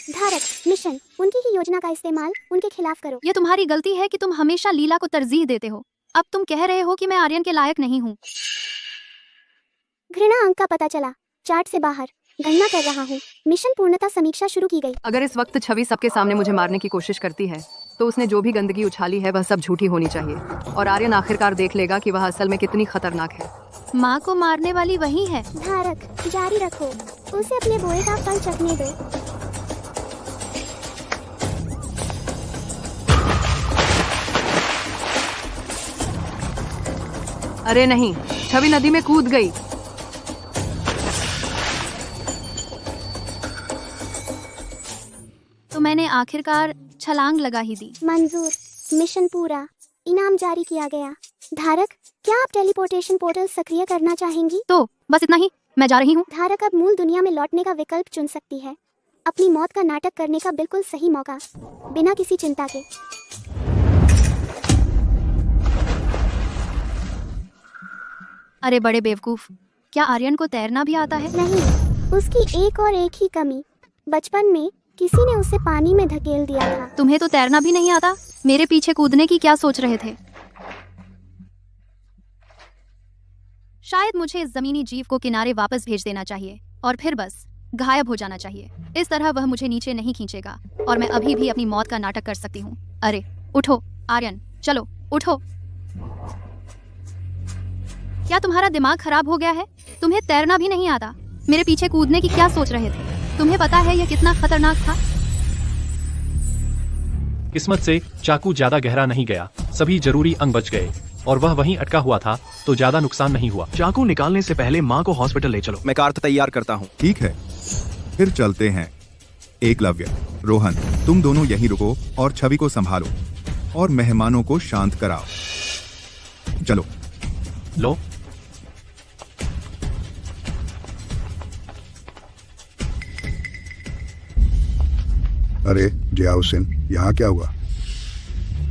धारक, मिशन, उनकी ही योजना का इस्तेमाल उनके खिलाफ करो। ये तुम्हारी गलती है कि तुम हमेशा लीला को तरजीह देते हो। अब तुम कह रहे हो कि मैं आर्यन के लायक नहीं हूँ। घृणा अंक का पता चला, चार्ट से बाहर, गणना कर रहा हूँ। मिशन पूर्णता समीक्षा शुरू की गई। अगर इस वक्त छवि सबके सामने मुझे मारने की कोशिश करती है तो उसने जो भी गंदगी उछाली है वह सब झूठी होनी चाहिए और आर्यन आखिरकार देख लेगा कि वह असल में कितनी खतरनाक है। माँ को मारने वाली वही है। धारक, जारी रखो, उसे अपने बोए का फल चखने दो। अरे नहीं, छवि नदी में कूद गई। तो मैंने आखिरकार छलांग लगा ही दी। मंजूर, मिशन पूरा, इनाम जारी किया गया। धारक, क्या आप टेलीपोर्टेशन पोर्टल सक्रिय करना चाहेंगी? तो बस इतना ही, मैं जा रही हूँ। धारक अब मूल दुनिया में लौटने का विकल्प चुन सकती है। अपनी मौत का नाटक करने का बिल्कुल सही मौका, बिना किसी चिंता के। अरे बड़े बेवकूफ, क्या आर्यन को तैरना भी आता है? नहीं, उसकी एक और एक ही कमी, बचपन में किसी ने उसे पानी में धकेल दिया था। तुम्हें तो तैरना भी नहीं आता, मेरे पीछे कूदने की क्या सोच रहे थे? शायद मुझे इस जमीनी जीव को किनारे वापस भेज देना चाहिए और फिर बस गायब हो जाना चाहिए। इस तरह वह मुझे नीचे नहीं खींचेगा और मैं अभी भी अपनी मौत का नाटक कर सकती हूँ। अरे उठो आर्यन, चलो उठो। क्या तुम्हारा दिमाग खराब हो गया है? तुम्हें तैरना भी नहीं आता, मेरे पीछे कूदने की क्या सोच रहे थे? तुम्हें पता है यह कितना खतरनाक था? किस्मत से चाकू ज्यादा गहरा नहीं गया, सभी जरूरी अंग बच गए और वह वहीं अटका हुआ था तो ज्यादा नुकसान नहीं हुआ। चाकू निकालने से पहले माँ को हॉस्पिटल ले चलो। मैं कार तैयार करता हूँ। ठीक है, फिर चलते हैं। एकलव्य, रोहन, तुम दोनों यहीं रुको और छवि को संभालो और मेहमानों को शांत कराओ। चलो। लो। अरे जियाउ सिंह, यहाँ क्या हुआ?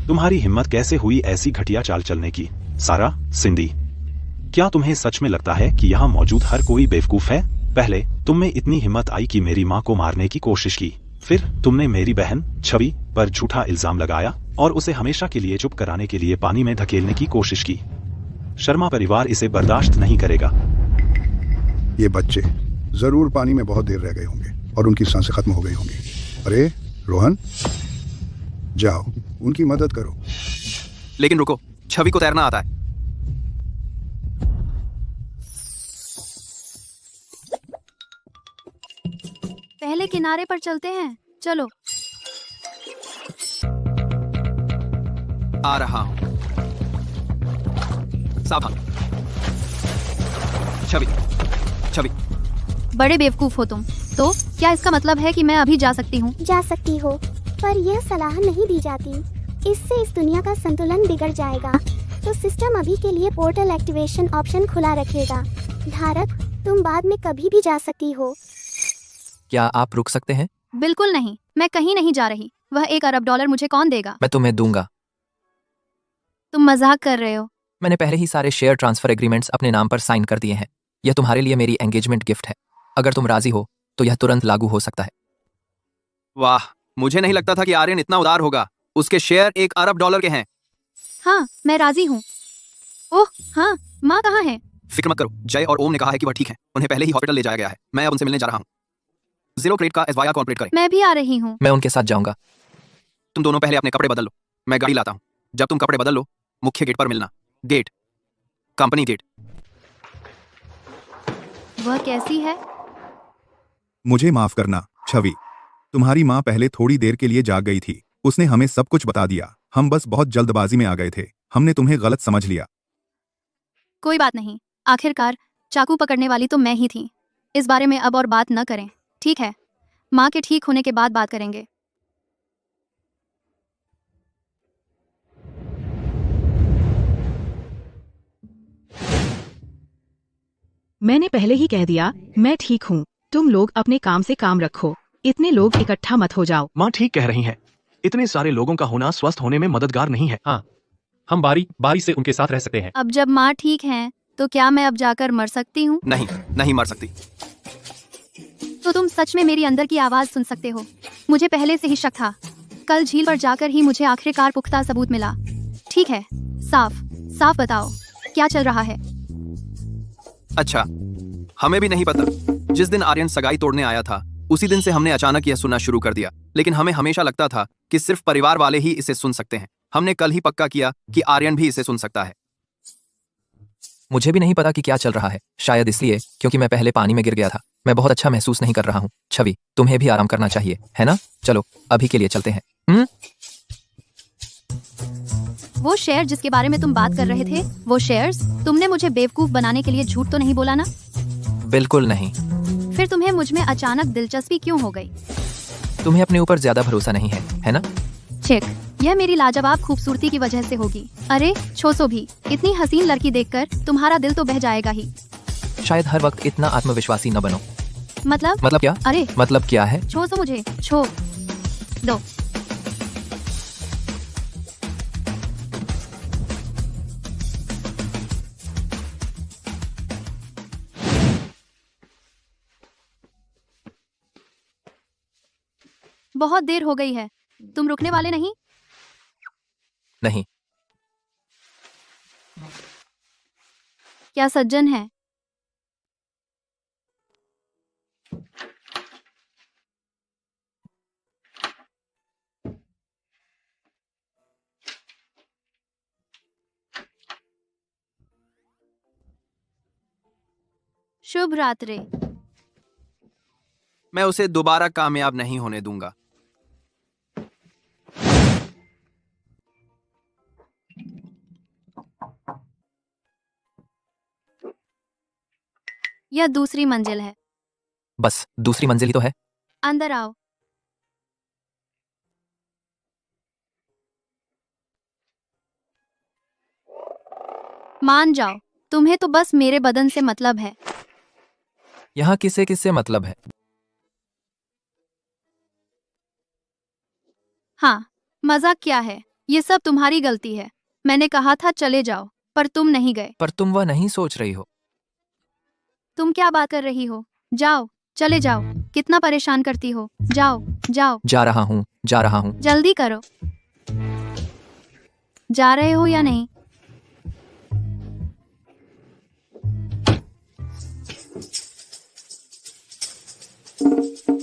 तुम्हारी हिम्मत कैसे हुई ऐसी घटिया चाल चलने की? सारा, सिंडी, क्या तुम्हें सच में लगता है कि यहाँ मौजूद हर कोई बेवकूफ है? पहले तुम में इतनी हिम्मत आई कि मेरी माँ को मारने की कोशिश की, फिर तुमने मेरी बहन छवि पर झूठा इल्जाम लगाया और उसे हमेशा के लिए चुप कराने के लिए पानी में धकेलने की कोशिश की। शर्मा परिवार इसे बर्दाश्त नहीं करेगा। ये बच्चे जरूर पानी में बहुत देर रह गए होंगे और उनकी सांसें खत्म हो गई होंगी। अरे रोहन, जाओ उनकी मदद करो। लेकिन रुको, छवि को तैरना आता है। पहले किनारे पर चलते हैं, चलो। आ रहा हूं। सावधान। छवि, छवि। बड़े बेवकूफ हो तुम। तो क्या इसका मतलब है कि मैं अभी जा सकती हूँ? जा सकती हो, पर यह सलाह नहीं दी जाती। इससे इस दुनिया का संतुलन बिगड़ जाएगा। तो सिस्टम अभी के लिए पोर्टल एक्टिवेशन ऑप्शन खुला रखेगा। धारक, तुम बाद में कभी भी जा सकती हो। क्या आप रुक सकते हैं? बिल्कुल नहीं, मैं कहीं नहीं जा रही। वह $1 अरब मुझे कौन देगा? मैं तुम्हें दूंगा। तुम मजाक कर रहे हो? मैंने पहले ही सारे शेयर ट्रांसफर एग्रीमेंट्स अपने नाम पर साइन कर दिए हैं। यह तुम्हारे लिए मेरी एंगेजमेंट गिफ्ट है। अगर तुम राजी हो तो यह तुरंत लागू हो सकता है। वाह, मुझे नहीं लगता था कि आर्यन इतना उदार होगा। उसके शेयर $1 अरब के हैं। हाँ, मैं राजी हूँ। ओह हाँ, माँ कहाँ है? फिक्र मत करो, जय और ओम ने कहा है कि वह ठीक है। उन्हें पहले ही हॉस्पिटल ले जाया गया है। मैं अब उनसे मिलने जा रहा हूँ। 0 क्रेडिट का एसवाया कॉर्पोरेट करें। मैं भी आ रही हूँ। मैं उनके साथ जाऊंगा। तुम दोनों पहले अपने कपड़े बदल लो, मैं गाड़ी लाता हूँ। जब तुम कपड़े बदल लो मुख्य गेट पर मिलना। Gate, company gate. वह कैसी है? मुझे माफ करना छवि, तुम्हारी माँ पहले थोड़ी देर के लिए जाग गई थी। उसने हमें सब कुछ बता दिया। हम बस बहुत जल्दबाजी में आ गए थे। हमने तुम्हें गलत समझ लिया। कोई बात नहीं, आखिरकार चाकू पकड़ने वाली तो मैं ही थी। इस बारे में अब और बात न करें, ठीक है? माँ के ठीक होने के बाद बात करेंगे। मैंने पहले ही कह दिया मैं ठीक हूँ। तुम लोग अपने काम से काम रखो। इतने लोग इकट्ठा मत हो जाओ। माँ ठीक कह रही हैं। इतने सारे लोगों का होना स्वस्थ होने में मददगार नहीं है। हाँ, हम बारी बारी से उनके साथ रह सकते हैं। अब जब माँ ठीक है तो क्या मैं अब जाकर मर सकती हूँ? नहीं, नहीं मर सकती। तो तुम सच में मेरी अंदर की आवाज सुन सकते हो। मुझे पहले से ही शक था। कल झील पर जाकर ही मुझे आखिरकार पुख्ता सबूत मिला। ठीक है, साफ साफ बताओ क्या चल रहा है? अच्छा, हमें भी नहीं पता। जिस दिन आर्यन सगाई तोड़ने आया था उसी दिन से हमने अचानक यह सुनना शुरू कर दिया। लेकिन हमें हमेशा लगता था कि सिर्फ परिवार वाले ही इसे सुन सकते हैं। हमने कल ही पक्का किया कि आर्यन भी इसे सुन सकता है। मुझे भी नहीं पता कि क्या चल रहा है। शायद इसलिए क्योंकि मैं पहले पानी में गिर गया था। मैं बहुत अच्छा महसूस नहीं कर रहा हूँ। छवि, तुम्हें भी आराम करना चाहिए, है ना? चलो अभी के लिए चलते हैं। वो शेयर जिसके बारे में तुम बात कर रहे थे, वो शेयर्स? तुमने मुझे बेवकूफ बनाने के लिए झूठ तो नहीं बोला ना? बिल्कुल नहीं। फिर तुम्हें मुझ में अचानक दिलचस्पी क्यों हो गई? तुम्हें अपने ऊपर ज्यादा भरोसा नहीं है ना? चेक, यह मेरी लाजवाब खूबसूरती की वजह से होगी। अरे छोसो भी, इतनी हसीन लड़की देखकर तुम्हारा दिल तो बह जाएगा ही। शायद हर वक्त इतना आत्मविश्वासी न बनो। मतलब क्या? अरे मतलब क्या है? छोसो मुझे, छो दो। बहुत देर हो गई है। तुम रुकने वाले नहीं? नहीं। क्या सज्जन है? शुभ रात्रि। मैं उसे दोबारा कामयाब नहीं होने दूंगा। यह दूसरी मंजिल है। बस दूसरी मंजिल ही तो है। अंदर आओ। मान जाओ, तुम्हें तो बस मेरे बदन से मतलब है। यहाँ किससे किससे मतलब है? हाँ, मजाक क्या है? ये सब तुम्हारी गलती है। मैंने कहा था चले जाओ, पर तुम नहीं गए। पर तुम वह नहीं सोच रही हो। तुम क्या बात कर रही हो? जाओ, चले जाओ। कितना परेशान करती हो। जाओ जाओ। जा रहा हूँ, जा रहा हूँ। जल्दी करो। जा रहे हो या नहीं?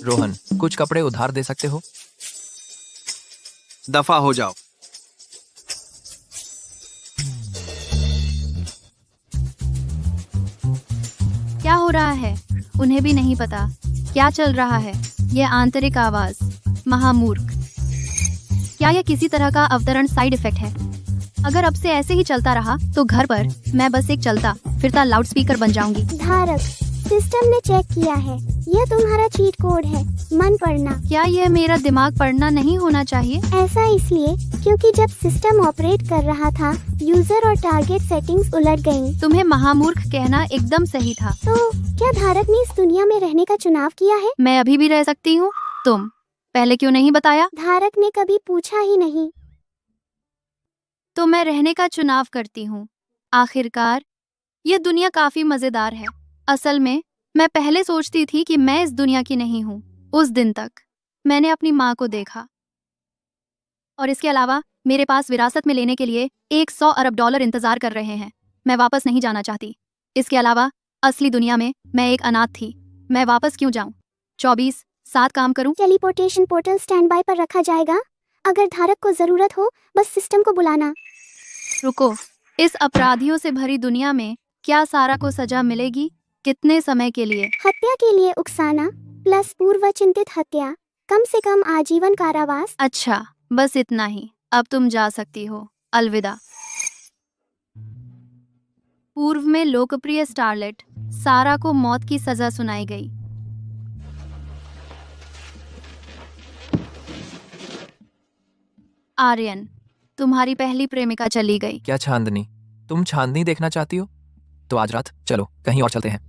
रोहन, कुछ कपड़े उधार दे सकते हो? दफा हो जाओ। क्या हो रहा है? उन्हें भी नहीं पता क्या चल रहा है। यह आंतरिक आवाज, महामूर्ख। क्या यह किसी तरह का अवतरण साइड इफेक्ट है? अगर अब से ऐसे ही चलता रहा तो घर पर मैं बस एक चलता फिरता लाउडस्पीकर बन जाऊंगी। धारक, सिस्टम ने चेक किया है। यह तुम्हारा चीट कोड है। मन पढ़ना। क्या यह मेरा दिमाग पढ़ना नहीं होना चाहिए? ऐसा इसलिए क्योंकि जब सिस्टम ऑपरेट कर रहा था यूजर और टारगेट सेटिंग्स उलट गयी। तुम्हें महामूर्ख कहना एकदम सही था। तो क्या धारक ने इस दुनिया में रहने का चुनाव किया है? मैं अभी भी रह सकती हूँ। तुम पहले क्यों नहीं बताया? धारक ने कभी पूछा ही नहीं। तो मैं रहने का चुनाव करती हूँ। आखिरकार यह दुनिया काफी मजेदार है। असल में मैं पहले सोचती थी कि मैं इस दुनिया की नहीं हूँ। उस दिन तक मैंने अपनी माँ को देखा, और इसके अलावा मेरे पास विरासत में लेने के लिए $100 अरब इंतजार कर रहे हैं। मैं वापस नहीं जाना चाहती। इसके अलावा असली दुनिया में मैं एक अनाथ थी। मैं वापस क्यों जाऊं? 24/7 काम करूं? टेलीपोर्टेशन पोर्टल स्टैंड बाय पर रखा जाएगा। अगर धारक को जरूरत हो बस सिस्टम को बुलाना। रुको, इस अपराधियों से भरी दुनिया में क्या सारा को सजा मिलेगी? कितने समय के लिए? हत्या के लिए उकसाना प्लस पूर्व चिंतित हत्या, कम से कम आजीवन कारावास। अच्छा, बस इतना ही। अब तुम जा सकती हो। अलविदा। पूर्व में लोकप्रिय स्टारलेट सारा को मौत की सजा सुनाई गई। आर्यन, तुम्हारी पहली प्रेमिका चली गई। क्या चांदनी, तुम चांदनी देखना चाहती हो? तो आज रात चलो कहीं और चलते हैं।